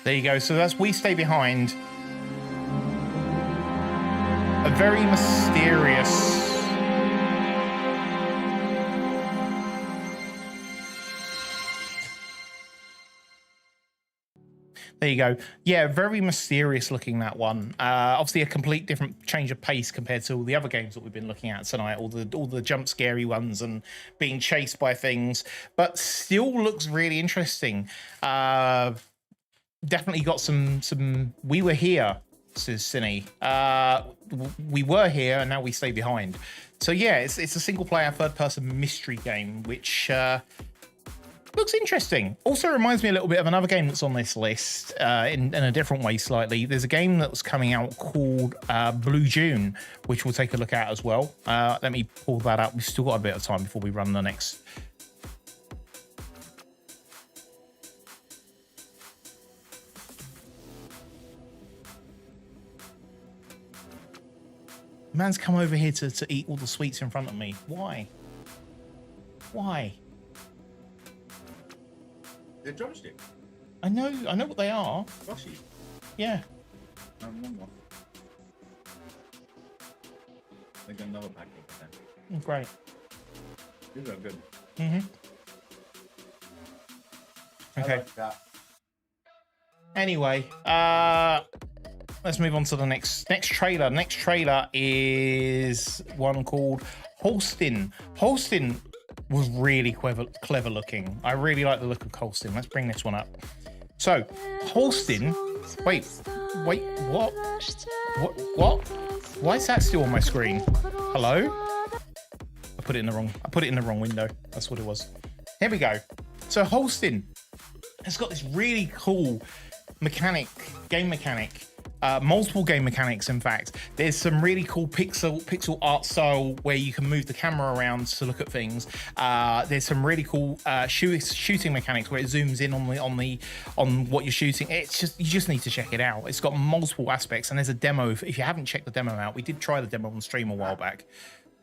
There you go. So that's We Stay Behind. A very mysterious... There you go. Yeah, very mysterious looking, that one. Obviously a complete different change of pace compared to all the other games that we've been looking at tonight, all the jump scary ones and being chased by things, but still looks really interesting. Definitely got some we were here, says Cine. We were here and now we stay behind. So yeah, it's a single player third person mystery game, which looks interesting. Also reminds me a little bit of another game that's on this list in a different way slightly. There's a game that's coming out called Blue June, which we'll take a look at as well. Let me pull that up. We've still got a bit of time before we run the next. Man's come over here to eat all the sweets in front of me. Why? Why? They're drumsticks. I know what they are. Rushy. Yeah. One more. I got another packet for them. Great. These are good. Mm-hmm. Okay. I like that. Anyway, let's move on to the next trailer. Next trailer is one called Holston. Holston was really clever looking. I really like the look of Holston. Let's bring this one up. So, Holston. Wait, what? What? Why is that still on my screen? Hello? I put it in the wrong window. That's what it was. Here we go. So Holston has got this really cool game mechanic. Multiple game mechanics, in fact. There's some really cool pixel art style where you can move the camera around to look at things. There's some really cool shooting mechanics where it zooms in on what you're shooting. It's just, you just need to check it out. It's got multiple aspects, and there's a demo. If you haven't checked the demo out, we did try the demo on stream a while back.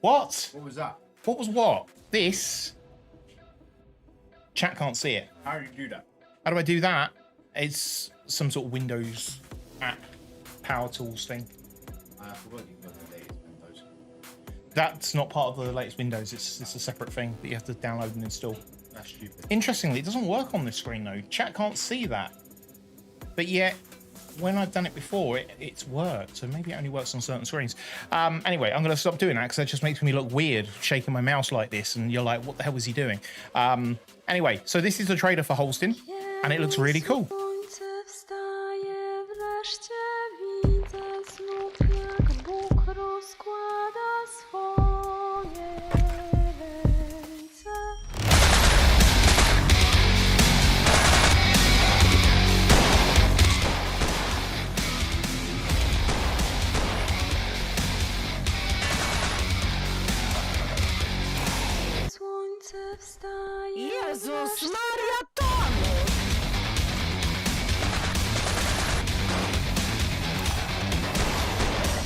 What? What was that? What was what? This. Chat can't see it. How do you do that? How do I do that? It's some sort of Windows app. Power tools thing. I forgot you got the latest Windows. That's not part of the latest Windows. It's a separate thing that you have to download and install. That's stupid. Interestingly, it doesn't work on this screen though. Chat can't see that. But yet, when I've done it before, it's worked. So maybe it only works on certain screens. Anyway, I'm going to stop doing that because that just makes me look weird, shaking my mouse like this. And you're like, what the hell is he doing? Anyway, so this is the trailer for Holston, and it looks really cool. Jezus Maria Tonu!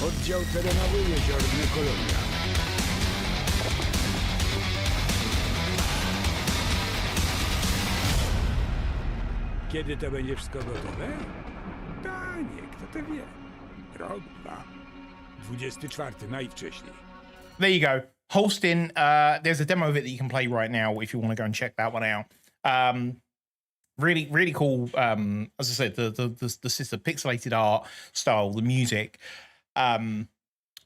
Oddział terenowy Jeziorny Kolonia. Kiedy to będzie wszystko gotowe? Panie, kto to wie? Rok, dwa. 24 najwcześniej. There you go. Holston, there's a demo of it that you can play right now if you want to go and check that one out. Really, really cool. As I said, the pixelated art style, the music.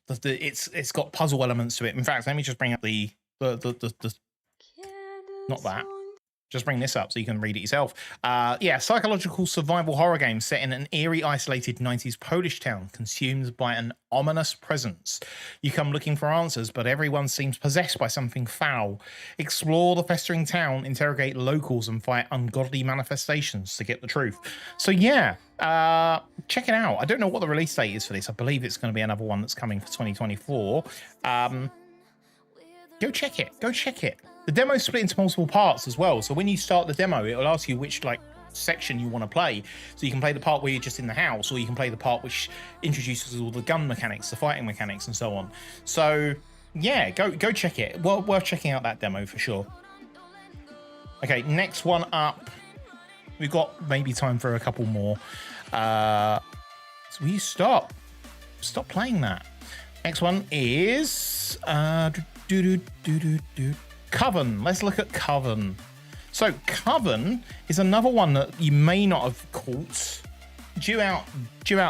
It's got puzzle elements to it. In fact, let me just bring up the not that. Just bring this up so you can read it yourself. Yeah, psychological survival horror game set in an eerie, isolated 90s Polish town consumed by an ominous presence. You come looking for answers, but everyone seems possessed by something foul. Explore the festering town, interrogate locals, and fight ungodly manifestations to get the truth. So yeah, check it out. I don't know what the release date is for this. I believe it's going to be another one that's coming for 2024. Go check it. Go check it. The demo's split into multiple parts as well. So when you start the demo, it'll ask you which section you want to play. So you can play the part where you're just in the house, or you can play the part which introduces all the gun mechanics, the fighting mechanics, and so on. So yeah, go check it. Well, worth checking out that demo for sure. Okay, next one up. We've got maybe time for a couple more. So will you stop playing that? Next one is Coven. Let's look at Coven. So Coven is another one that you may not have caught. Due out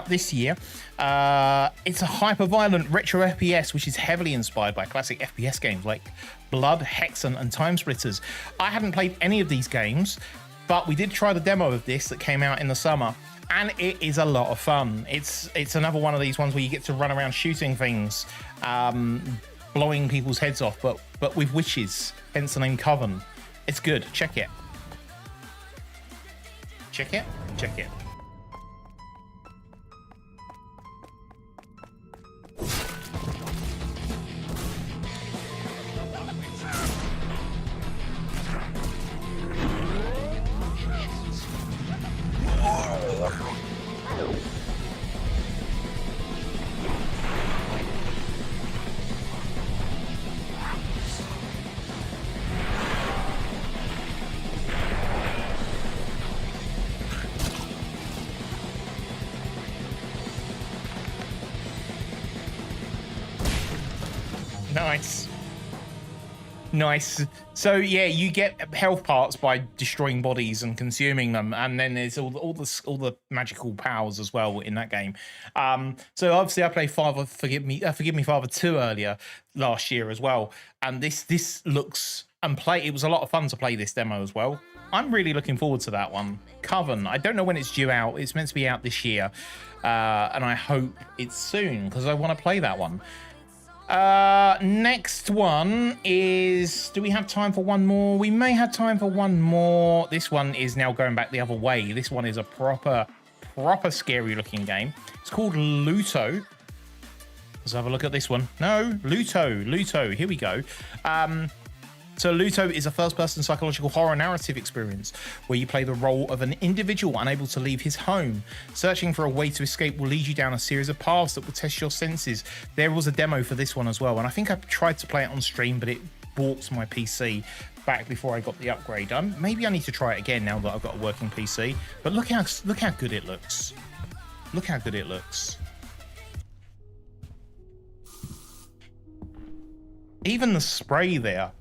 this year. It's a hyper-violent retro FPS which is heavily inspired by classic FPS games like Blood, Hexen, and Time Splitters. I hadn't played any of these games, but we did try the demo of this that came out in the summer, and it is a lot of fun. It's another one of these ones where you get to run around shooting things, blowing people's heads off, but with witches, hence the name Coven. It's good. Check it. Check it. Check it. Nice. So yeah, you get health parts by destroying bodies and consuming them, and then there's all the magical powers as well in that game. So obviously I played Forgive Me Father 2 earlier last year as well, and this looks and it was a lot of fun to play this demo as well. I'm really looking forward to that one. Coven. I don't know when it's due out. It's meant to be out this year, and I hope it's soon because I want to play that one. Next one is, do we have time for one more? We may have time for one more. This one is now going back the other way. This one is a proper scary looking game. It's called Luto. Let's have a look at this one. No, Luto. Here we go. So Luto is a first-person psychological horror narrative experience where you play the role of an individual unable to leave his home. Searching for a way to escape will lead you down a series of paths that will test your senses. There was a demo for this one as well, and I think I tried to play it on stream, but it balked my PC back before I got the upgrade. Maybe I need to try it again now that I've got a working PC. But look how good it looks. Look how good it looks. Even the spray there.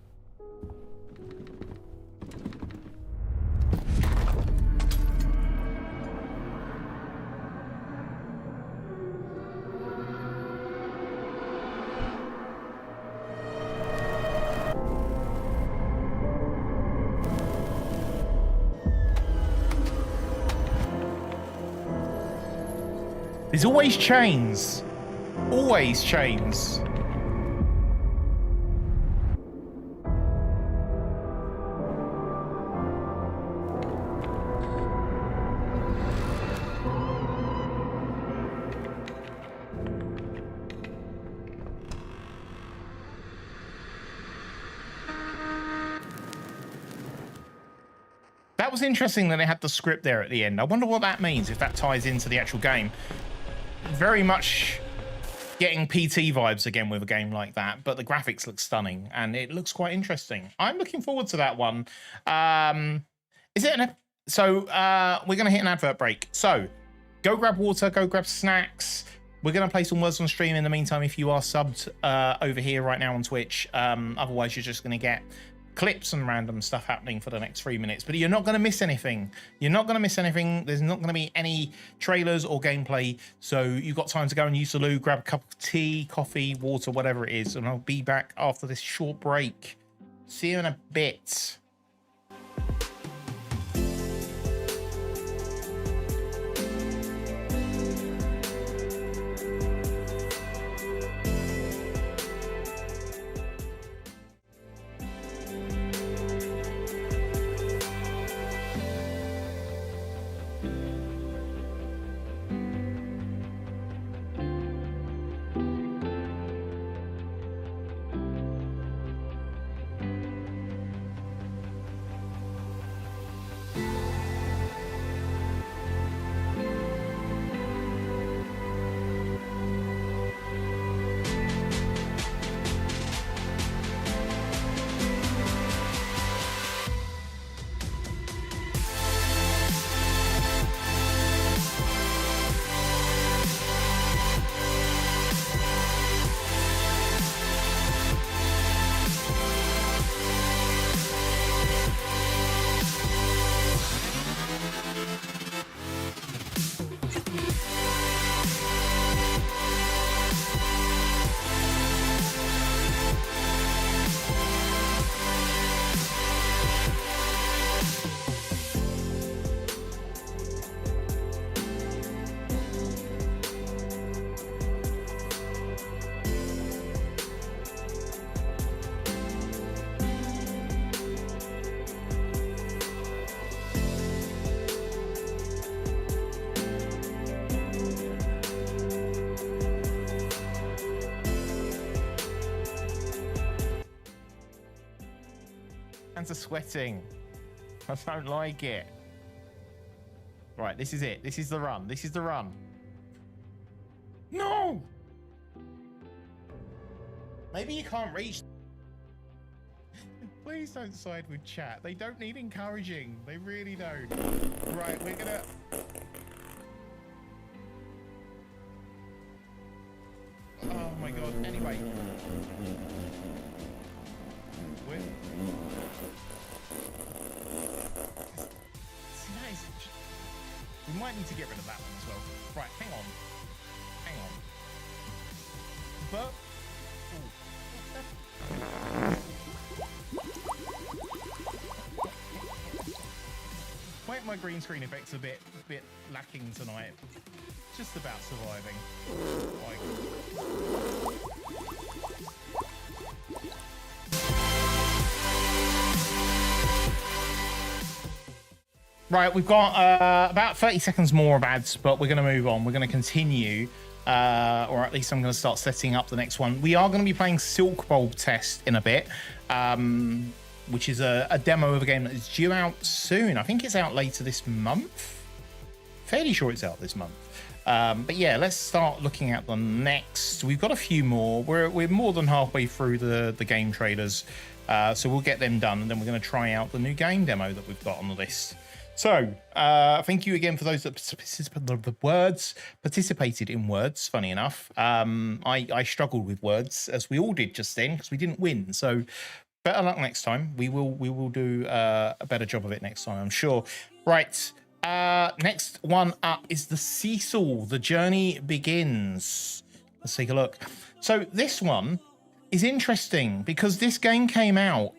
There's always chains. Always chains. That was interesting that they had the script there at the end. I wonder what that means, if that ties into the actual game. Very much getting PT vibes again with a game like that, but the graphics look stunning and it looks quite interesting. I'm looking forward to that one. So we're going to hit an advert break. So go grab water, go grab snacks. We're going to play some words on stream in the meantime if you are subbed over here right now on Twitch. Otherwise, you're just going to get clips and random stuff happening for the next 3 minutes. But you're not going to miss anything. You're not going to miss anything. There's not going to be any trailers or gameplay. So you've got time to go and use the loo, grab a cup of tea, coffee, water, whatever it is. And I'll be back after this short break. See you in a bit. Hands are sweating. I don't like it. Right, this is it. This is the run. This is the run. No! Maybe you can't reach. Please don't side with chat. They don't need encouraging. They really don't. Right, we're gonna... Oh my god. Anyway. We might need to get rid of that one as well. Right, hang on. Hang on. But... My green screen effects a bit lacking tonight. Just about surviving. Right, we've got about 30 seconds more of ads, but we're going to move on. We're going to continue, or at least I'm going to start setting up the next one. We are going to be playing Silkbulb Test in a bit, which is a demo of a game that is due out soon. I think it's out later this month. Fairly sure it's out this month. But yeah, let's start looking at the next. We've got a few more. We're more than halfway through the game trailers, so we'll get them done, and then we're going to try out the new game demo that we've got on the list. So, thank you again for those that participated in words, funny enough. I struggled with words, as we all did just then, because we didn't win. So, better luck next time. We will do a better job of it next time, I'm sure. Right, next one up is the Cecil. The Journey Begins. Let's take a look. So, this one is interesting, because this game came out.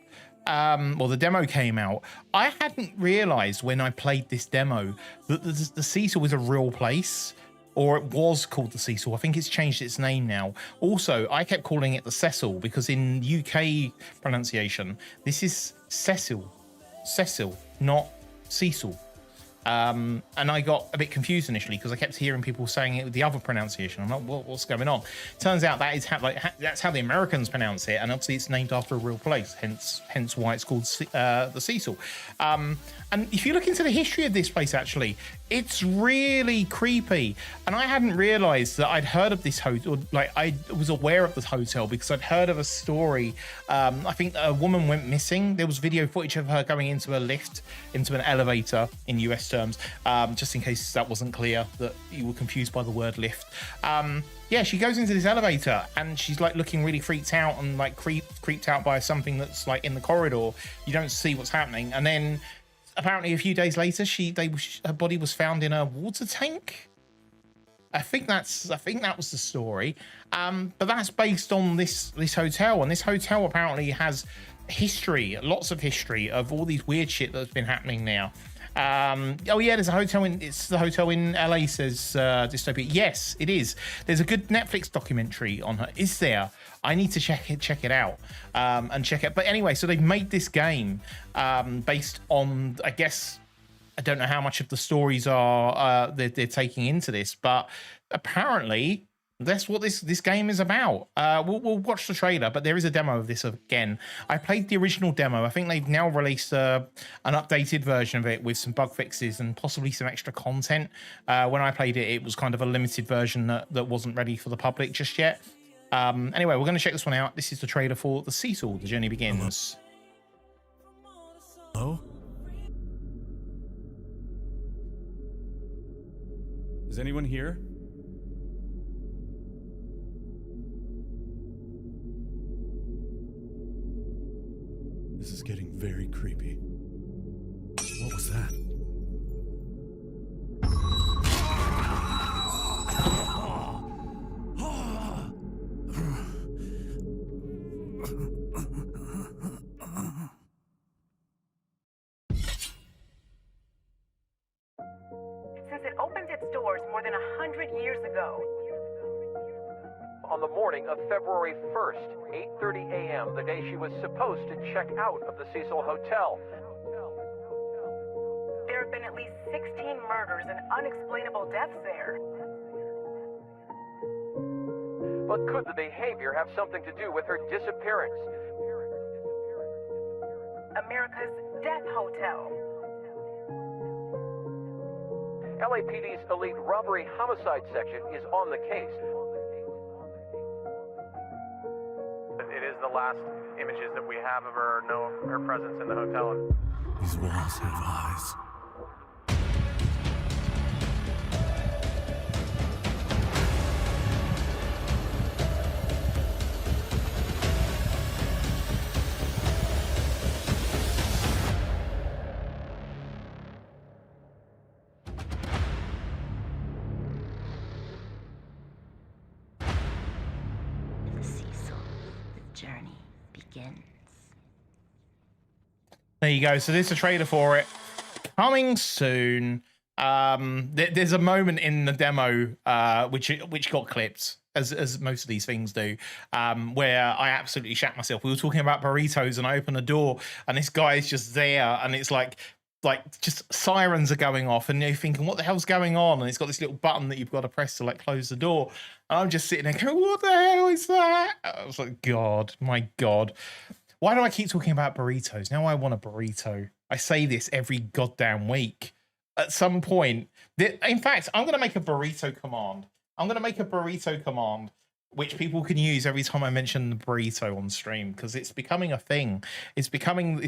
Well, the demo came out. I hadn't realized when I played this demo that the Cecil was a real place, or it was called the Cecil. I think it's changed its name now. Also, I kept calling it the Cecil because in UK pronunciation, this is Cecil, not Cecil. And I got a bit confused initially because I kept hearing people saying it with the other pronunciation. I'm like, what's going on? Turns out that is how, that's how the Americans pronounce it, and obviously it's named after a real place, hence why it's called the Cecil. And if you look into the history of this place, actually, it's really creepy. And I hadn't realized that I'd heard of this hotel. Like, I was aware of this hotel because I'd heard of a story. I think a woman went missing. There was video footage of her going into a lift, into an elevator in US terms, just in case that wasn't clear, that you were confused by the word lift. Yeah, she goes into this elevator and she's like looking really freaked out and like creeped out by something that's like in the corridor. You don't see what's happening. And then apparently a few days later, her body was found in a water tank. I think that was the story. But that's based on this hotel, and this hotel apparently has history, lots of history of all these weird shit that's been happening now. Oh yeah, there's a hotel it's the hotel in LA, says Dystopia. Yes, it is. There's a good Netflix documentary on her. Is there? I need to check it out and check it. But anyway, so they've made this game based on, I guess, I don't know how much of the stories are they're taking into this, but apparently that's what this game is about. We'll watch the trailer, but there is a demo of this again. I played the original demo. I think they've now released an updated version of it with some bug fixes and possibly some extra content. When I played it, it was kind of a limited version that wasn't ready for the public just yet. Anyway, we're going to check this one out. This is the trailer for The Cecil, The Journey Begins. Hello? Is anyone here? This is getting very creepy. What was that? Since it opened its doors more than 100 years ago. On the morning of February 1st, 8:30 a.m., the day she was supposed to check out of the Cecil Hotel. There have been at least 16 murders and unexplainable deaths there. But could the behavior have something to do with her disappearance? America's Death Hotel. LAPD's elite robbery homicide section is on the case. It is the last images that we have of her, know her presence in the hotel. These walls have eyes. The Cecil, the journey begins. There you go. So there's a trailer for it coming soon. There's a moment in the demo which got clipped, as most of these things do, where I absolutely shat myself. We were talking about burritos, and I open the door, and this guy is just there, and it's like just sirens are going off, and you're thinking, what the hell's going on? And it's got this little button that you've got to press to like close the door. And I'm just sitting there going, what the hell is that? I was like, God, my God. Why do I keep talking about burritos? Now I want a burrito. I say this every goddamn week. At some point, in fact, I'm going to make a burrito command. I'm going to make a burrito command, which people can use every time I mention the burrito on stream, because it's becoming a thing. It's becoming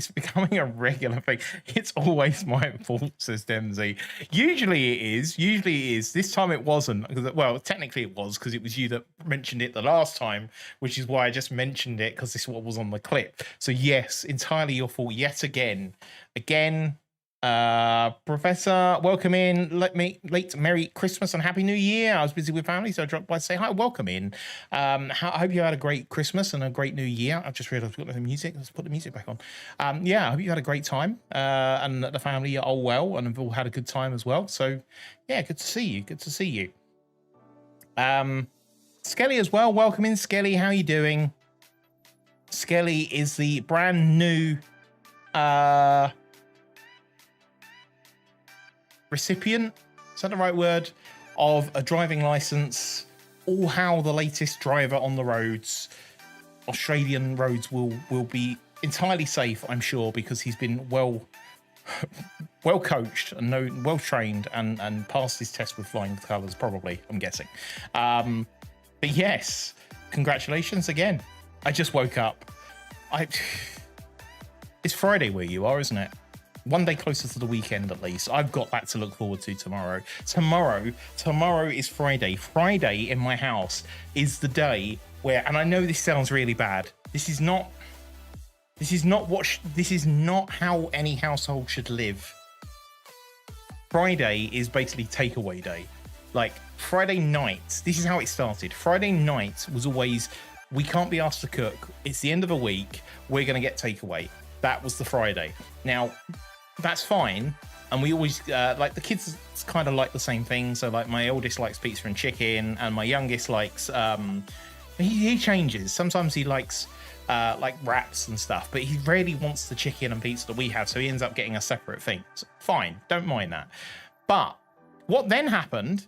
a regular thing. It's always my fault, says Dempsey. Usually it is. This time it wasn't. Well, technically it was, because it was you that mentioned it the last time, which is why I just mentioned it, because this is what was on the clip. So yes, entirely your fault yet again. Professor, welcome in. Late Merry Christmas and Happy New Year. I was busy with family, so I dropped by to say hi. Welcome in. I hope you had a great Christmas and a great New Year. I've just realized I've got the music. Let's put the music back on. Yeah, I hope you had a great time and that the family are all well and have all had a good time as well. So yeah, good to see you. Good to see you. Skelly as well. Welcome in, Skelly. How are you doing? Skelly is the brand new recipient, is that the right word, of a driving license, or how the latest driver on the roads, Australian roads, will be entirely safe, I'm sure, because he's been well coached and well trained and passed his test with flying colours, probably, I'm guessing. But yes, congratulations again. I just woke up. It's Friday where you are, isn't it? One day closer to the weekend, at least. I've got that to look forward to tomorrow. Tomorrow is Friday. Friday in my house is the day where, and I know this sounds really bad. This is not how any household should live. Friday is basically takeaway day. Like Friday night, this is how it started. Friday night was always, we can't be asked to cook. It's the end of the week. We're going to get takeaway. That was the Friday. Now, that's fine. And we always, like the kids kind of like the same thing. So like my oldest likes pizza and chicken and my youngest likes, he changes. Sometimes he likes like wraps and stuff, but he really wants the chicken and pizza that we have. So he ends up getting a separate thing. So fine. Don't mind that. But what then happened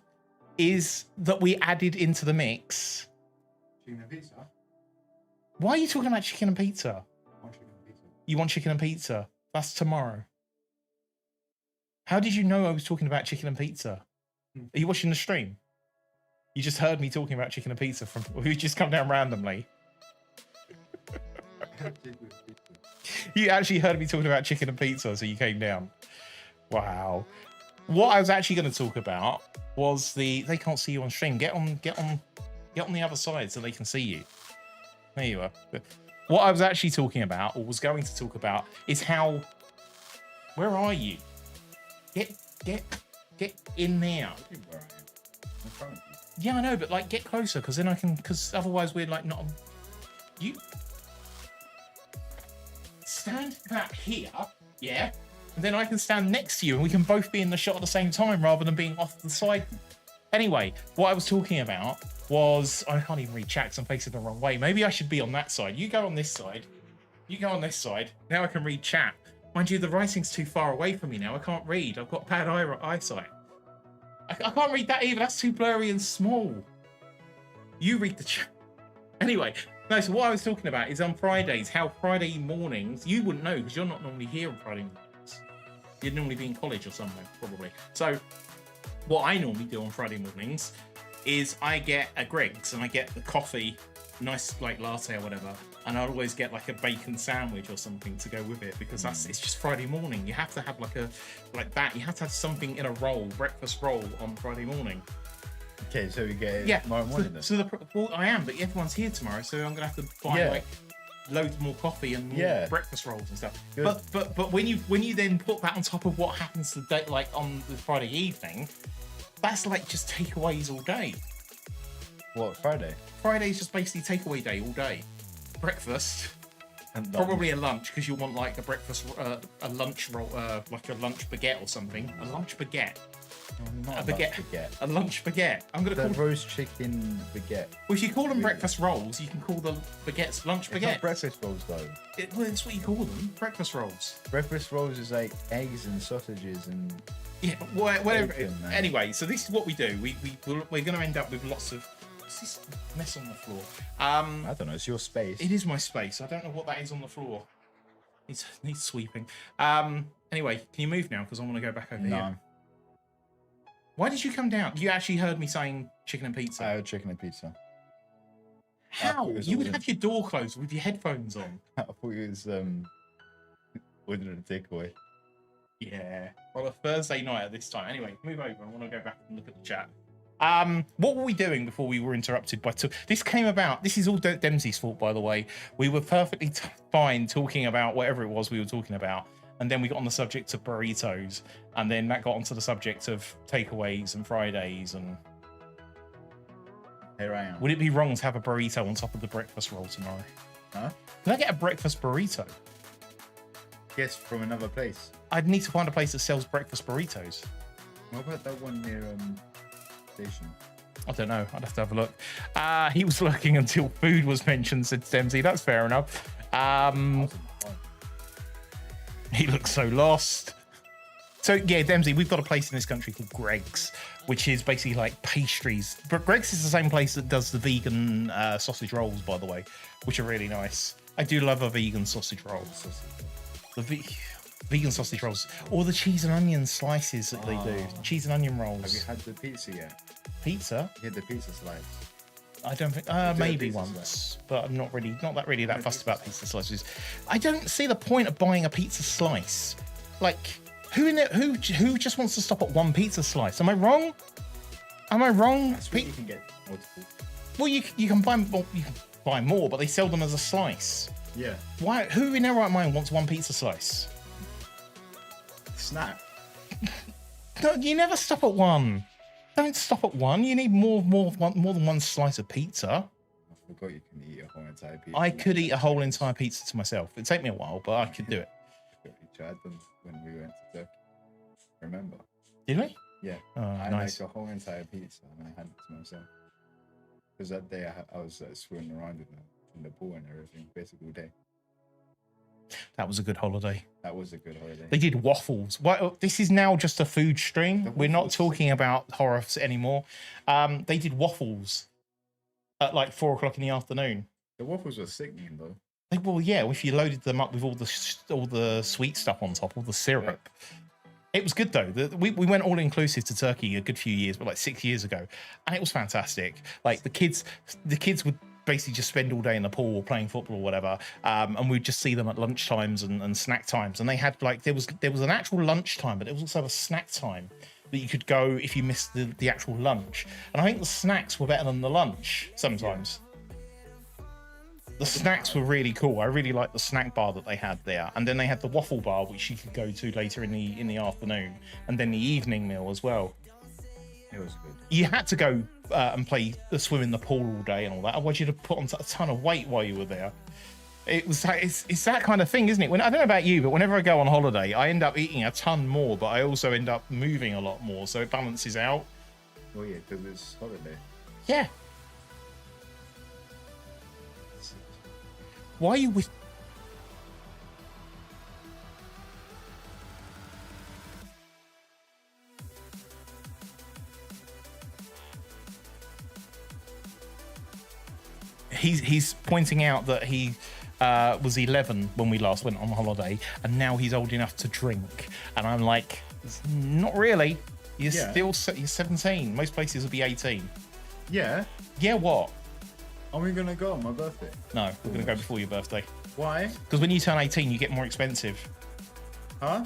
is that we added into the mix. Chicken and pizza? Why are you talking about chicken and pizza? You want chicken and pizza? That's tomorrow. How did you know I was talking about chicken and pizza? Are you watching the stream? You just heard me talking about chicken and pizza from who just come down randomly. You actually heard me talking about chicken and pizza, so you came down. Wow. What I was actually going to talk about was they can't see you on stream. Get on the other side so they can see you. There you are. What I was actually talking about, or was going to talk about, is how. Where are you? Get in there. Yeah, I know, but like get closer, because then I can. Because otherwise we're like not. You stand back here, yeah, and then I can stand next to you, and we can both be in the shot at the same time rather than being off the side. Anyway, what I was talking about was, I can't even read chat because I'm facing the wrong way. Maybe I should be on that side. You go on this side. You go on this side. Now I can read chat. Mind you, the writing's too far away from me now. I can't read. I've got bad eyesight. I can't read that either. That's too blurry and small. You read the chat. Anyway, no, so what I was talking about is on Fridays, how Friday mornings, you wouldn't know because you're not normally here on Friday mornings. You'd normally be in college or somewhere, probably. So what I normally do on Friday mornings is I get a Greggs and I get the coffee, nice like latte or whatever, and I'll always get like a bacon sandwich or something to go with it because it's just Friday morning. You have to have like that. You have to have something in a roll, breakfast roll on Friday morning. Okay, so we get it tomorrow morning then. Well, I am, but everyone's here tomorrow, so I'm gonna have to buy like loads more coffee and more breakfast rolls and stuff. Good. But when you then put that on top of what happens the day, like on the Friday evening, that's like just takeaways all day. What, Friday? Friday's just basically takeaway day all day. Breakfast, and probably a lunch because you want like a breakfast, a lunch roll, like a lunch baguette or something. A lunch baguette. A baguette. A lunch baguette. I'm gonna call roast chicken baguette. Well, if you call them breakfast rolls, you can call the baguettes lunch baguettes. It's not breakfast rolls though. Well, that's what you call them. Breakfast rolls. Breakfast rolls is like eggs and sausages and whatever. Bacon, anyway, so this is what we do. We're gonna end up with lots of. What's this mess on the floor? I don't know. It's your space. It is my space. I don't know what that is on the floor. It needs sweeping. Anyway, can you move now? Because I want to go back over here. Why did you come down? You actually heard me saying chicken and pizza. I heard chicken and pizza. How? You would have your door closed with your headphones on. I thought it was ordering a takeaway. Yeah. Well, a Thursday night at this time. Anyway, move over. I want to go back and look at the chat. What were we doing before we were interrupted by this came about? This is all Dempsey's fault, by the way. We were perfectly fine talking about whatever it was we were talking about. And then we got on the subject of burritos. And then that got onto the subject of takeaways and Fridays. And here I am. Would it be wrong to have a burrito on top of the breakfast roll tomorrow? Huh? Can I get a breakfast burrito? Yes, from another place. I'd need to find a place that sells breakfast burritos. What about that one near station? I don't know. I'd have to have a look. He was looking until food was mentioned, said Dempsey. That's fair enough. He looks so lost. So yeah, Dempsey, we've got a place in this country called Greg's, which is basically like pastries. But Greg's is the same place that does the vegan sausage rolls, by the way, which are really nice. I do love a vegan sausage roll. The vegan sausage rolls, or the cheese and onion slices that they do. Cheese and onion rolls. Have you had the pizza yet? Pizza? You had the pizza slice. I don't think maybe once, but I'm not that fussed about pizza slices. I don't see the point of buying a pizza slice. Like, who just wants to stop at one pizza slice? Am I wrong? You can get multiple. Well, you can buy more, but they sell them as a slice. Yeah. Why? Who in their right mind wants one pizza slice? Snack. No, you never stop at one. Don't stop at one. You need more than one slice of pizza. I forgot you can eat a whole entire pizza. I could eat a whole entire pizza to myself. It'd take me a while, but I could do it. We tried them when we went to Turkey. Remember? Did we? Yeah. Oh, I nice. made a whole entire pizza and I had it to myself. Because that day I was swimming around in the pool and everything, basically all day. That was a good holiday. That was a good holiday. They did waffles. Well, this is now just a food stream. We're not talking about horror anymore. They did waffles at like 4 o'clock in the afternoon. The waffles were sickening though. Well, yeah, if you loaded them up with all the sweet stuff on top, all the syrup. It was good though. We went all inclusive to Turkey a good few years, but like 6 years ago, and it was fantastic. Like the kids would basically just spend all day in the pool or playing football or whatever, and we'd just see them at lunch times and snack times. And they had like there was an actual lunch time, but there was also a snack time that you could go if you missed the actual lunch. And I think the snacks were better than the lunch sometimes. Yeah. The snacks were really cool. I really liked the snack bar that they had there, and then they had the waffle bar, which you could go to later in the afternoon, and then the evening meal as well. It was good. You had to go and swim in the pool all day and all that. Otherwise, you'd have put on a ton of weight while you were there. It was it's that kind of thing, isn't it? I don't know about you, but whenever I go on holiday, I end up eating a ton more, but I also end up moving a lot more, so it balances out. Well, yeah, because it's holiday. Yeah. Why are you with... He's pointing out that he was 11 when we last went on holiday, and now he's old enough to drink. And I'm like, not really. You're 17. Most places will be 18. Yeah. Yeah, what? Are we gonna go on my birthday? No, we're gonna go before your birthday. Why? Because when you turn 18, you get more expensive. Huh?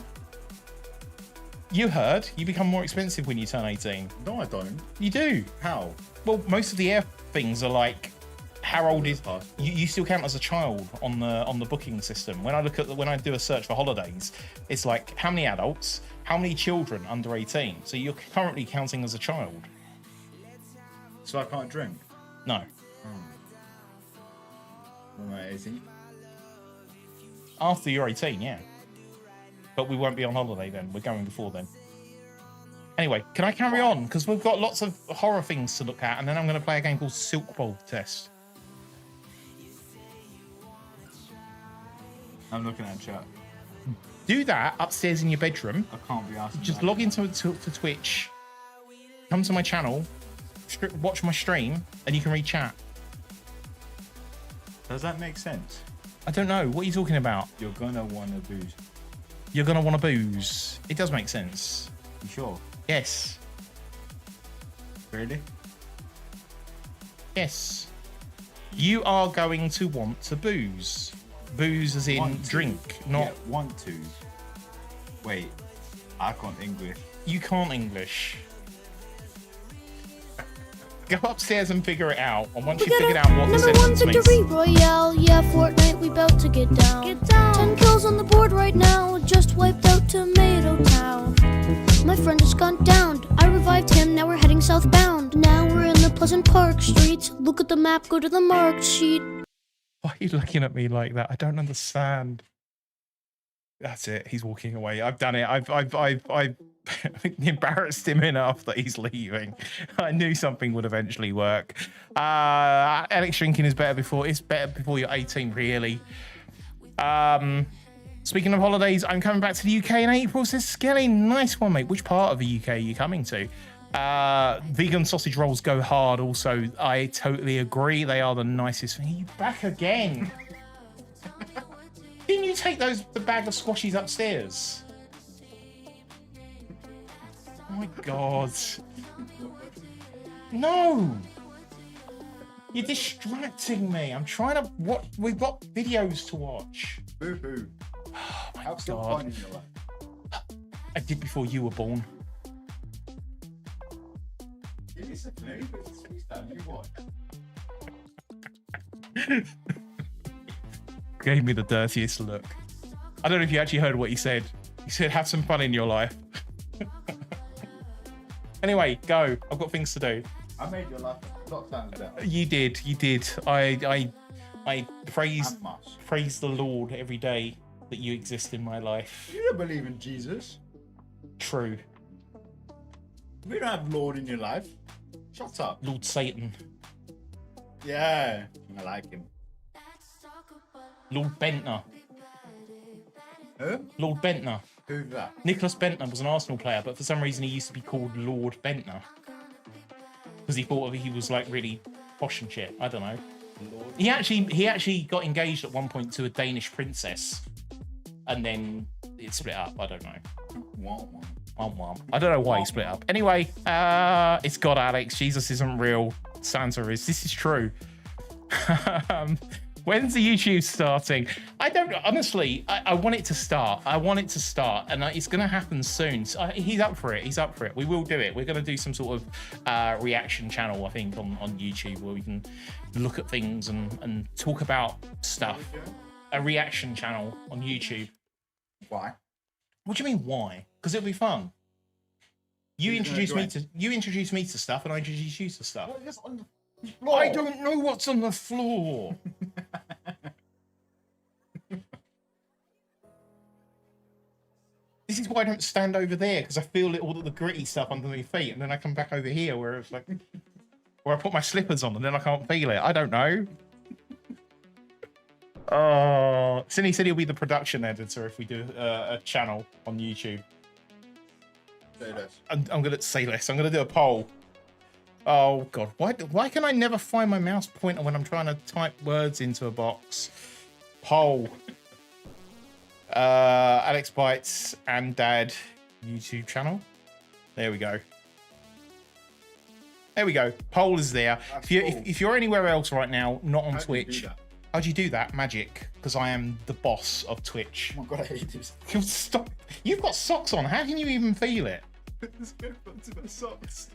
You heard. You become more expensive when you turn 18. No, I don't. You do. How? Well, most of the air things are like, how old is you still count as a child on the booking system. When I do a search for holidays, it's like how many adults, how many children under 18. So you're currently counting as a child. So I can't drink? No. Am I 18? After you're 18, yeah. But we won't be on holiday then. We're going before then. Anyway, can I carry on? Because we've got lots of horror things to look at, and then I'm going to play a game called Silkbulb Test. I'm looking at chat. Do that upstairs in your bedroom. I can't be asking. Just log into Twitch, come to my channel, watch my stream, and you can read chat. Does that make sense? I don't know. What are you talking about? You're gonna want to booze. You're gonna want to booze. It does make sense. You sure? Yes. Really? Yes. You are going to want to booze. Booze as in drink, not... Yeah, want to. Wait, I can't English. You can't English. Go upstairs and figure it out. And once you figured out what the sentence means... Victory Royale, yeah, Fortnite, we bout to get down. Get down. 10 kills on the board right now, just wiped out Tomato Town. My friend has gone down, I revived him, now we're heading southbound. Now we're in the Pleasant Park streets, look at the map, go to the marked sheet. Why are you looking at me like that? I don't understand. That's it. He's walking away. I've done it. I've embarrassed him enough that he's leaving. I knew something would eventually work. Alex drinking is better before. It's better before you're 18, really. Speaking of holidays, I'm coming back to the UK in April, says Skelly. Nice one, mate. Which part of the UK are you coming to? Vegan sausage rolls go hard also. I totally agree. They are the nicest. Are you back again? Didn't you take the bag of squashies upstairs? Oh my God. No. You're distracting me. I'm trying to watch. We've got videos to watch. Boo-hoo. Oh my How's still God. fun in your life? I did before you were born. Gave me the dirtiest look. I don't know if you actually heard what he said. He said, have some fun in your life. Anyway, go. I've got things to do. I made your life a lot better. You did. I praise the Lord every day that you exist in my life. You don't believe in Jesus. True. We don't have Lord in your life. Shut up. Lord Satan. Yeah, I like him. Lord Bentner. Who? Lord Bentner. Who's that? Nicholas Bentner was an Arsenal player, but for some reason he used to be called Lord Bentner. Because he thought he was like really posh and shit. I don't know. Lord. He actually got engaged at one point to a Danish princess. And then it split up. I don't know. I don't know why he split up. Anyway, it's God, Alex. Jesus isn't real. Santa is. This is true. When's the YouTube starting? I don't honestly. I want it to start. And it's going to happen soon. So he's up for it. We will do it. We're going to do some sort of reaction channel, I think, on YouTube where we can look at things and talk about stuff. A reaction channel on YouTube. Why? What do you mean why? Because it'll be fun. You introduce me to stuff, and I introduce you to stuff. I don't know what's on the floor. This is why I don't stand over there, because I feel all of the gritty stuff under my feet, and then I come back over here where it's like, where I put my slippers on, and then I can't feel it. I don't know. Oh, Cindy said he'll be the production editor if we do a channel on YouTube. Say less. I'm gonna say less. I'm gonna do a poll. Oh God, why can I never find my mouse pointer when I'm trying to type words into a box? Poll. Alex Bites and Dad YouTube channel. There we go. There we go. Poll is there. If you're anywhere else right now, not on Twitch. How do you do that? Magic. Because I am the boss of Twitch. Oh my God, I hate this. Stop. You've got socks on. How can you even feel it? It's good to my socks.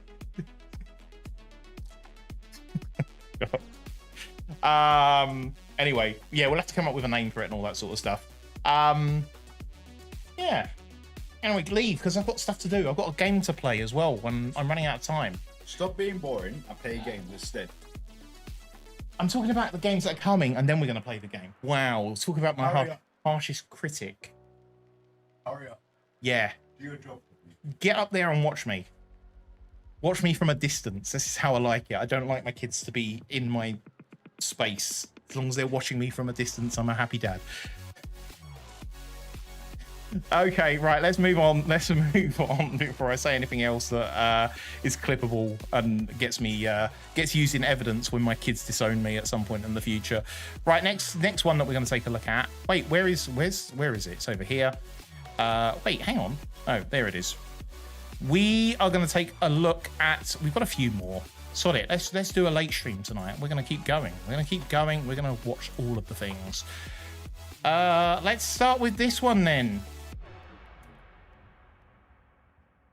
Anyway, yeah, we'll have to come up with a name for it and all that sort of stuff. Yeah. Anyway, leave because I've got stuff to do. I've got a game to play as well when I'm running out of time. Stop being boring. I play games instead. I'm talking about the games that are coming, and then we're going to play the game. Wow, we'll talk about my harshest critic. Hurry up. Yeah. Do your job. Get up there and watch me. Watch me from a distance. This is how I like it. I don't like my kids to be in my space. As long as they're watching me from a distance, I'm a happy dad. Okay, right, let's move on. Let's move on before I say anything else that is clippable and gets used in evidence when my kids disown me at some point in the future. Right, next one that we're going to take a look at. Wait, where is it? It's over here. Wait, hang on. Oh, there it is. We are going to take a look at. We've got a few more. Sod it. Let's do a late stream tonight. We're going to keep going. We're going to watch all of the things. Let's start with this one then.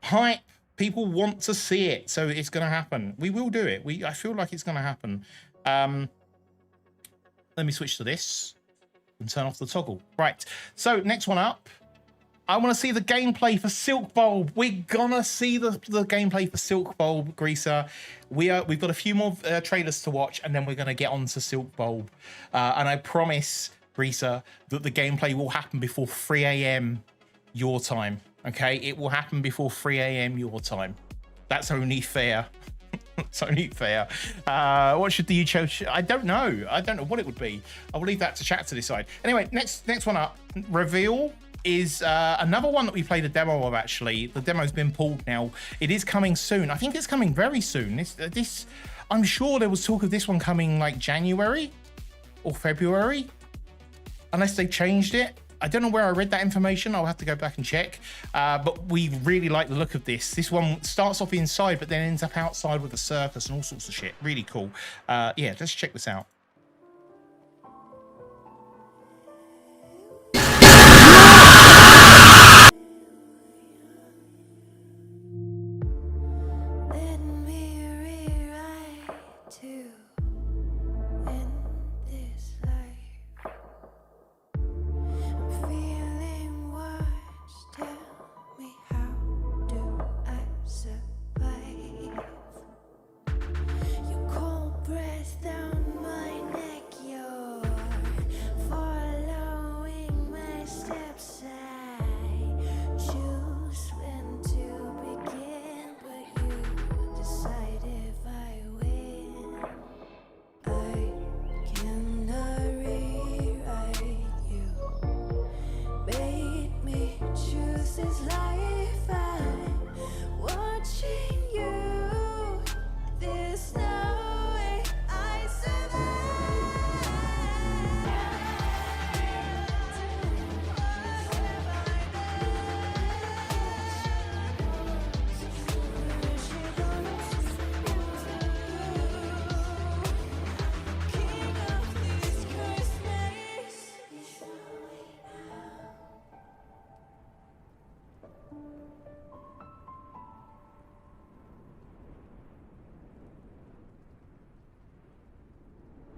Hype. People want to see it, so it's going to happen. We will do it. I feel like it's going to happen. Let me switch to this and turn off the toggle. Right. So next one up. I want to see the gameplay for Silkbulb. We're gonna see the gameplay for Silkbulb, Greaser. We've got a few more trailers to watch, and then we're gonna get on to Silkbulb. And I promise, Greaser, that the gameplay will happen before 3 a.m. your time. Okay, it will happen before 3 a.m. your time. That's only fair. It's only fair. What should the YouTube? I don't know. I don't know what it would be. I'll leave that to chat to decide. Anyway, next one up. Reveal is another one that we played a demo of, actually. The demo's been pulled now. It is coming soon. I think it's coming very soon. This I'm sure there was talk of this one coming like January or February, unless they changed it. I don't know where I read that information. I'll have to go back and check. But we really like the look of this. This one starts off inside, but then ends up outside with a circus and all sorts of shit. Really cool. Yeah, let's check this out.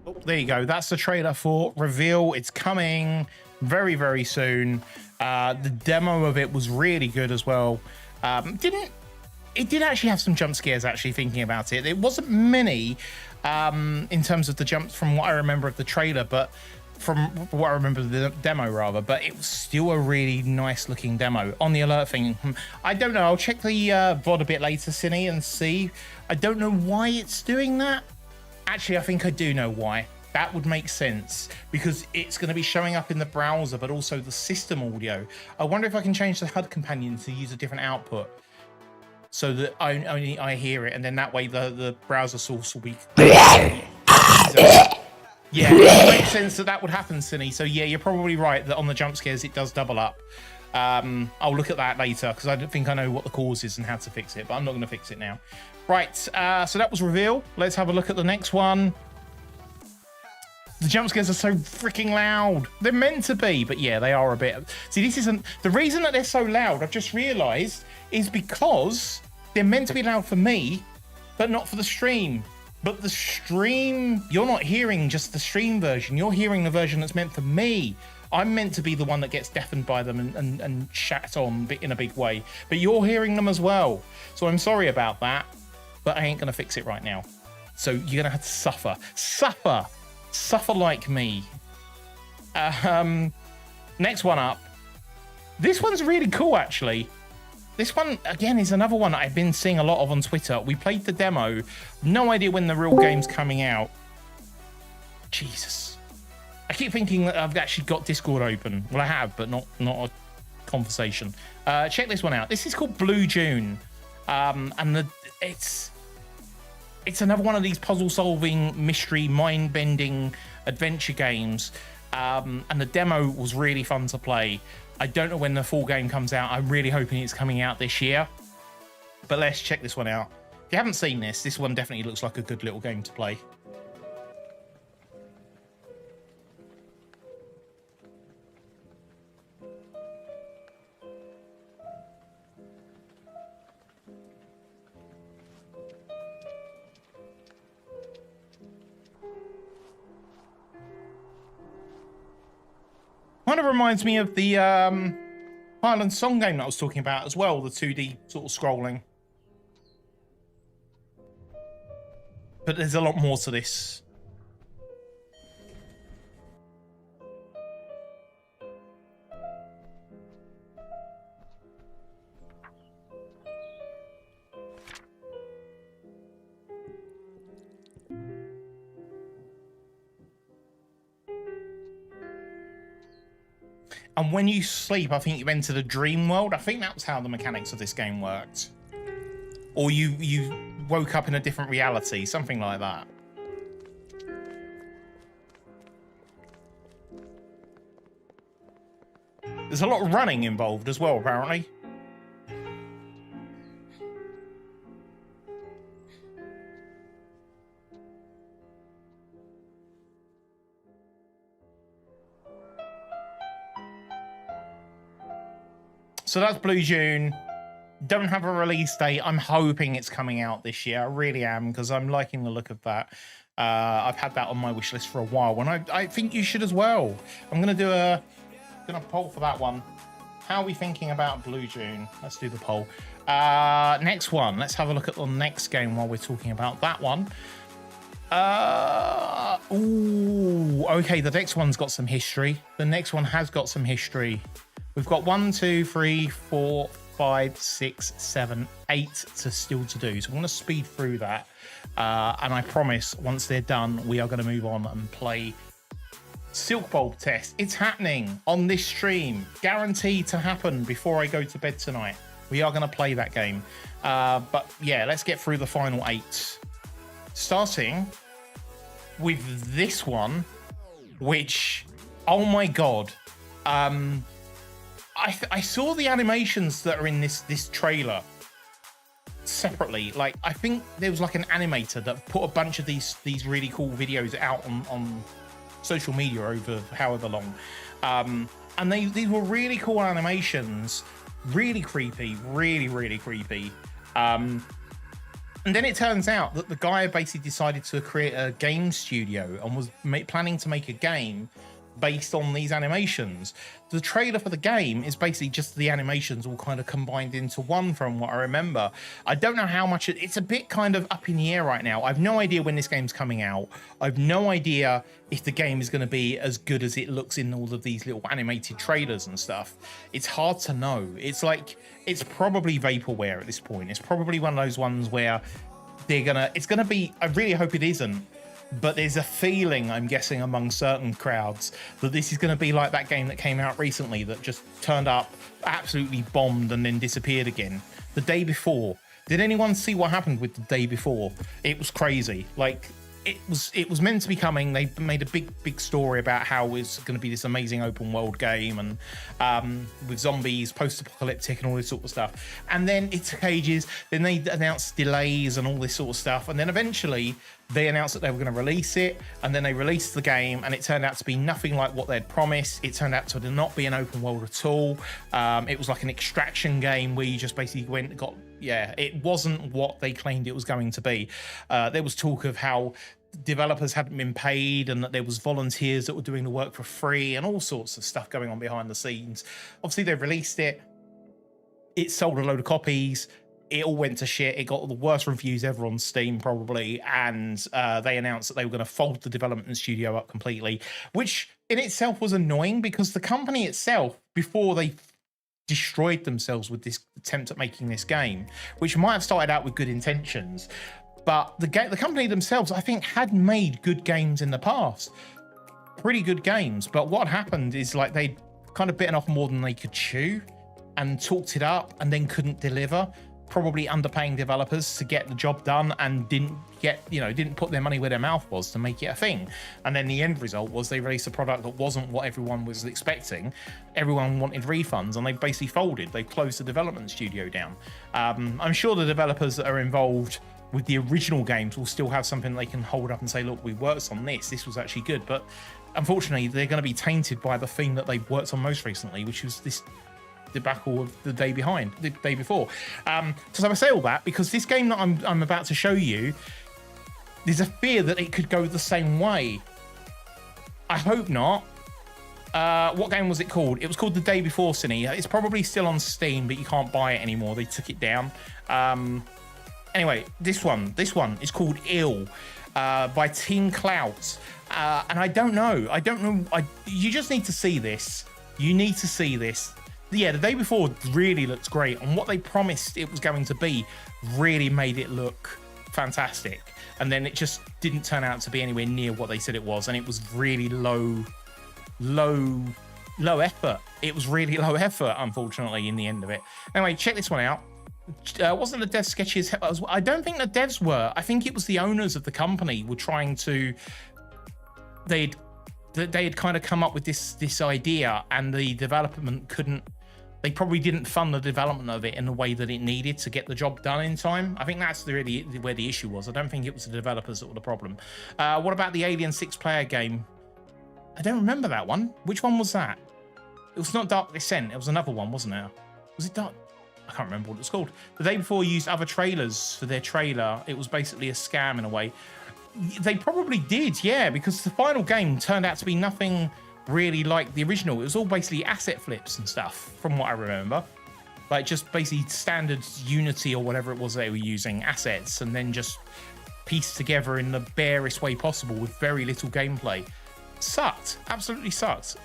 Oh, there you go. That's the trailer for Reveal. It's coming very, very soon. The demo of it was really good as well. It did actually have some jump scares, actually, thinking about it. It wasn't many in terms of the jumps from what I remember of the trailer, but from what I remember of the demo, rather. But it was still a really nice looking demo. On the alert thing, I don't know. I'll check the VOD a bit later, Cine, and see. I don't know why it's doing that. Actually, I think I do know why. That would make sense because it's going to be showing up in the browser, but also the system audio. I wonder if I can change the HUD companion to use a different output so that only I hear it, and then that way the browser source will be. Yeah, it makes sense that would happen, Cine. So yeah, you're probably right that on the jump scares it does double up. I'll look at that later because I don't think I know what the cause is and how to fix it, but I'm not going to fix it now. Right, so that was Reveal. Let's have a look at the next one. The jump scares are so freaking loud. They're meant to be, but yeah, they are a bit. See, this isn't the reason that they're so loud. I've just realized is because they're meant to be loud for me, but not for the stream. But the stream, you're not hearing just the stream version. You're hearing the version that's meant for me. I'm meant to be the one that gets deafened by them and shat on in a big way. But you're hearing them as well. So I'm sorry about that, but I ain't going to fix it right now. So you're going to have to suffer. Suffer like me. Next one up. This one's really cool, actually. This one, again, is another one I've been seeing a lot of on Twitter. We played the demo. No idea when the real game's coming out. Jesus. I keep thinking that I've actually got Discord open. Well, I have, but not a conversation. Check this one out. This is called Blue June. And it's another one of these puzzle-solving, mystery, mind-bending adventure games. And the demo was really fun to play. I don't know when the full game comes out. I'm really hoping it's coming out this year. But let's check this one out. If you haven't seen this one definitely looks like a good little game to play. Kind of reminds me of the Highland Song game that I was talking about as well, the 2D sort of scrolling. But there's a lot more to this. And when you sleep, I think you enter the dream world. I think that's how the mechanics of this game worked. Or you woke up in a different reality, something like that. There's a lot of running involved as well, apparently. So that's Blue June. Don't have a release date. I'm hoping it's coming out this year. I really am, because I'm liking the look of that. I've had that on my wish list for a while, and I think you should as well. I'm gonna do a poll for that one. How are we thinking about Blue June? Let's do the poll. Next one. Let's have a look at the next game while we're talking about that one. Ooh, okay. The next one's got some history. The next one has got some history. We've got 1, 2, 3, 4, 5, 6, 7, 8 still to do. So I'm going to speed through that. And I promise once they're done, we are going to move on and play Silkbulb test. It's happening on this stream. Guaranteed to happen before I go to bed tonight. We are going to play that game. But yeah, let's get through the final 8. Starting with this one, which, oh my God. I saw the animations that are in this trailer separately. Like, I think there was like an animator that put a bunch of these really cool videos out on social media over however long. And these were really cool animations, really creepy, really creepy. And then it turns out that the guy basically decided to create a game studio and was planning to make a game based on these animations. The trailer for the game is basically just the animations all kind of combined into one, from what I remember. I don't know how much it's a bit kind of up in the air right now. I've no idea when this game's coming out. I've no idea if the game is going to be as good as it looks in all of these little animated trailers and stuff. It's hard to know. It's like, it's probably vaporware at this point. It's probably one of those ones where it's gonna be, I really hope it isn't, but there's a feeling, I'm guessing, among certain crowds that this is going to be like that game that came out recently that just turned up, absolutely bombed, and then disappeared again. The Day Before. Did anyone see what happened with The Day Before? It was crazy. Like, it was meant to be coming. They made a big story about how it's going to be this amazing open world game, and with zombies, post-apocalyptic, and all this sort of stuff. And then it took ages. Then they announced delays and all this sort of stuff. And then eventually they announced that they were going to release it, and then they released the game, and it turned out to be nothing like what they'd promised. It turned out to not be an open world at all. It was like an extraction game where you just basically it wasn't what they claimed it was going to be. There was talk of how developers hadn't been paid and that there was volunteers that were doing the work for free and all sorts of stuff going on behind the scenes. Obviously, they released it. It sold a load of copies. It all went to shit. It got the worst reviews ever on Steam, probably. And they announced that they were going to fold the development studio up completely, which in itself was annoying because the company itself, before they destroyed themselves with this attempt at making this game, which might have started out with good intentions, but the company themselves, I think, had made good games in the past. Pretty good games. But what happened is, like, they'd kind of bitten off more than they could chew and talked it up and then couldn't deliver, probably underpaying developers to get the job done, and didn't put their money where their mouth was to make it a thing. And then the end result was they released a product that wasn't what everyone was expecting. Everyone wanted refunds, and they basically folded. They closed the development studio down. I'm sure the developers that are involved with the original games will still have something they can hold up and say, look, we worked on this. This was actually good. But unfortunately, they're going to be tainted by the thing that they worked on most recently, which was this debacle of the day before. So I say all that because this game that I'm about to show you, there's a fear that it could go the same way. I hope not. What game was it called? It was called The Day Before, Cine. It's probably still on Steam, but you can't buy it anymore. They took it down. Anyway, this one is called Ill by Team Clout. And I don't know. You just need to see this. You need to see this. Yeah, The Day Before really looks great, and what they promised it was going to be really made it look fantastic. And then it just didn't turn out to be anywhere near what they said it was, and it was really low low effort. It was really low effort, unfortunately, in the end of it. Anyway, check this one out. Wasn't the dev sketchy as hell? I don't think the devs were. I think it was the owners of the company were trying to. They had kind of come up with this idea, and the development couldn't. They probably didn't fund the development of it in the way that it needed to get the job done in time. I think that's really where the issue was. I don't think it was the developers that were the problem. What about the Alien 6-player game? I don't remember that one. Which one was that? It was not Dark Descent. It was another one, wasn't it? Was it Dark? I can't remember what it was called. The Day Before used other trailers for their trailer. It was basically a scam in a way. They probably did, yeah, because the final game turned out to be nothing really like the original. It was all basically asset flips and stuff, from what I remember. Like just basically standard Unity or whatever it was they were using, assets, and then just pieced together in the barest way possible with very little gameplay. Sucked, absolutely sucked.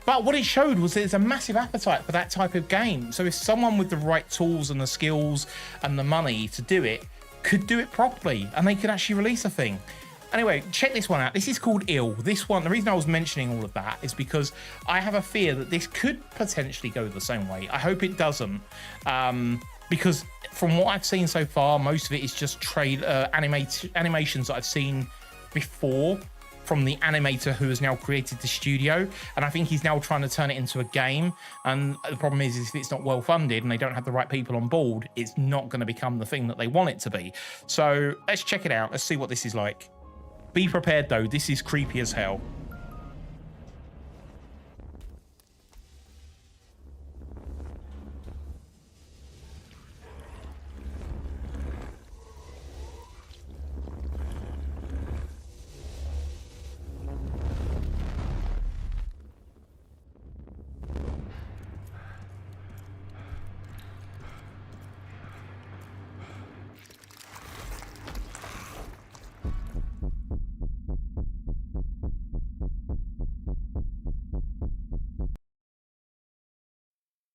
But what it showed was there's a massive appetite for that type of game. So if someone with the right tools and the skills and the money to do it could do it properly, and they could actually release a thing. Anyway, check this one out. This is called Ill. This one, the reason I was mentioning all of that is because I have a fear that this could potentially go the same way. I hope it doesn't, because from what I've seen so far, most of it is just animations that I've seen before from the animator who has now created the studio, and I think he's now trying to turn it into a game. And the problem is if it's not well funded and they don't have the right people on board, it's not going to become the thing that they want it to be. So let's check it out. Let's see what this is like. Be prepared though, this is creepy as hell.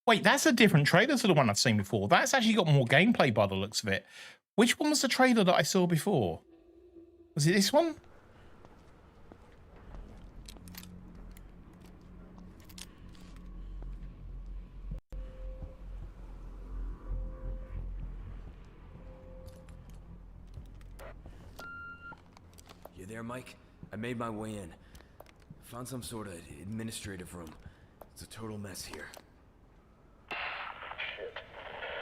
Wait, that's a different trailer to the one I've seen before. That's actually got more gameplay by the looks of it. Which one was the trailer that I saw before? Was it this one? You there, Mike? I made my way in. Found some sort of administrative room. It's a total mess here. Shit.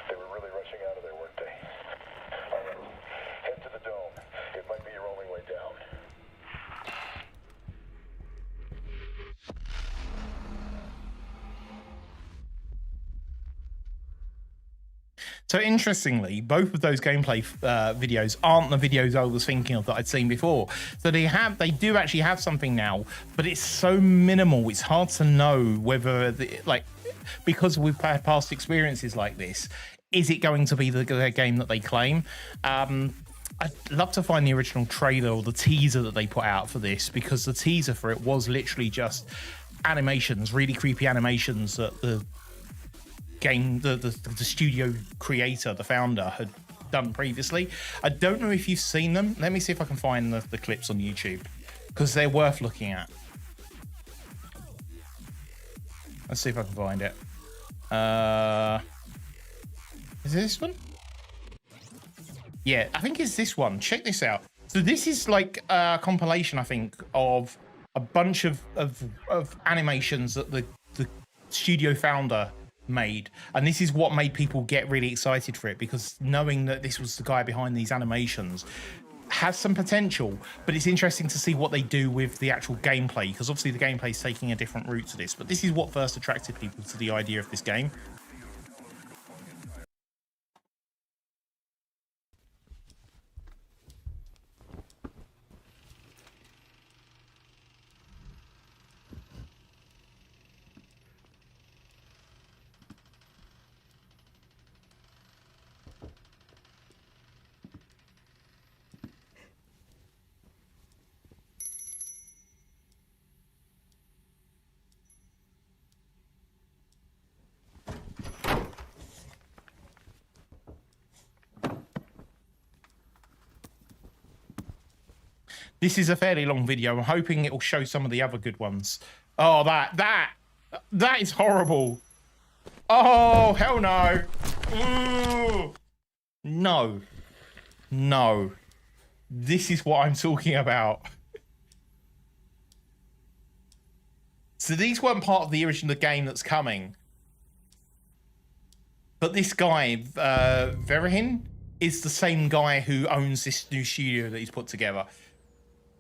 They were really rushing out of there, weren't they? All right. Head to the dome. It might be your only way down. So interestingly, both of those gameplay videos aren't the videos I was thinking of that I'd seen before. So they do actually have something now, but it's so minimal. It's hard to know whether, because we've had past experiences like this, is it going to be the game that they claim? I'd love to find the original trailer or the teaser that they put out for this, because the teaser for it was literally just animations, really creepy animations that the studio creator, the founder, had done previously. I don't know if you've seen them. Let me see if I can find the clips on YouTube, because they're worth looking at. Let's see if I can find it. Is it this one? Yeah, I think it's this one. Check this out. So this is like a compilation, I think, of a bunch of animations that the studio founder made, and this is what made people get really excited for it, because knowing that this was the guy behind these animations has some potential. But it's interesting to see what they do with the actual gameplay, because obviously the gameplay is taking a different route to this, but this is what first attracted people to the idea of this game. This is a fairly long video. I'm hoping it will show some of the other good ones. Oh, that That is horrible. Oh, hell no. Ooh. No. No. This is what I'm talking about. So these weren't part of the original game that's coming. But this guy, Verihin, is the same guy who owns this new studio that he's put together.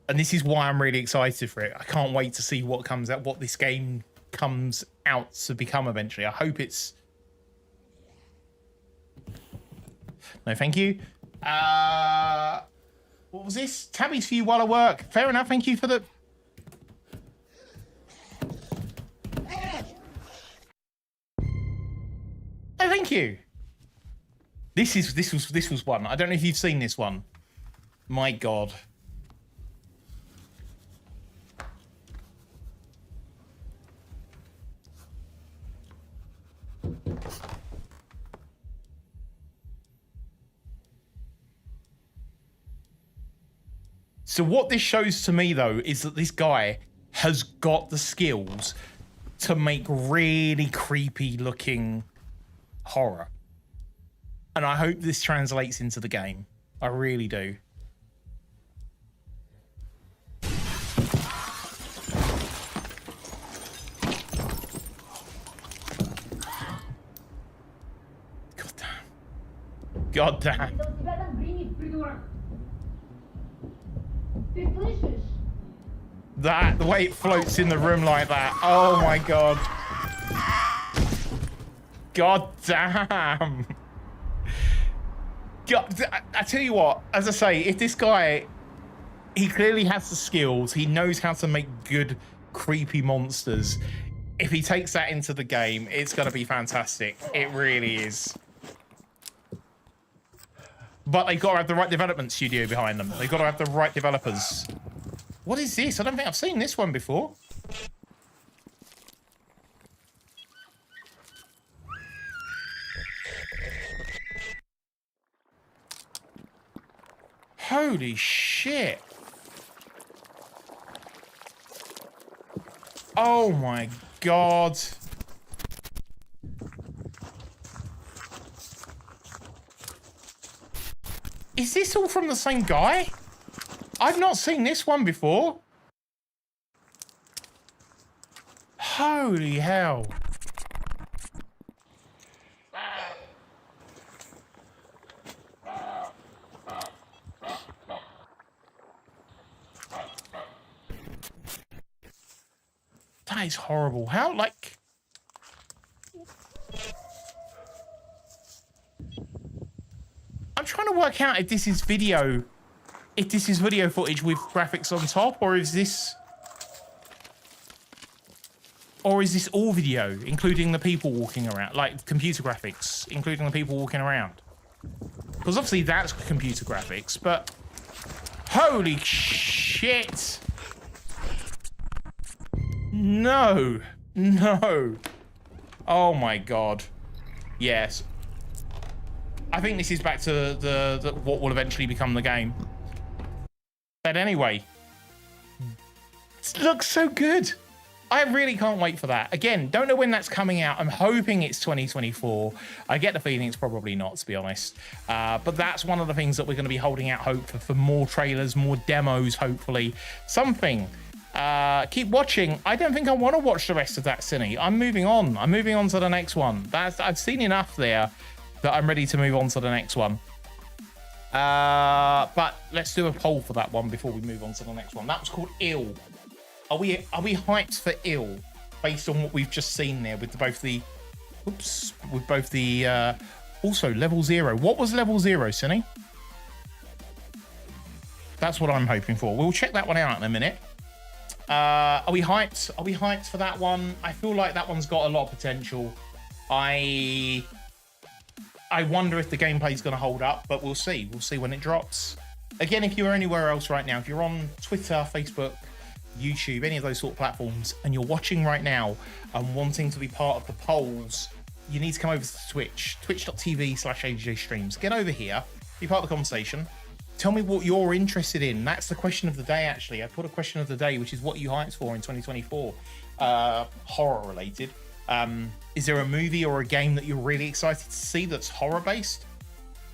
And this is why I'm really excited for it. I can't wait to see what comes out, what this game comes out to become eventually. I hope it's... No, thank you. What was this? Tabbies for you while I work. Fair enough, thank you for the... Oh, thank you. This was one. I don't know if you've seen this one. My God. So what this shows to me, though, is that this guy has got the skills to make really creepy looking horror. And I hope this translates into the game. I really do. God damn. God damn. That, the way it floats in the room like that. Oh my God. God damn. God, I tell you what, as I say, if this guy, he clearly has the skills, he knows how to make good, creepy monsters. If he takes that into the game, it's going to be fantastic. It really is. But they've got to have the right development studio behind them. They've got to have the right developers. What is this? I don't think I've seen this one before. Holy shit. Oh my God. Is this all from the same guy? I've not seen this one before. Holy hell. That is horrible. How, like... I'm trying to work out if this is video... If this is video footage with graphics on top, or is this... Or is this all video, including the people walking around? Like, computer graphics, including the people walking around? Because obviously that's computer graphics, but... Holy shit! No, no. Oh my God. Yes. I think this is back to the what will eventually become the game. But anyway, it looks so good. I really can't wait for that. Again, don't know when that's coming out. I'm hoping it's 2024. I get the feeling it's probably not, to be honest. But that's one of the things that we're going to be holding out hope for more trailers, more demos, hopefully. Something. Keep watching. I don't think I want to watch the rest of that cine. I'm moving on. I'm moving on to the next one. I've seen enough there that I'm ready to move on to the next one. But let's do a poll for that one before we move on to the next one. That was called Ill. Are we hyped for Ill based on what we've just seen there with both the also level 0. What was level 0, Cine? That's what I'm hoping for. We'll check that one out in a minute. Are we hyped? Are we hyped for that one? I feel like that one's got a lot of potential. I wonder if the gameplay is going to hold up, but we'll see. We'll see when it drops. Again, if you're anywhere else right now, if you're on Twitter, Facebook, YouTube, any of those sort of platforms, and you're watching right now and wanting to be part of the polls, you need to come over to Twitch, twitch.tv/ADJScreams. Get over here, be part of the conversation. Tell me what you're interested in. That's the question of the day, actually. I put a question of the day, which is what are you hyped for in 2024? horror related. Is there a movie or a game that you're really excited to see that's horror based?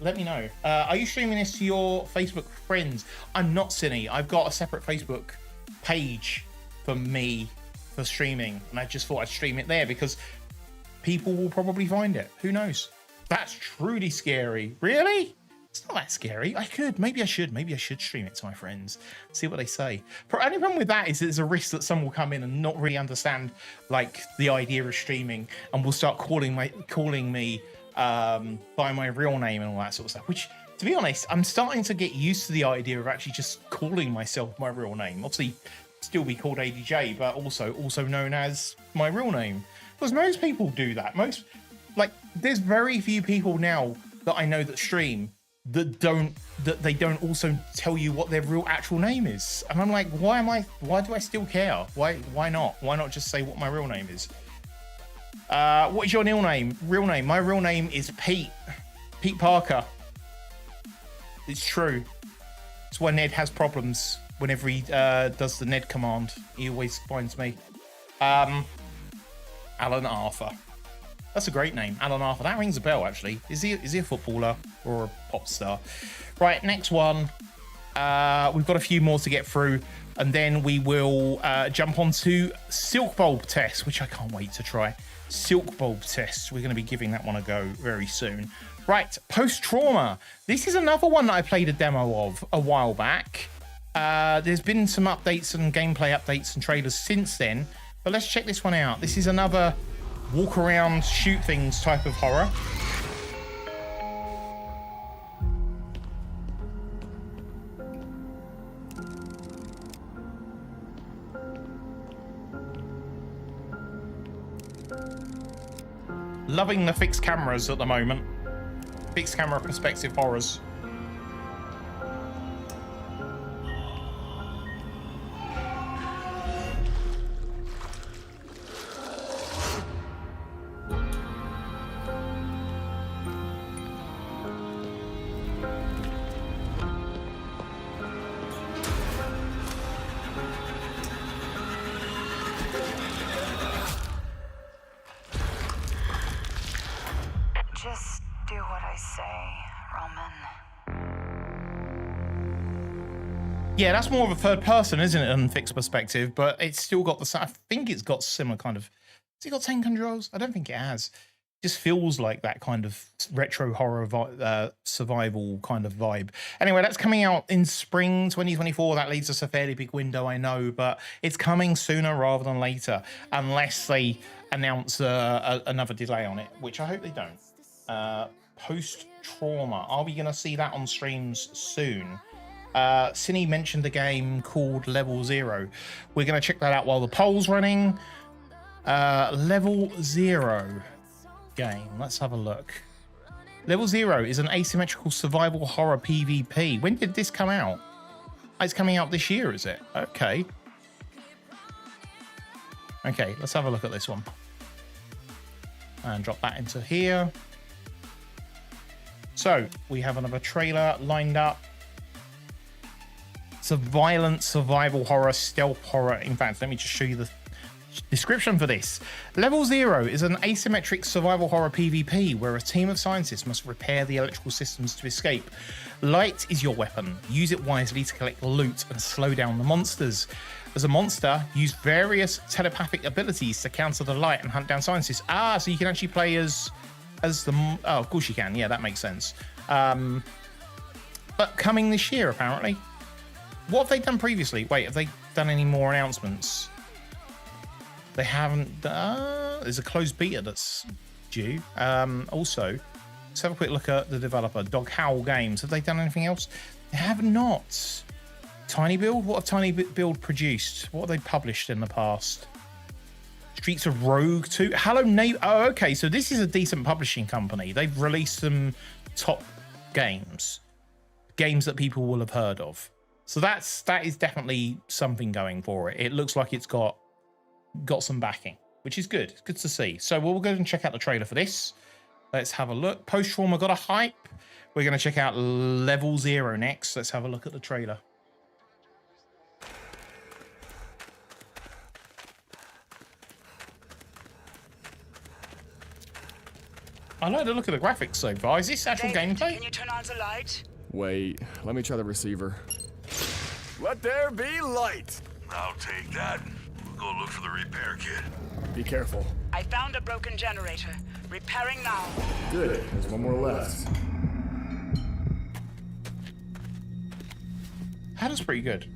Let me know. Are you streaming this to your Facebook friends? I'm not, Cinny. I've got a separate Facebook page for me for streaming, and I just thought I'd stream it there because people will probably find it. Who knows? That's truly scary. Really? It's not that scary. Maybe I should stream it to my friends, see what they say. The only problem with that is there's a risk that someone will come in and not really understand like the idea of streaming and will start calling me by my real name and all that sort of stuff, which, to be honest, I'm starting to get used to the idea of actually just calling myself my real name. Obviously, still be called ADJ, but also known as my real name. Because most people do that. There's very few people now that I know that stream that they don't also tell you what their real actual name is. And I'm like, why do I still care? Why not? Why not just say what my real name is? What is your real name? My real name is Pete Parker. It's true. It's why Ned has problems whenever he does the Ned command. He always finds me. Alan Arthur. That's a great name, Alan Arthur. That rings a bell, actually. Is he a footballer or a pop star? Right, next one. We've got a few more to get through, and then we will jump on to Silkbulb test, which I can't wait to try. Silkbulb test. We're going to be giving that one a go very soon. Right, post-trauma. This is another one that I played a demo of a while back. There's been some updates and gameplay updates and trailers since then, but let's check this one out. This is another walk around, shoot things type of horror. Loving the fixed cameras at the moment. Fixed camera perspective horrors. Just do what I say, Roman. Yeah, that's more of a third person, isn't it, than fixed perspective, but it's still got the... I think it's got similar kind of... Has it got 10 controls? I don't think it has. It just feels like that kind of retro horror survival kind of vibe. Anyway, that's coming out in spring 2024. That leaves us a fairly big window, I know, but it's coming sooner rather than later, unless they announce another delay on it, which I hope they don't. Post-trauma. Are we going to see that on streams soon? Cine mentioned a game called Level Zero. We're going to check that out while the poll's running. Level Zero game. Let's have a look. Level Zero is an asymmetrical survival horror PvP. When did this come out? Oh, it's coming out this year, is it? Okay. Okay, let's have a look at this one. And drop that into here. So, we have another trailer lined up. It's a violent survival horror, stealth horror. In fact, let me just show you the description for this. Level Zero is an asymmetric survival horror PvP where a team of scientists must repair the electrical systems to escape. Light is your weapon. Use it wisely to collect loot and slow down the monsters. As a monster, use various telepathic abilities to counter the light and hunt down scientists. Ah, so you can actually play as the... Oh, of course you can. Yeah, that makes sense. But coming this year, apparently. What have they done previously? Wait, have they done any more announcements? They haven't. There's a closed beta that's due. Also, let's have a quick look at the developer, Dog Howl Games. Have they done anything else? They have not. Tiny Build? What have Tiny Build produced? What have they published in the past? Streets of Rogue 2. Hello Neighbor. Oh, okay. So this is a decent publishing company. They've released some top games that people will have heard of. So that is definitely something going for it. It looks like it's got some backing, which is good. It's good to see. So we'll go and check out the trailer for this. Let's have a look. Post-trauma got a hype. We're going to check out Level Zero next. Let's have a look at the trailer. I like the look of the graphics so far. Is this actual gameplay? Can you turn on the light? Wait, let me try the receiver. Let there be light! I'll take that. We'll go look for the repair kit. Be careful. I found a broken generator. Repairing now. Good, there's one more left. That was pretty good.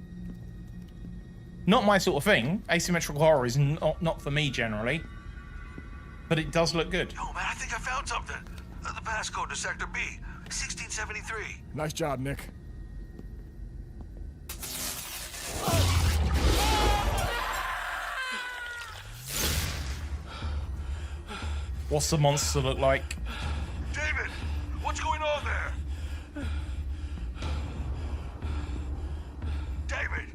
Not my sort of thing. Asymmetrical horror is not for me generally. But it does look good. Oh man, I think I found something. The passcode to Sector B, 1673. Nice job, Nick. What's the monster look like? David, what's going on there? David!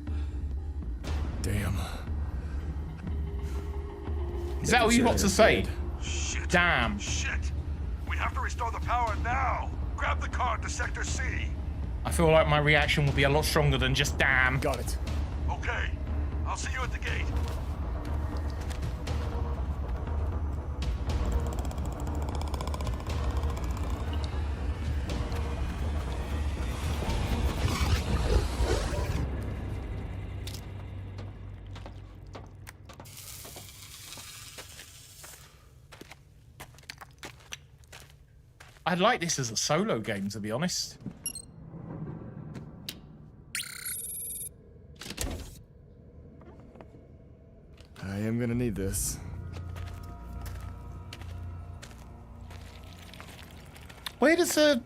Damn. Is that all you got to say? Shit. Damn. Shit. We have to restore the power now. Grab the car to Sector C. I feel like my reaction will be a lot stronger than just damn. Got it. Okay. I'll see you at the gate. I'd like this as a solo game, to be honest. I am gonna need this. Where does the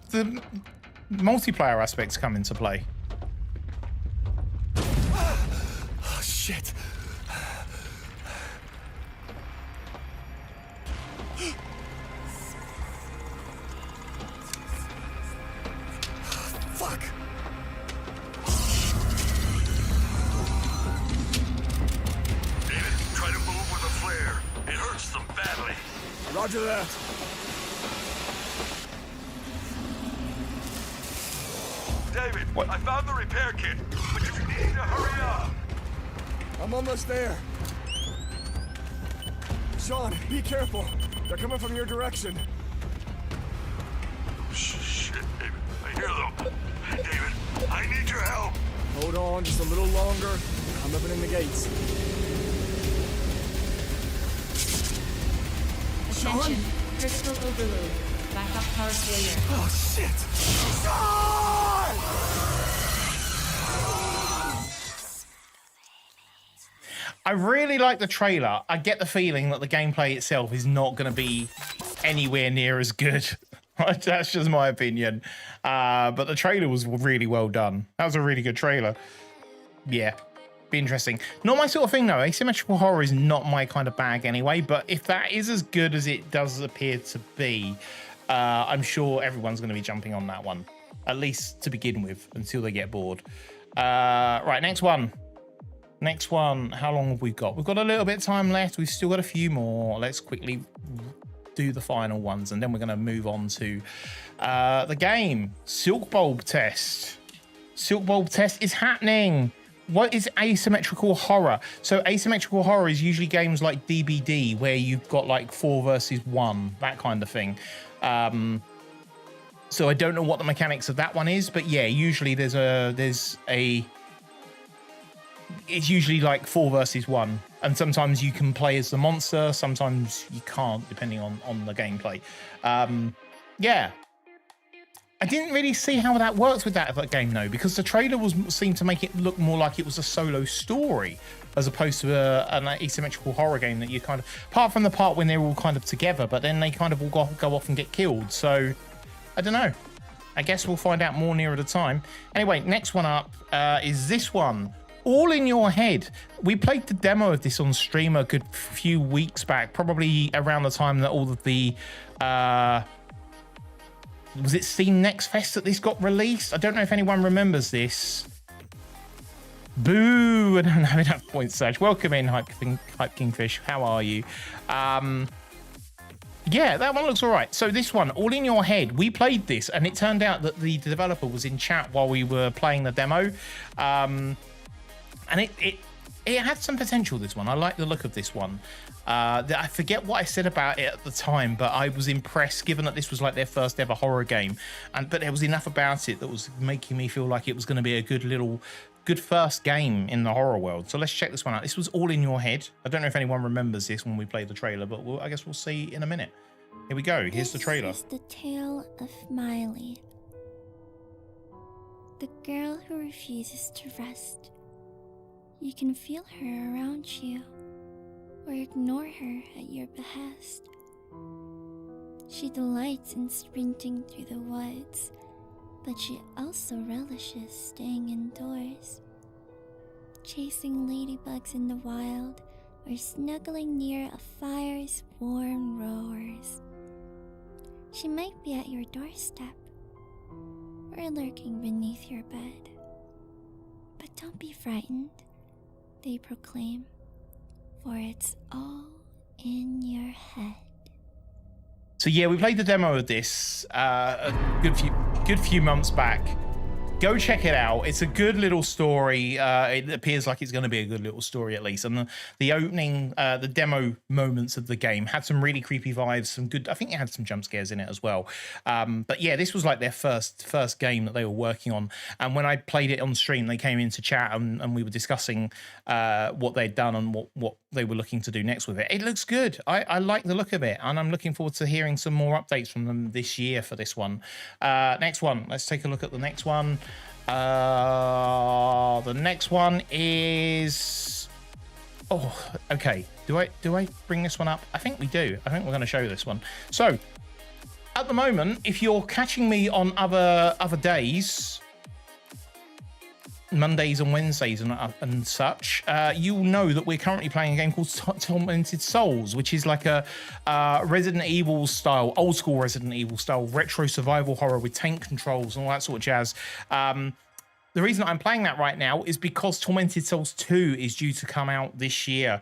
multiplayer aspects come into play? Oh, shit. Fuck. David, try to move with a flare. It hurts them badly. Roger that. David, I found the repair kit, but you need to hurry up. I'm almost there. Sean, be careful. They're coming from your direction. Shit, David. I hear them. David, I need your help. Hold on just a little longer. I'm opening the gates. Attention, critical overload. Backup power failure. Oh, shit! I really like the trailer. I get the feeling that the gameplay itself is not going to be anywhere near as good. That's just my opinion. But the trailer was really well done. That was a really good trailer. Yeah, be interesting. Not my sort of thing though. Asymmetrical horror is not my kind of bag anyway. But if that is as good as it does appear to be, I'm sure everyone's going to be jumping on that one. At least to begin with, until they get bored. Right, next one. Next one, how long have we got? We've got a little bit of time left. We've still got a few more. Let's quickly do the final ones, and then we're going to move on to the game. Silkbulb test. Silkbulb test is happening. What is asymmetrical horror? So asymmetrical horror is usually games like DBD, where you've got like 4 versus 1, that kind of thing. So I don't know what the mechanics of that one is, but yeah, usually it's usually like 4 versus 1, and sometimes you can play as the monster, sometimes you can't, depending on the gameplay. Yeah, I didn't really see how that works with that game though, because the trailer seemed to make it look more like it was a solo story as opposed to an asymmetrical horror game that you kind of, apart from the part when they're all kind of together, but then they kind of all go off and get killed. So I don't know. I guess we'll find out more nearer the time. Anyway, next one up is this one. All in Your Head. We played the demo of this on stream a good few weeks back, probably around the time that all of the was it Steam Next Fest that this got released? I don't know if anyone remembers this. Boo! I don't have enough points, Serge. Welcome in, Hype Kingfish. How are you? Yeah, that one looks all right. So this one, All in Your Head, we played this, and it turned out that the developer was in chat while we were playing the demo. And it had some potential, this one. I like the look of this one. I forget what I said about it at the time, but I was impressed given that this was like their first ever horror game. But there was enough about it that was making me feel like it was going to be a good first game in the horror world. So let's check this one out. This was All in Your Head. I don't know if anyone remembers this when we played the trailer, but I guess we'll see in a minute. Here we go. Here's the trailer. This is the tale of Miley, the girl who refuses to rest. You can feel her around you, or ignore her at your behest. She delights in sprinting through the woods, but she also relishes staying indoors, chasing ladybugs in the wild, or snuggling near a fire's warm roars. She might be at your doorstep, or lurking beneath your bed. But don't be frightened, they proclaim, for it's all in your head. So yeah, we played the demo of this a good few months back. Go check it out. It's a good little story. It appears like it's going to be a good little story at least. And the opening, the demo moments of the game had some really creepy vibes. Some good. I think it had some jump scares in it as well. But yeah, this was like their first game that they were working on. And when I played it on stream, they came into chat and we were discussing what they'd done and what they were looking to do next with it. It looks good. I like the look of it, and I'm looking forward to hearing some more updates from them this year for this one. Next one. Let's take a look at the next one. The next one is, oh, okay. Do I bring this one up? I think we do. I think we're going to show this one. So at the moment, if you're catching me on other days, Mondays and Wednesdays and such, you'll know that we're currently playing a game called Tormented Souls, which is like a Resident Evil style, old school Resident Evil style, retro survival horror with tank controls and all that sort of jazz. The reason I'm playing that right now is because Tormented Souls 2 is due to come out this year.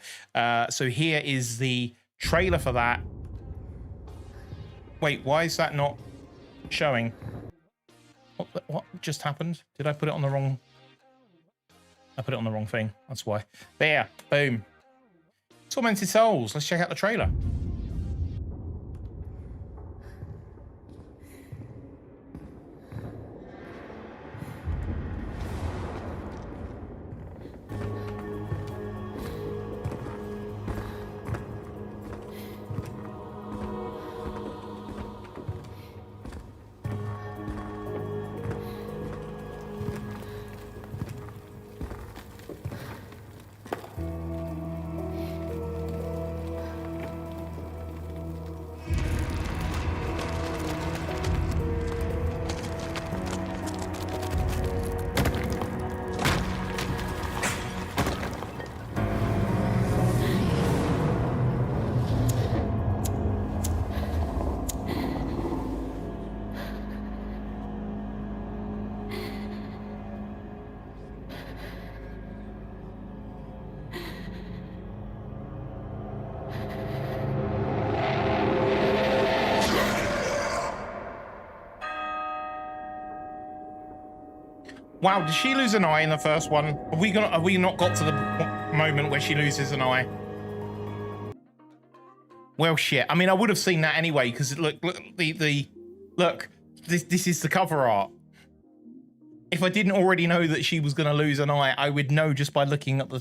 So here is the trailer for that. Wait, why is that not showing? What just happened? Did I put it on the wrong... I put it on the wrong thing. That's why. There. Boom. Tormented Souls. Let's check out the trailer. Wow, did she lose an eye in the first one? Have we not got to the moment where she loses an eye? Well, shit. I mean, I would have seen that anyway because look, this is the cover art. If I didn't already know that she was going to lose an eye, I would know just by looking at the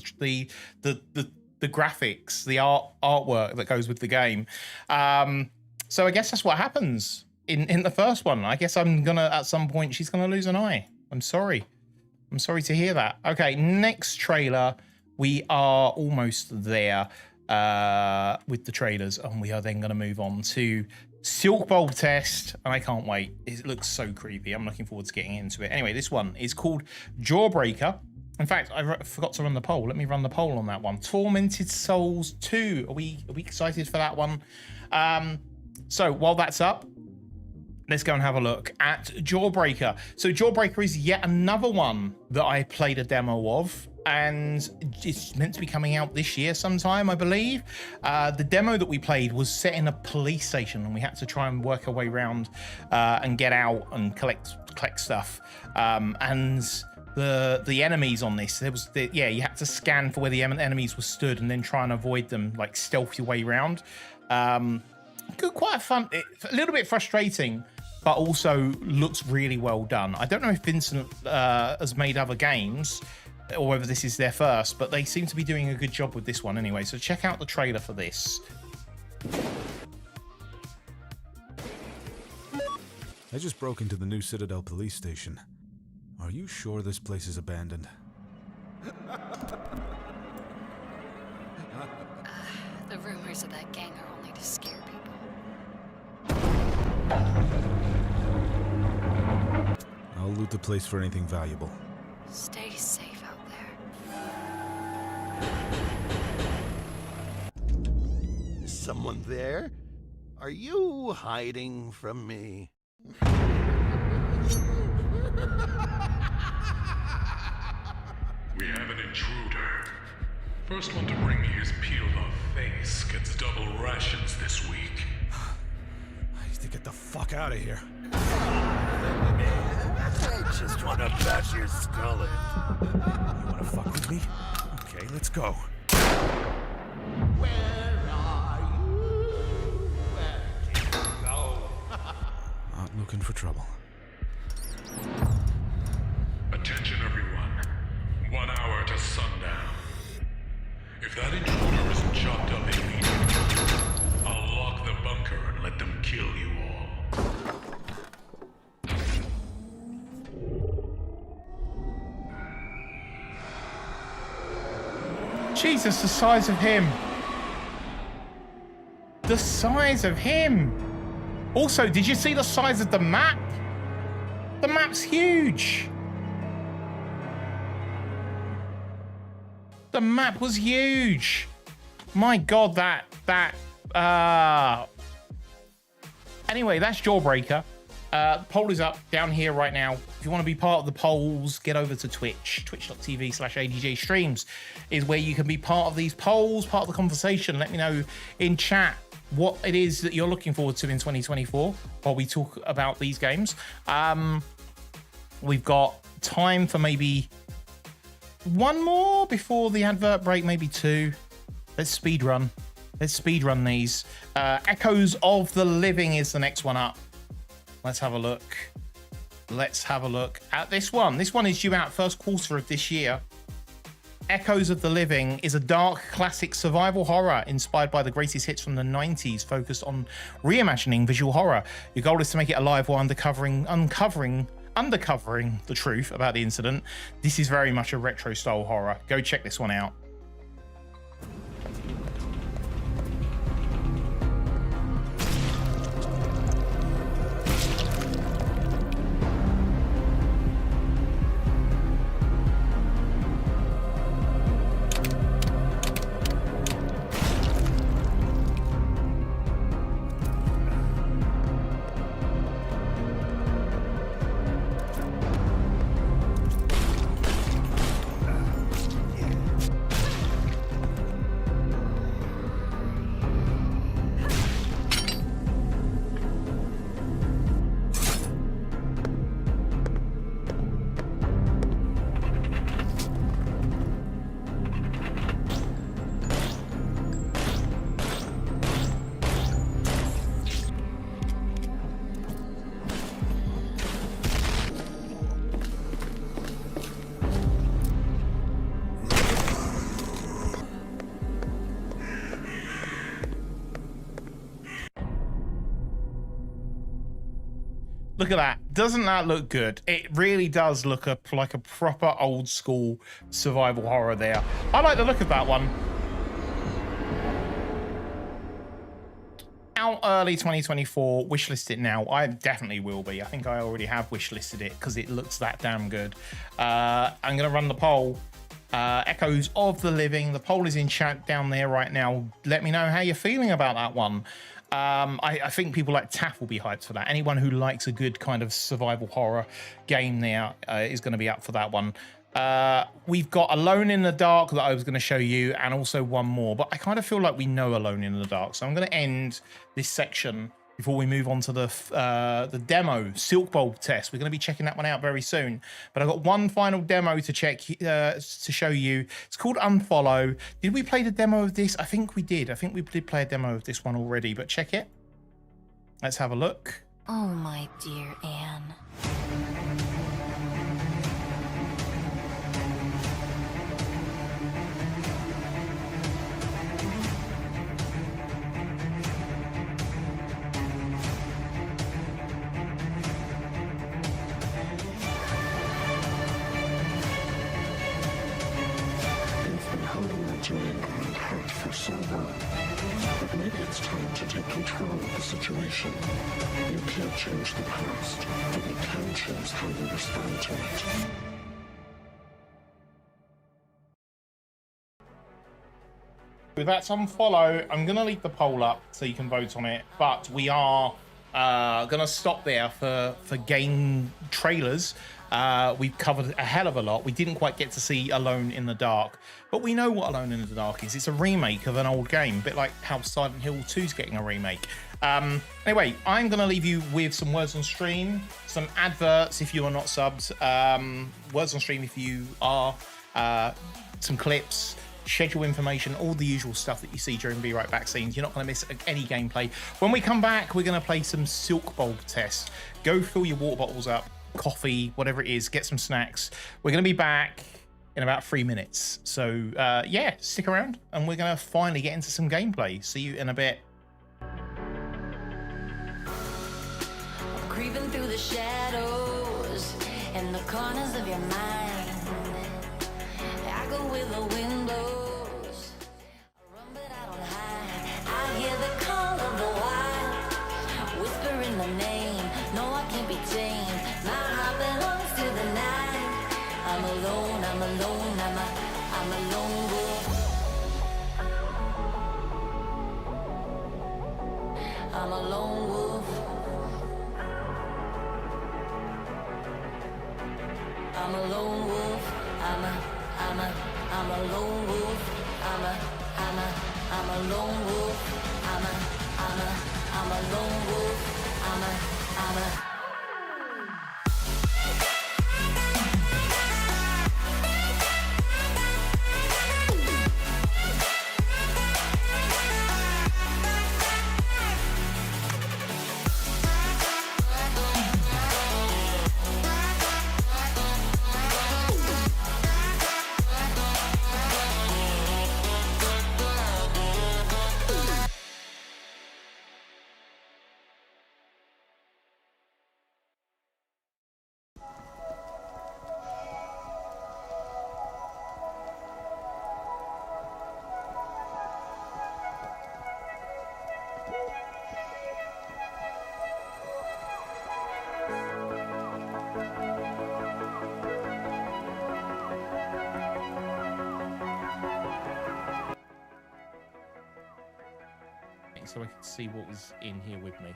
graphics, the artwork that goes with the game. So I guess that's what happens in the first one. I guess I'm gonna at some point she's gonna lose an eye. I'm sorry to hear that. Okay, next trailer. We are almost there with the trailers, and we are then going to move on to Silkbulb test, and I can't wait. It looks so creepy. I'm looking forward to getting into it. Anyway, this one is called Jawbreaker. In fact, I forgot to run the poll. Let me run the poll on that one. Tormented Souls 2. Are we excited for that one? So while that's up, let's go and have a look at Jawbreaker. So Jawbreaker is yet another one that I played a demo of, and it's meant to be coming out this year sometime, I believe. The demo that we played was set in a police station, and we had to try and work our way around and get out and collect stuff. And the enemies on this. There was yeah, you had to scan for where the enemies were stood and then try and avoid them, like stealth your way around. Quite fun. A little bit frustrating, but also looks really well done. I don't know if Vincent has made other games or whether this is their first, but they seem to be doing a good job with this one anyway. So check out the trailer for this. I just broke into the new Citadel police station. Are you sure this place is abandoned? The rumors of that gang are only to scare people. I'll loot the place for anything valuable. Stay safe out there. Is someone there? Are you hiding from me? We have an intruder. First one to bring me his peeled off face gets double rations this week. I need to get the fuck out of here. I just want to bash your skull in. You wanna fuck with me? Okay, let's go. Where are you? Where did you go? Not looking for trouble. Attention everyone. 1 hour to sundown. If that intruder isn't chopped up immediately, I'll lock the bunker and let them kill you all. Jesus, the size of him. The size of him. Also, did you see the size of the map? The map's huge. The map was huge. My God, Anyway, that's Jawbreaker. Poll is up down here right now. If you want to be part of the polls, get over to Twitch. Twitch.tv/ADJScreams is where you can be part of these polls, part of the conversation. Let me know in chat what it is that you're looking forward to in 2024 while we talk about these games. We've got time for maybe one more before the advert break, maybe two. Let's speed run. Let's speed run these. Echoes of the Living is the next one up. Let's have a look. Let's have a look at this one. This one is due out first quarter of this year. Echoes of the Living is a dark classic survival horror inspired by the greatest hits from the 90s, focused on reimagining visual horror. Your goal is to make it alive while uncovering the truth about the incident. This is very much a retro style horror. Go check this one out. Look at that. Doesn't that look good? It really does look like a proper old school survival horror there. I like the look of that one. Out early 2024, wishlist it now. I definitely will be. I think I already have wishlisted it because it looks that damn good. I'm going to run the poll. Echoes of the Living. The poll is in chat down there right now. Let me know how you're feeling about that one. I think people like Taff will be hyped for that. Anyone who likes a good kind of survival horror game there is going to be up for that one. We've got Alone in the Dark that I was going to show you, and also one more, but I kind of feel like we know Alone in the Dark, so I'm going to end this section before we move on to the demo Silkbulb test. We're going to be checking that one out very soon. But I've got one final demo to check to show you. It's called Unfollow. Did we play the demo of this? I think we did. I think we did play a demo of this one already, but check it. Let's have a look. Oh, my dear Anne. For so long. But maybe it's time to take control of the situation. You can't change the past, but you can change how you respond to it. With that Unfollow, I'm going to leave the poll up so you can vote on it. But we are going to stop there for game trailers. We've covered a hell of a lot. We didn't quite get to see Alone in the Dark, but we know what Alone in the Dark is. It's a remake of an old game, a bit like how Silent Hill 2 is getting a remake. Anyway, I'm going to leave you with some words on stream, some adverts if you are not subbed, words on stream if you are, some clips, schedule information, all the usual stuff that you see during Be Right Back scenes. You're not going to miss any gameplay. When we come back, we're going to play some Silkbulb tests. Go fill your water bottles up, coffee, whatever it is, get some snacks. We're going to be back in about 3 minutes. So yeah, stick around and we're going to finally get into some gameplay. See you in a bit. Creeping through the shadows and the corners of your mind. I go with the windows. I run but I don't hide. I hear the call of the wild, whispering the name. No, I can't be tamed. My heart belongs to the night. I'm alone, I'm alone, I'm a lone wolf. I'm a lone wolf. I'm a lone wolf. I'm a lone wolf. I'm a lone wolf. I'm a lone wolf. I'm a so I could see what was in here with me.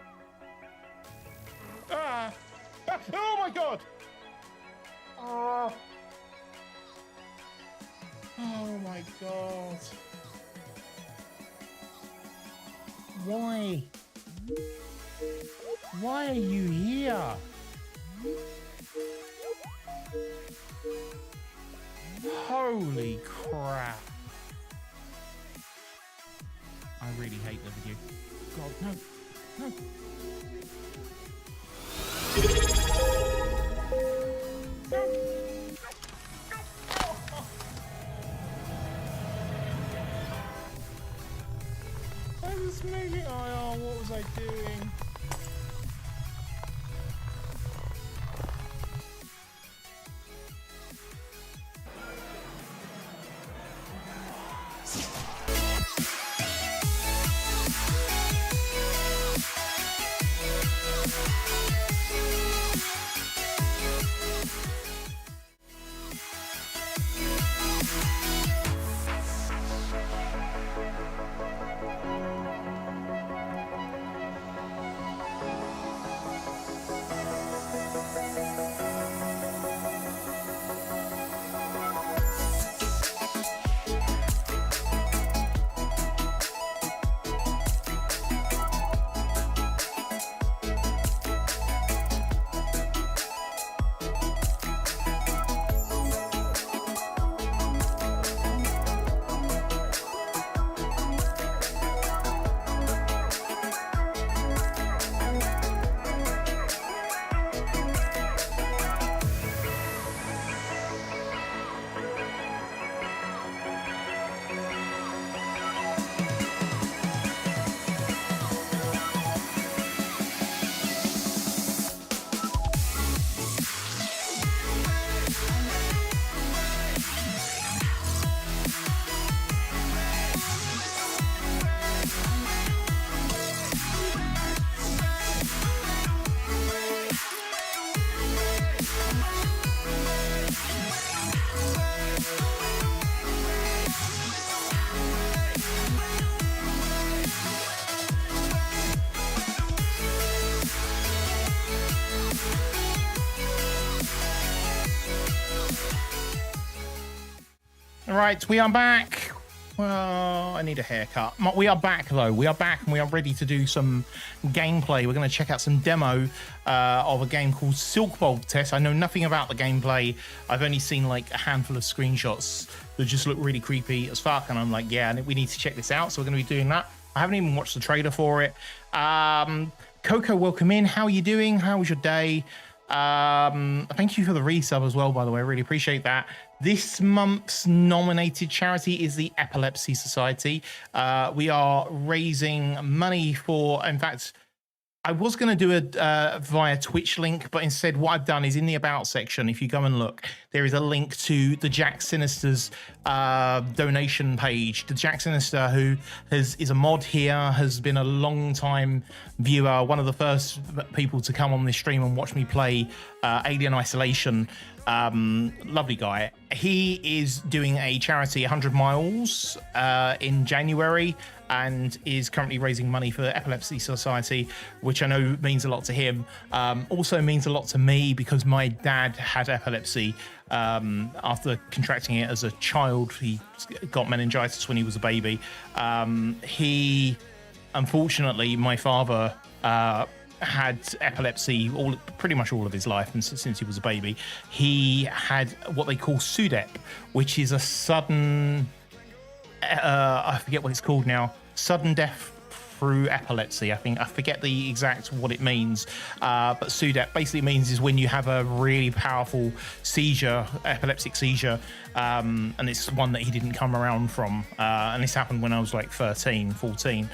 Ah! Ah! Oh my god! Oh. Oh my god. Why? Why are you here? Holy crap. I really hate living here. God, no. No. I was making. Oh, what was I doing? Right, we are back. Well, I need a haircut. We are back, though. We are back, and we are ready to do some gameplay. We're going to check out some demo of a game called Silkbulb Test. I know nothing about the gameplay. I've only seen like a handful of screenshots that just look really creepy as fuck, and I'm like, yeah, we need to check this out. So we're going to be doing that. I haven't even watched the trailer for it. Coco, welcome in. How are you doing? How was your day? Thank you for the resub as well, by the way. I really appreciate that. This month's nominated charity is the Epilepsy Society. We are raising money for, in fact, I was going to do it via Twitch link, but instead what I've done is in the About section, if you go and look, there is a link to the Jack Sinister's donation page. The Jack Sinister, who is a mod here, has been a long time viewer, one of the first people to come on this stream and watch me play Alien Isolation. Lovely guy. He is doing a charity 100 miles in January and is currently raising money for the Epilepsy Society, which I know means a lot to him. Also means a lot to me because my dad had epilepsy after contracting it as a child. He got meningitis when he was a baby. Unfortunately, my father had epilepsy pretty much all of his life, and since he was a baby. He had what they call SUDEP, which is a sudden I forget what it's called now, sudden death through epilepsy. I forget the exact what it means, but SUDEP basically means is when you have a really powerful seizure, epileptic seizure, and it's one that he didn't come around from, and this happened when I was like 13, 14.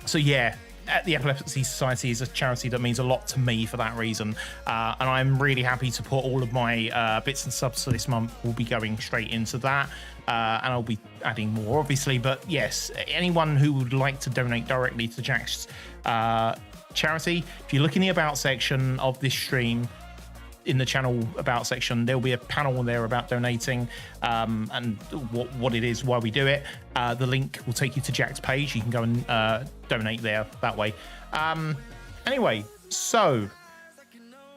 So yeah, the Epilepsy Society is a charity that means a lot to me for that reason, and I'm really happy to put all of my bits and subs for this month will be going straight into that, and I'll be adding more obviously. But yes, anyone who would like to donate directly to Jack's charity, if you look in the About section of this stream, in the channel About section, there'll be a panel there about donating and what it is, why we do it. The link will take you to Jack's page. You can go and donate there that way. Anyway, so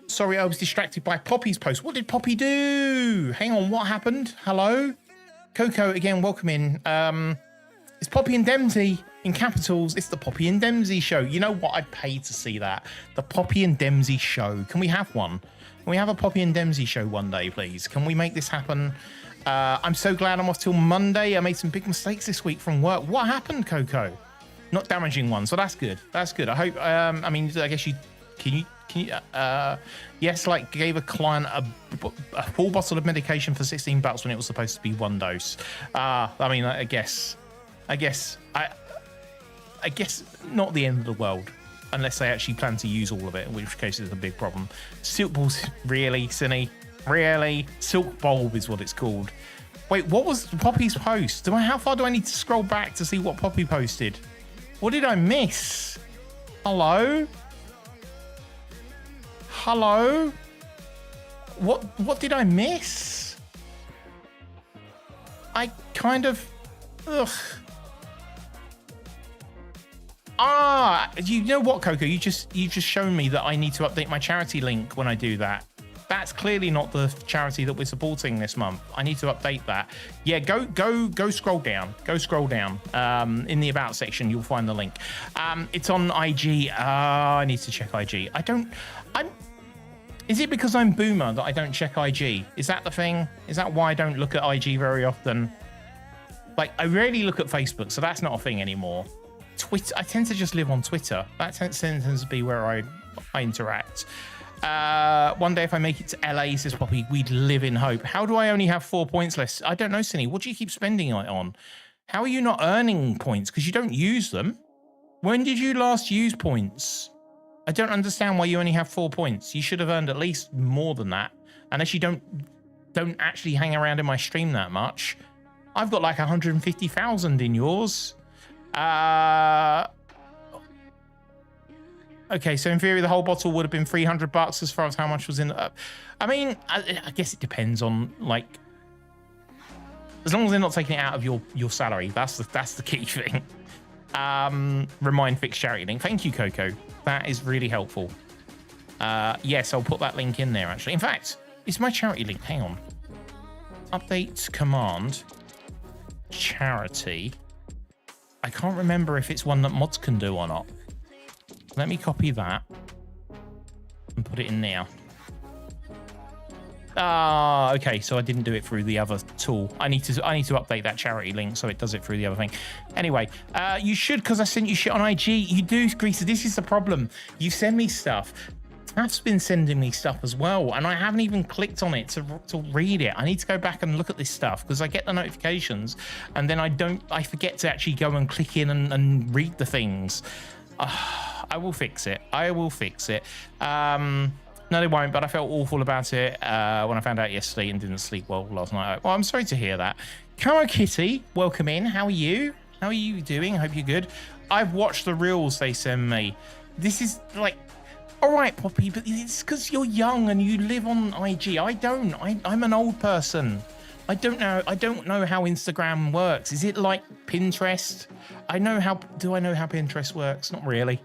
sorry, I was distracted by Poppy's post. What did Poppy do? Hang on, what happened? Hello, Coco again, welcome in. It's Poppy and Dempsey in capitals. It's the Poppy and Dempsey show. You know what? I'd pay to see that. The Poppy and Dempsey show. Can we have one? Can we have a Poppy and Dempsey show one day, please? Can we make this happen? I'm so glad I'm off till Monday. I made some big mistakes this week from work. What happened, Coco? Not damaging one, so that's good. That's good. I hope. I mean, I guess you can you. Yes, like gave a client a full bottle of medication for $16 when it was supposed to be one dose. I mean, I guess not the end of the world. Unless they actually plan to use all of it, in which case it's a big problem. Silkbulb, really, Cinny? Really? Silkbulb is what it's called. Wait, what was Poppy's post? How far do I need to scroll back to see what Poppy posted? What did I miss? Hello? Hello? What did I miss? I kind of... Ugh. You know what, Coco? You've just shown me that I need to update my charity link when I do that. That's clearly not the charity that we're supporting this month. I need to update that. Yeah, go scroll down. Go scroll down. In the About section, you'll find the link. It's on IG. I need to check IG. Is it because I'm boomer that I don't check IG? Is that the thing? Is that why I don't look at IG very often? Like, I rarely look at Facebook, so that's not a thing anymore. Twitter, I tend to just live on Twitter. That tends to be where I interact. One day if I make it to LA, says Poppy, we'd live in hope. How do I only have 4 points left? I don't know, Cindy. What do you keep spending it on? How are you not earning points? Because you don't use them. When did you last use points? I don't understand why you only have 4 points. You should have earned at least more than that. Unless you don't actually hang around in my stream that much. I've got like 150,000 in yours. Okay, so in theory, the whole bottle would have been $300 as far as how much was in the... I mean, I guess it depends on, like... As long as they're not taking it out of your salary, that's the key thing. Remind fixed charity link. Thank you, Coco. That is really helpful. Yes, I'll put that link in there, actually. In fact, it's my charity link. Hang on. update command, charity. I can't remember if it's one that mods can do or not. Let me copy that and put it in there. Ah, okay, so I didn't do it through the other tool. I need to update that charity link so it does it through the other thing. Anyway, you should, because I sent you shit on IG. You do, Greaser. This is the problem. You send me stuff. Taff's been sending me stuff as well, and I haven't even clicked on it to read it. I need to go back and look at this stuff because I get the notifications, and then I forget to actually go and click in and read the things. I will fix it. I will fix it. No, they won't, but I felt awful about it when I found out yesterday and didn't sleep well last night. Well, I'm sorry to hear that. Camo Kitty, welcome in. How are you? How are you doing? I hope you're good. I've watched the reels they send me. This is like, all right, Poppy, but it's because you're young and you live on IG. I don't. I'm an old person. I don't know how Instagram works. Is it like Pinterest? Do I know how Pinterest works? Not really.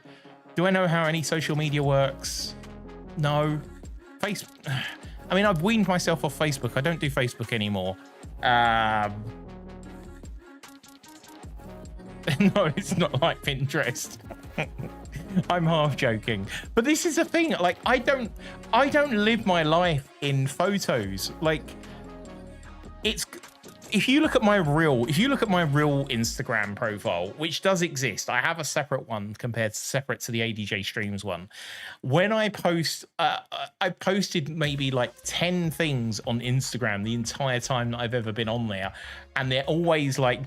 Do I know how any social media works? No. I mean, I've weaned myself off Facebook. I don't do Facebook anymore. No, it's not like Pinterest. I'm half joking. But this is the thing. Like, I don't live my life in photos. Like, if you look at my real Instagram profile, which does exist, I have a separate one separate to the ADJScreams one. When I post, I posted maybe like 10 things on Instagram the entire time that I've ever been on there. And they're always like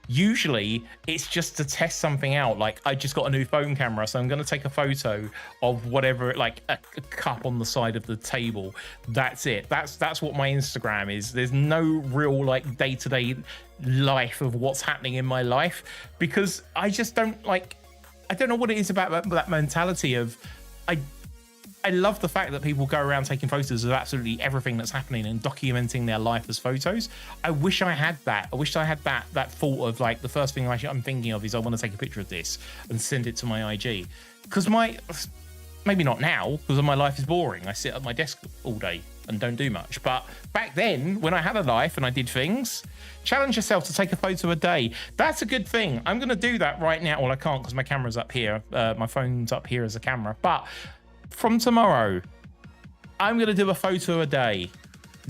usually it's just to test something out. Like, I just got a new phone camera, so I'm going to take a photo of whatever, like a cup on the side of the table. That's it. That's what my Instagram is. There's no real like day-to-day life of what's happening in my life, because I just don't like, I don't know what it is about that mentality of, I love the fact that people go around taking photos of absolutely everything that's happening and documenting their life as photos. I wish I had that. I wish I had that thought of like, the first thing I'm thinking of is I want to take a picture of this and send it to my IG. Because maybe not now, because my life is boring. I sit at my desk all day and don't do much. But back then, when I had a life and I did things, challenge yourself to take a photo a day. That's a good thing. I'm going to do that right now. Well, I can't because my camera's up here. My phone's up here as a camera. But from tomorrow, I'm going to do a photo a day.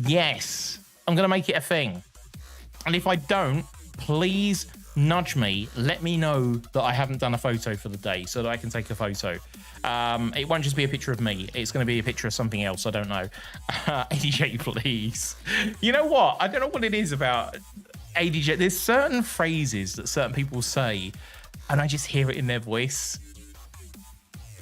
Yes, I'm going to make it a thing. And if I don't, please nudge me. Let me know that I haven't done a photo for the day so that I can take a photo. It won't just be a picture of me. It's going to be a picture of something else. I don't know. ADJ, please. You know what? I don't know what it is about ADJ. There's certain phrases that certain people say, and I just hear it in their voice.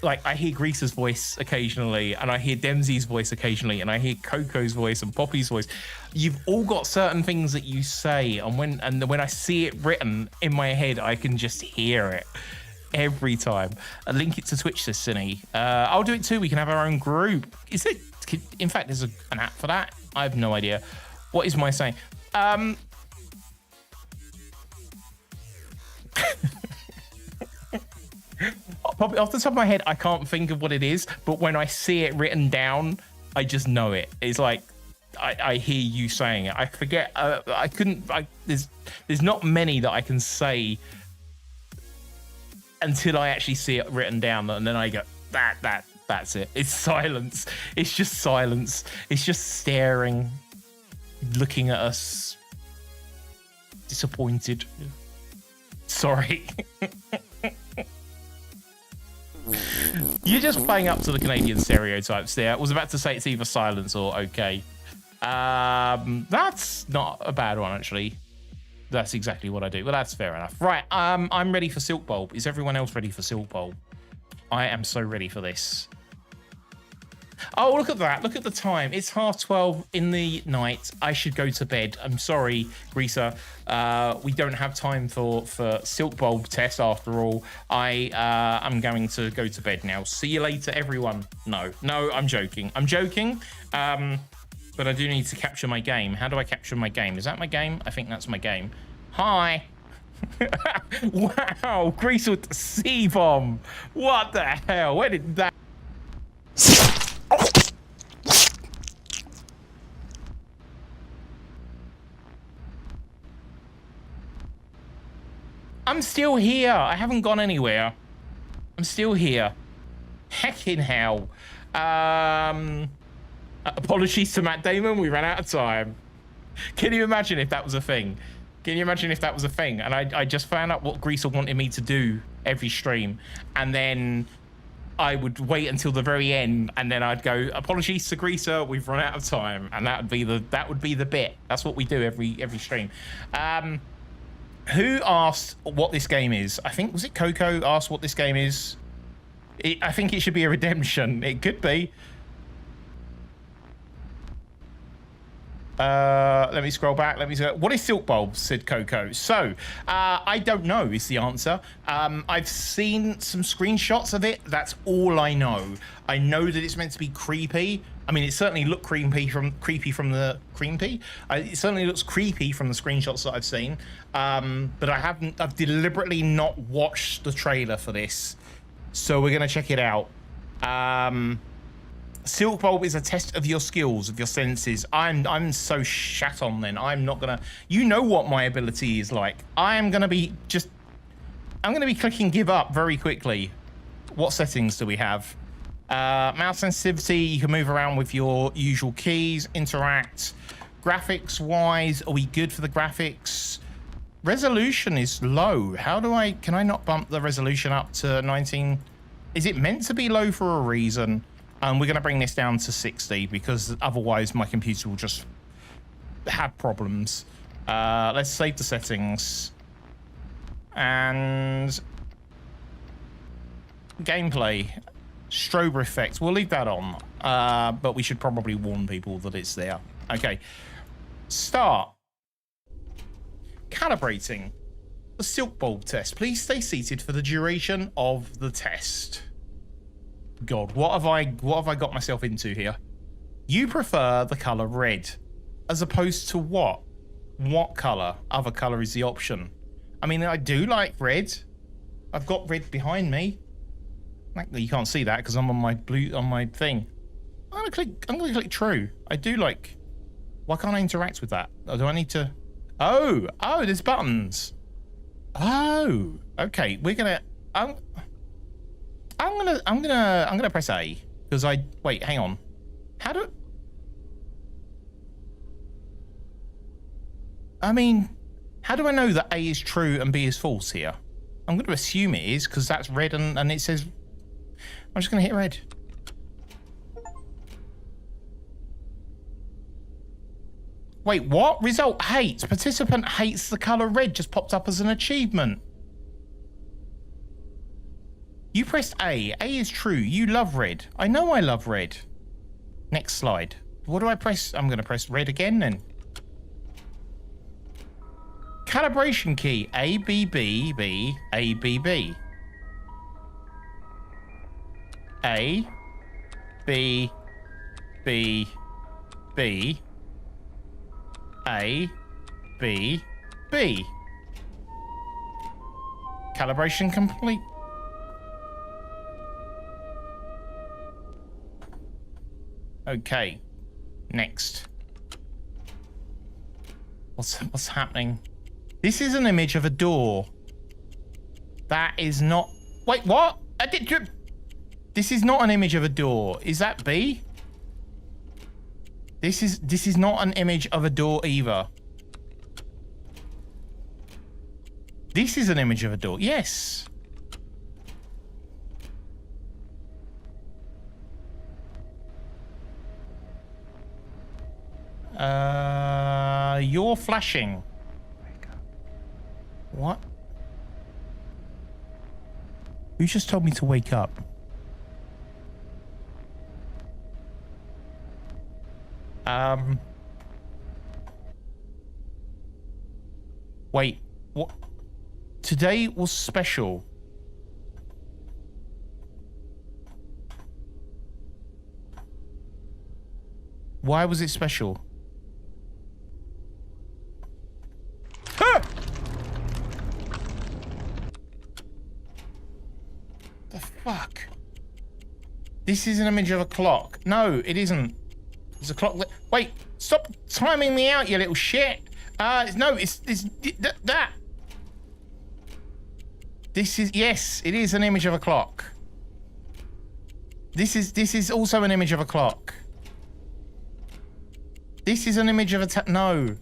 Like, I hear Greaser's voice occasionally, and I hear Dempsey's voice occasionally, and I hear Coco's voice and Poppy's voice. You've all got certain things that you say, and when I see it written in my head, I can just hear it every time. I link it to Twitch, says Cinny. I'll do it too. We can have our own group. Is it? In fact, there's an app for that. I have no idea. What is my saying? Probably off the top of my head, I can't think of what it is, but when I see it written down, I just know it. It's like I hear you saying it. I forget. There's not many that I can say until I actually see it written down, and then I go, that's it. It's silence. It's just silence. It's just staring, looking at us, disappointed. Sorry. You're just playing up to the Canadian stereotypes there. I was about to say it's either silence or okay. That's not a bad one, actually. That's exactly what I do. Well, that's fair enough. Right, I'm ready for Silkbulb. Is everyone else ready for Silkbulb? I am so ready for this. Oh, look at that. Look at the time. It's 12:30 in the night. I should go to bed. I'm sorry, Greaser. We don't have time for Silkbulb test after all. I'm going to go to bed now. See you later, everyone. No, I'm joking. I'm joking. But I do need to capture my game. How do I capture my game? Is that my game? I think that's my game. Hi. Wow, Greaser with the C-bomb. What the hell? Where did that... I'm still here. I haven't gone anywhere. I'm still here. Heckin' hell. Apologies to Matt Damon. We ran out of time. Can you imagine if that was a thing? Can you imagine if that was a thing? And I just found out what Greaser wanted me to do every stream. And then I would wait until the very end. And then I'd go, apologies to Greaser. We've run out of time. And that would be the bit. That's what we do every stream. Who asked what this game is? I think, was it Coco asked what this game is? I think it should be a redemption. It could be. Let me scroll back. Let me see. What is Silkbulb? Said Coco. So, I don't know is the answer. I've seen some screenshots of it. That's all I know. I know that it's meant to be creepy. I mean, it certainly looked creepy from the It certainly looks creepy from the screenshots that I've seen. But I've deliberately not watched the trailer for this. So we're gonna check it out. Silkbulb is a test of your skills, of your senses. I'm so shat on then. I'm not gonna, you know what my ability is like. I'm gonna be clicking give up very quickly. What settings do we have? Mouse sensitivity, you can move around with your usual keys, interact. Graphics wise, are we good for the graphics? Resolution is low. Can I not bump the resolution up to 19? Is it meant to be low for a reason? We're going to bring this down to 60 because otherwise my computer will just have problems. Let's save the settings. And gameplay, strobe effects. We'll leave that on, but we should probably warn people that it's there. Okay. Start. Calibrating. The Silkbulb test. Please stay seated for the duration of the test. God, what have I got myself into here? You prefer the color red, as opposed to what? What color? Other color is the option. I mean, I do like red. I've got red behind me. You can't see that because I'm on my thing. I'm gonna click true. I do like. Why can't I interact with that? Do I need to? Oh, there's buttons. Oh, okay. We're gonna. I'm gonna press A because wait, hang on. How do I know that A is true and B is false here? I'm gonna assume it is because that's red and it says I'm just gonna hit red. Wait, what? Result hates. Participant hates the color red just popped up as an achievement. You pressed A. A is true. You love red. I know I love red. Next slide. What do I press? I'm going to press red again then. Calibration key. A, B, B, B, A, B, B. A, B, B, B. A, B, B. Calibration complete. Okay, next. What's happening? This is an image of a door. That is not. Wait, what? This is not an image of a door. Is that B? This is not an image of a door either. This is an image of a door. Yes. You're flashing. What? Who just told me to wake up? Wait, what? Today was special. Why was it special? Ah! The fuck? This is an image of a clock. No, it isn't. There's a clock. Wait, stop timing me out, you little shit. No, it's that. This is, yes, it is an image of a clock. This is also an image of a clock. This is an image of a no.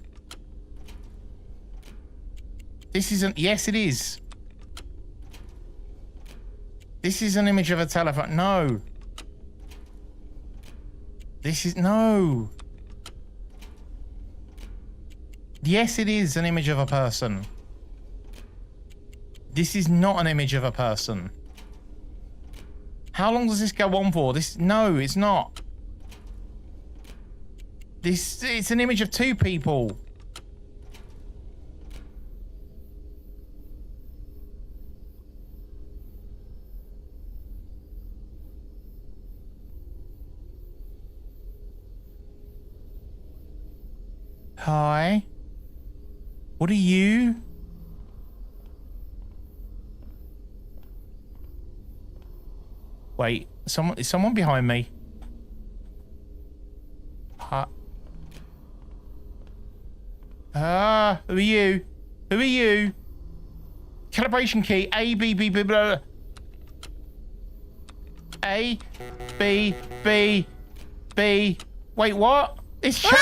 This isn't, yes it is. This is an image of a telephone, no. This is, no. Yes it is an image of a person. This is not an image of a person. How long does this go on for? No, it's not. It's an image of two people. Hi. What are you? Wait, is someone behind me? Who are you? Who are you? Calibration key A B B B blah. A B B B. Wait, what? It's changed.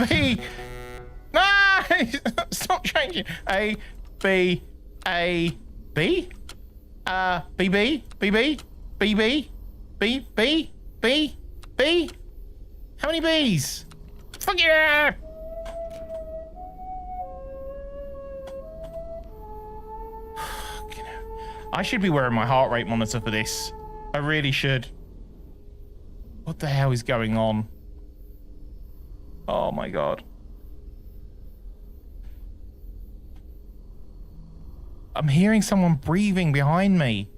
B. No, stop changing. A B A B. B B B B B B B B B B. How many B's? Fuck yeah! I should be wearing my heart rate monitor for this. I really should. What the hell is going on? Oh my god. I'm hearing someone breathing behind me.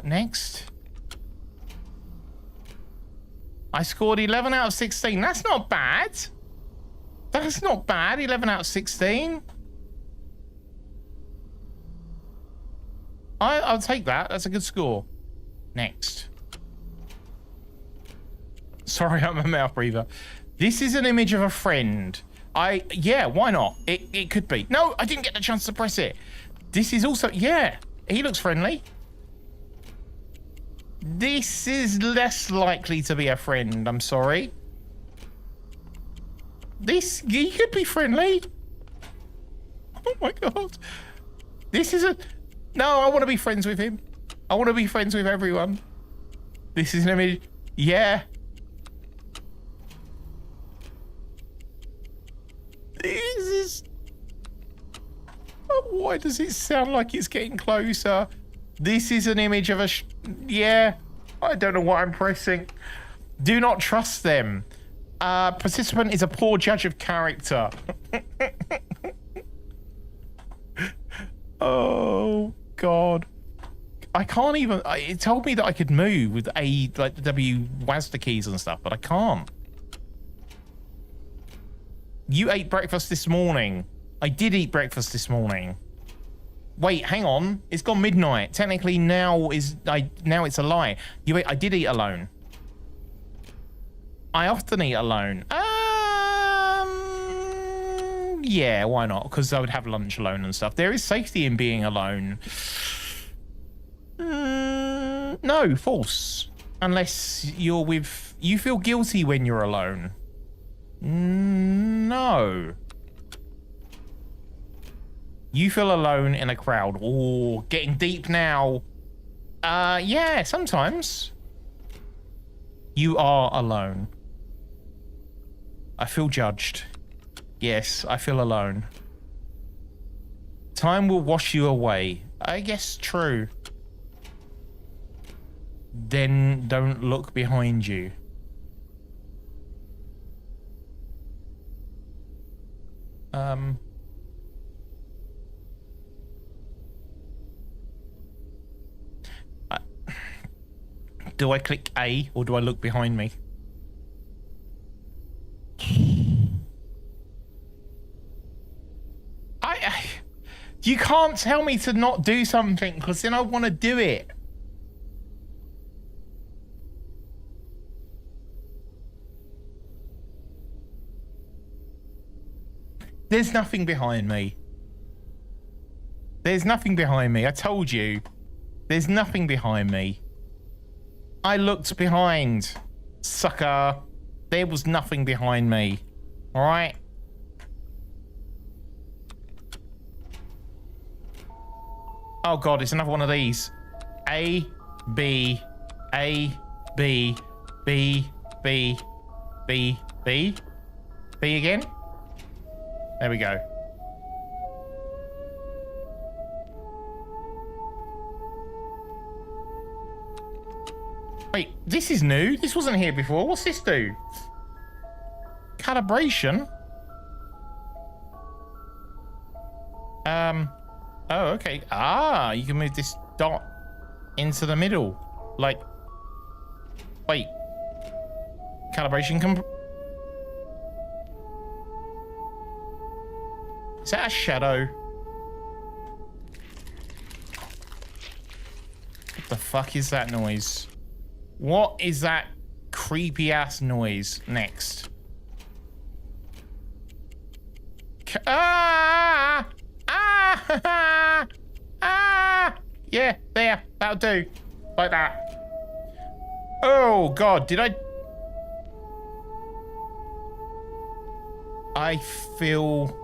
Next. I scored 11 out of 16. That's not bad. That's not bad. 11 out of 16. I'll take that. That's a good score. Next. Sorry, I'm a mouth breather. This is an image of a friend. Yeah, why not? It could be. No, I didn't get the chance to press it. This is also, yeah, he looks friendly. This is less likely to be a friend, I'm sorry. He could be friendly. Oh my god. This is no, I want to be friends with him. I want to be friends with everyone. This is an image, yeah. This is... Why does it sound like it's getting closer? This is an image of a... Yeah. I don't know what I'm pressing. Do not trust them. Participant is a poor judge of character. Oh, God. I can't even... It told me that I could move with like the W WASD keys and stuff, but I can't. You ate breakfast this morning. I did eat breakfast this morning. Wait, hang on. It's gone midnight. Technically now it's a lie. I did eat alone. I often eat alone. Yeah, why not? Because I would have lunch alone and stuff. There is safety in being alone. No, false. Unless you're with... You feel guilty when you're alone. No. You feel alone in a crowd. Oh, getting deep now. Yeah, sometimes. You are alone. I feel judged. Yes, I feel alone. Time will wash you away. I guess true. Then don't look behind you. Do I click A or do I look behind me? You can't tell me to not do something because then I want to do it. There's nothing behind me. There's nothing behind me. I told you. There's nothing behind me. I looked behind, sucker. There was nothing behind me. All right? Oh, God, it's another one of these. A, B, A, B, B, B, B, B. B again? There we go. Wait, this is new. This wasn't here before. What's this do? Calibration? Oh, okay. Ah, you can move this dot into the middle. Like, wait. Calibration Is that a shadow? What the fuck is that noise? What is that creepy ass noise next? Ah! Ah! Ah! Yeah, there. That'll do. Like that. Oh, God. Did I feel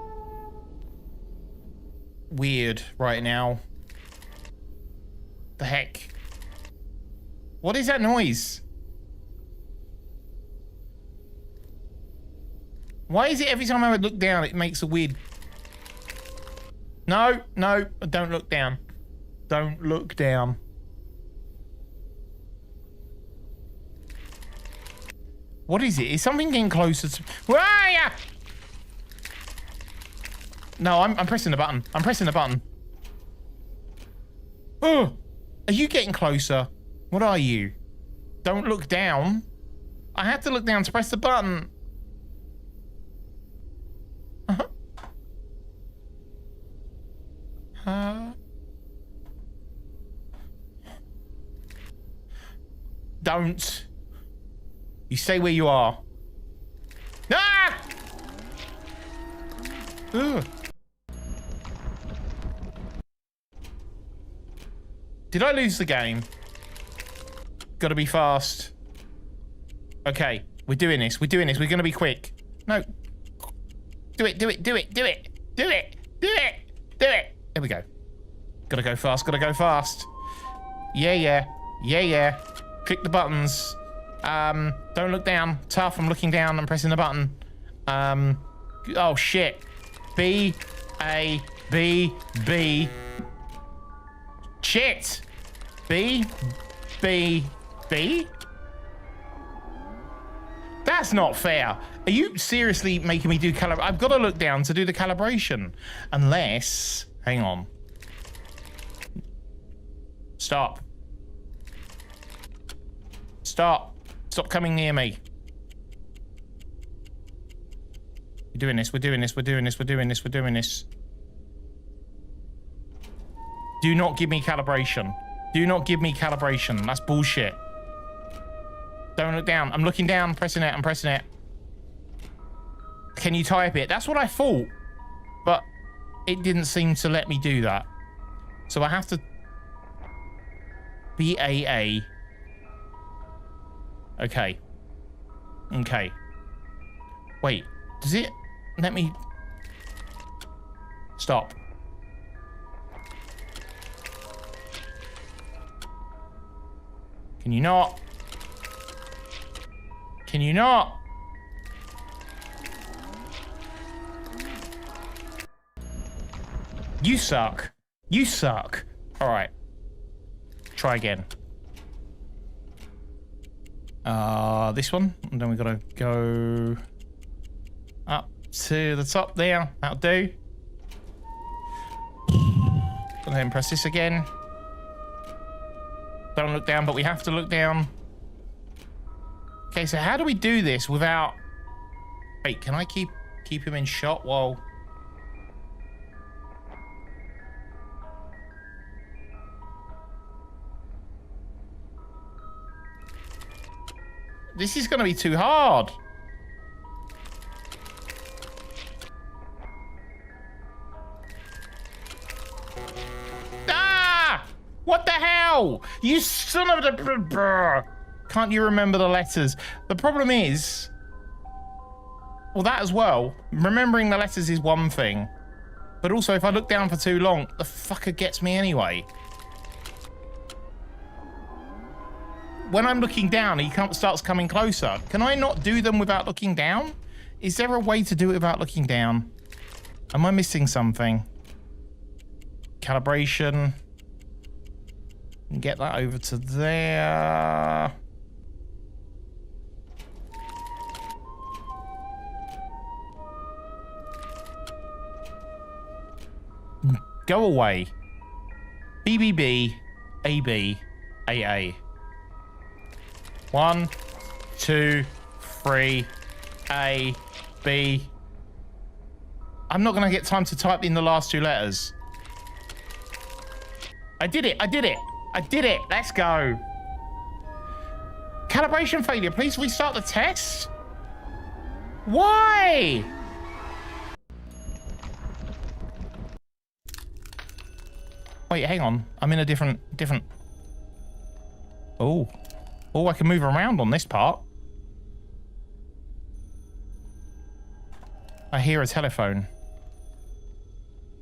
weird right now. The heck? What is that noise? Why is it every time I would look down, it makes a weird... No, no, don't look down. Don't look down. What is it? Is something getting closer to... Where are ya? No, I'm pressing the button. I'm pressing the button. Oh, are you getting closer? What are you? Don't look down. I had to look down to press the button. Don't. You stay where you are. Ah! Ugh. Did I lose the game? Gotta be fast. Okay, we're doing this. We're doing this. We're gonna be quick. No. Do it, do it, do it, do it, do it, do it, do it. There we go. Gotta go fast, gotta go fast. Yeah, yeah, yeah, yeah. Click the buttons. Don't look down. Tough, I'm looking down. I'm pressing the button. Oh, shit. B, A, B, B. Shit. B, B, B? That's not fair. Are you seriously making me do calibration? I've got to look down to do the calibration. Unless... Hang on. Stop. Stop. Stop coming near me. We're doing this. We're doing this. We're doing this. We're doing this. We're doing this. Do not give me calibration. Do not give me calibration. That's bullshit. Don't look down. I'm looking down. I'm pressing it. I'm pressing it. Can you type it? That's what I thought. But it didn't seem to let me do that. So I have to... BAA. Okay. Okay. Wait. Does it let me... Stop. Can you not? Can you not? You suck. You suck. All right. Try again. This one. And then we gotta go up to the top there. That'll do. Go ahead and press this again. Don't look down, but we have to look down. Okay, so how do we do this without... Wait, can I keep him in shot while... This is going to be too hard. What the hell? You son of a... Can't you remember the letters? The problem is... Well, that as well. Remembering the letters is one thing. But also, if I look down for too long, the fucker gets me anyway. When I'm looking down, he starts coming closer. Can I not do them without looking down? Is there a way to do it without looking down? Am I missing something? Calibration. Get that over to there. Go away. BBB, AB, AA. 1, 2, 3, A, B. I'm not going to get time to type in the last 2 letters. I did it. I did it. I did it. Let's go. Calibration failure. Please restart the test. Why? Wait, hang on. I'm in a different... Oh. Oh, I can move around on this part. I hear a telephone.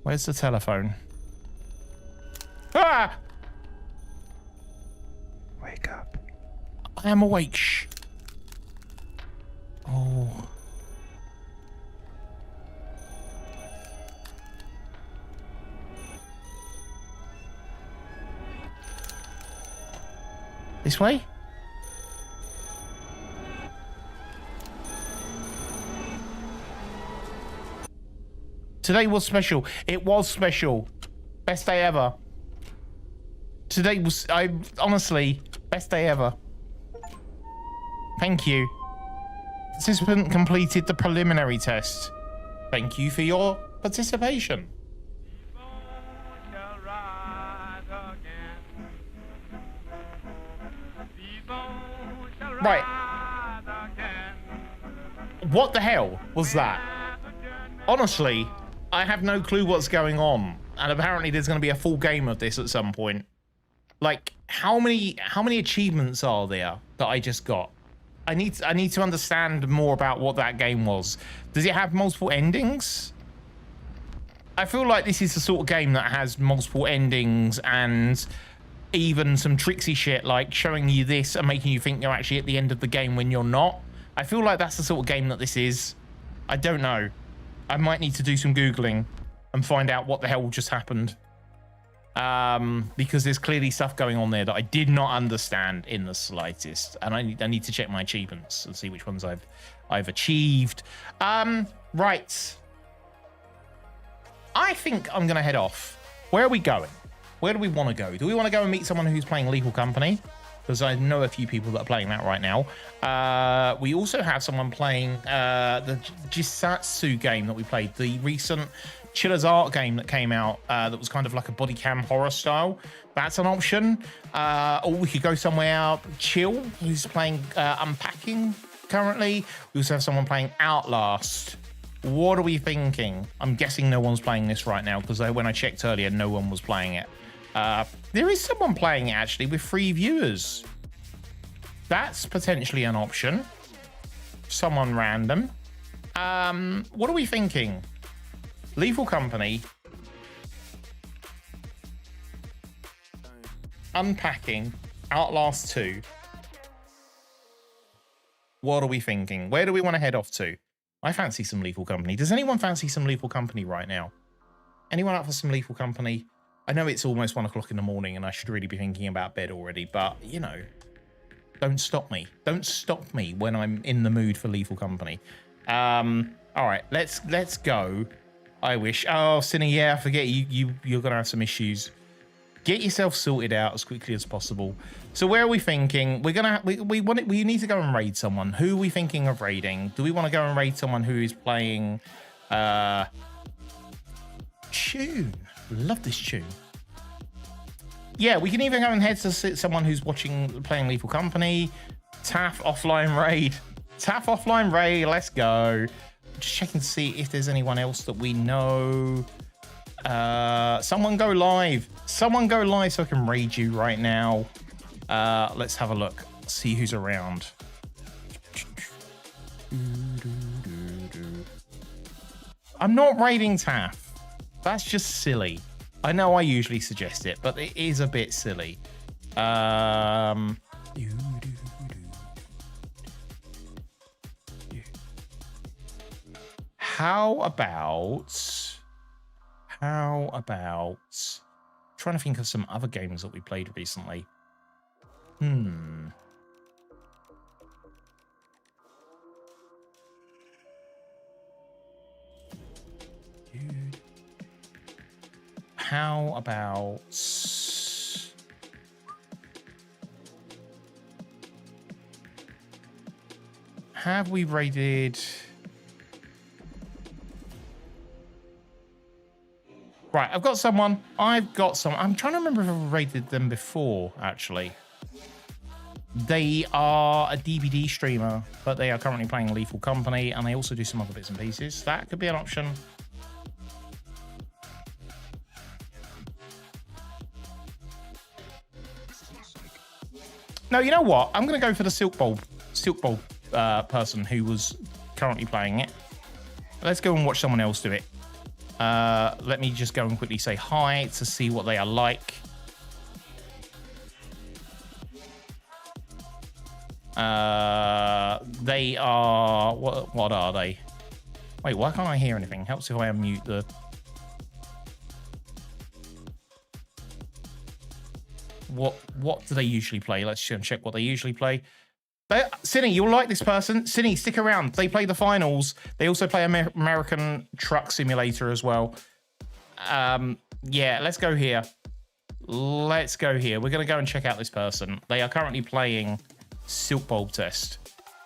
Where's the telephone? Ah! Wake up. I am awake. Shh. Oh. This way? Today was special. It was special. Best day ever. Today was, honestly, best day ever. Thank you. Participant completed the preliminary test. Thank you for your participation. Right. What the hell was that? Honestly, I have no clue what's going on. And apparently there's going to be a full game of this at some point. Like, how many achievements are there that I just got? I need to understand more about what that game was. Does it have multiple endings? I feel like this is the sort of game that has multiple endings and even some tricksy shit like showing you this and making you think you're actually at the end of the game when you're not. I feel like that's the sort of game that this is. I don't know. I might need to do some Googling and find out what the hell just happened. Because there's clearly stuff going on there that I did not understand in the slightest. And I need to check my achievements and see which ones I've achieved. Right. I think I'm going to head off. Where are we going? Where do we want to go? Do we want to go and meet someone who's playing Lethal Company? Because I know a few people that are playing that right now. We also have someone playing the Jisatsu game that we played, the recent Chiller's Art game that came out that was kind of like a body cam horror style. That's an option. Or we could go somewhere chill, who's playing Unpacking currently. We also have someone playing Outlast. What are we thinking? I'm guessing no one's playing this right now because when I checked earlier, no one was playing it. There is someone playing it actually with 3 viewers. That's potentially an option. Someone random. What are we thinking? Lethal Company. Unpacking. Outlast 2. What are we thinking? Where do we want to head off to? I fancy some Lethal Company. Does anyone fancy some Lethal Company right now? Anyone up for some Lethal Company? I know it's almost 1 o'clock in the morning and I should really be thinking about bed already, but, you know, don't stop me. Don't stop me when I'm in the mood for Lethal Company. All right, let's go. I wish. Oh, Cinny, yeah, I forget you're going to have some issues. Get yourself sorted out as quickly as possible. So where are we thinking? We need to go and raid someone. Who are we thinking of raiding? Do we want to go and raid someone who is playing Tune? Love this tune. Yeah, we can even go and head to someone who's playing Lethal Company. TAF offline raid. TAF offline raid. Let's go. Just checking to see if there's anyone else that we know. Someone go live. Someone go live so I can raid you right now. Let's have a look. See who's around. I'm not raiding Taff. That's just silly. I know I usually suggest it, but it is a bit silly. How about trying to think of some other games that we played recently. How about have we raided? Right, I've got someone. I'm trying to remember if I've raided them before, actually. They are a DVD streamer, but they are currently playing Lethal Company, and they also do some other bits and pieces. That could be an option. No, you know what? I'm going to go for the Silkbulb person who was currently playing it. Let's go and watch someone else do it. Let me just go and quickly say hi to see what they are like. They are... What are they? Wait, why can't I hear anything? Helps if I unmute the... What do they usually play? Let's check what they usually play. Cinny, you'll like this person. Cinny, stick around. They play the finals. They also play American Truck Simulator as well. Yeah, let's go here. Let's go here. We're going to go and check out this person. They are currently playing Silkbulb Test.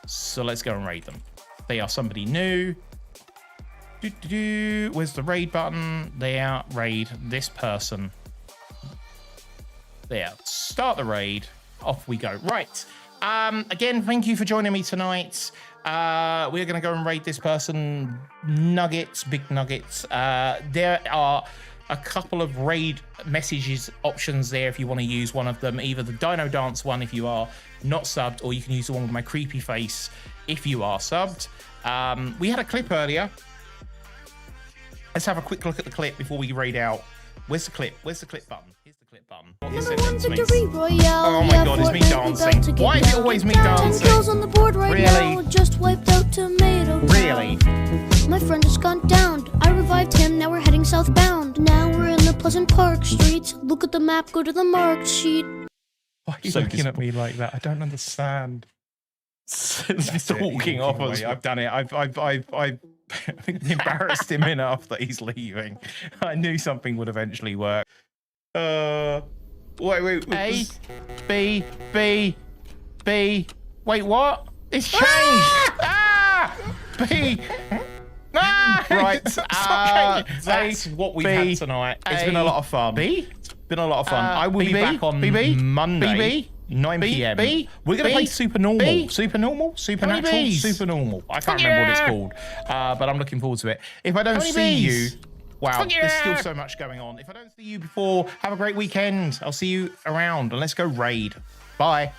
So let's go and raid them. They are somebody new. Where's the raid button? There, raid this person. There, start the raid. Off we go. Right. Again, thank you for joining me tonight. We're going to go and raid this person. Nuggets, big nuggets. There are a couple of raid messages options there if you want to use one of them. Either the Dino Dance one if you are not subbed, or you can use the one with my creepy face if you are subbed. We had a clip earlier. Let's have a quick look at the clip before we raid out. Where's the clip? Where's the clip button? Here's the clip button. Oh my god, it's me dancing. Why is it always me dancing? On the board right Really? now, just wiped out Tomato Town. Really? My friend has gone down. I revived him, now we're heading southbound. Now we're in the Pleasant Park streets. Look at the map, go to the marked sheet. Why are you looking at me like that? I don't understand. Just walking off. I've done it. I've embarrassed him enough that he's leaving. I knew something would eventually work. Wait. A, B, B, B. Wait, what? It's changed. B. Right. That's what we've had tonight. It's been a lot of fun. It's been a lot of fun. I will be back on Monday. 9 p.m. We're going to play Super Normal. Supernatural? Super Normal. I can't remember what it's called. But I'm looking forward to it. If I don't see you... Wow, there's still so much going on. If I don't see you before, have a great weekend. I'll see you around, and let's go raid. Bye.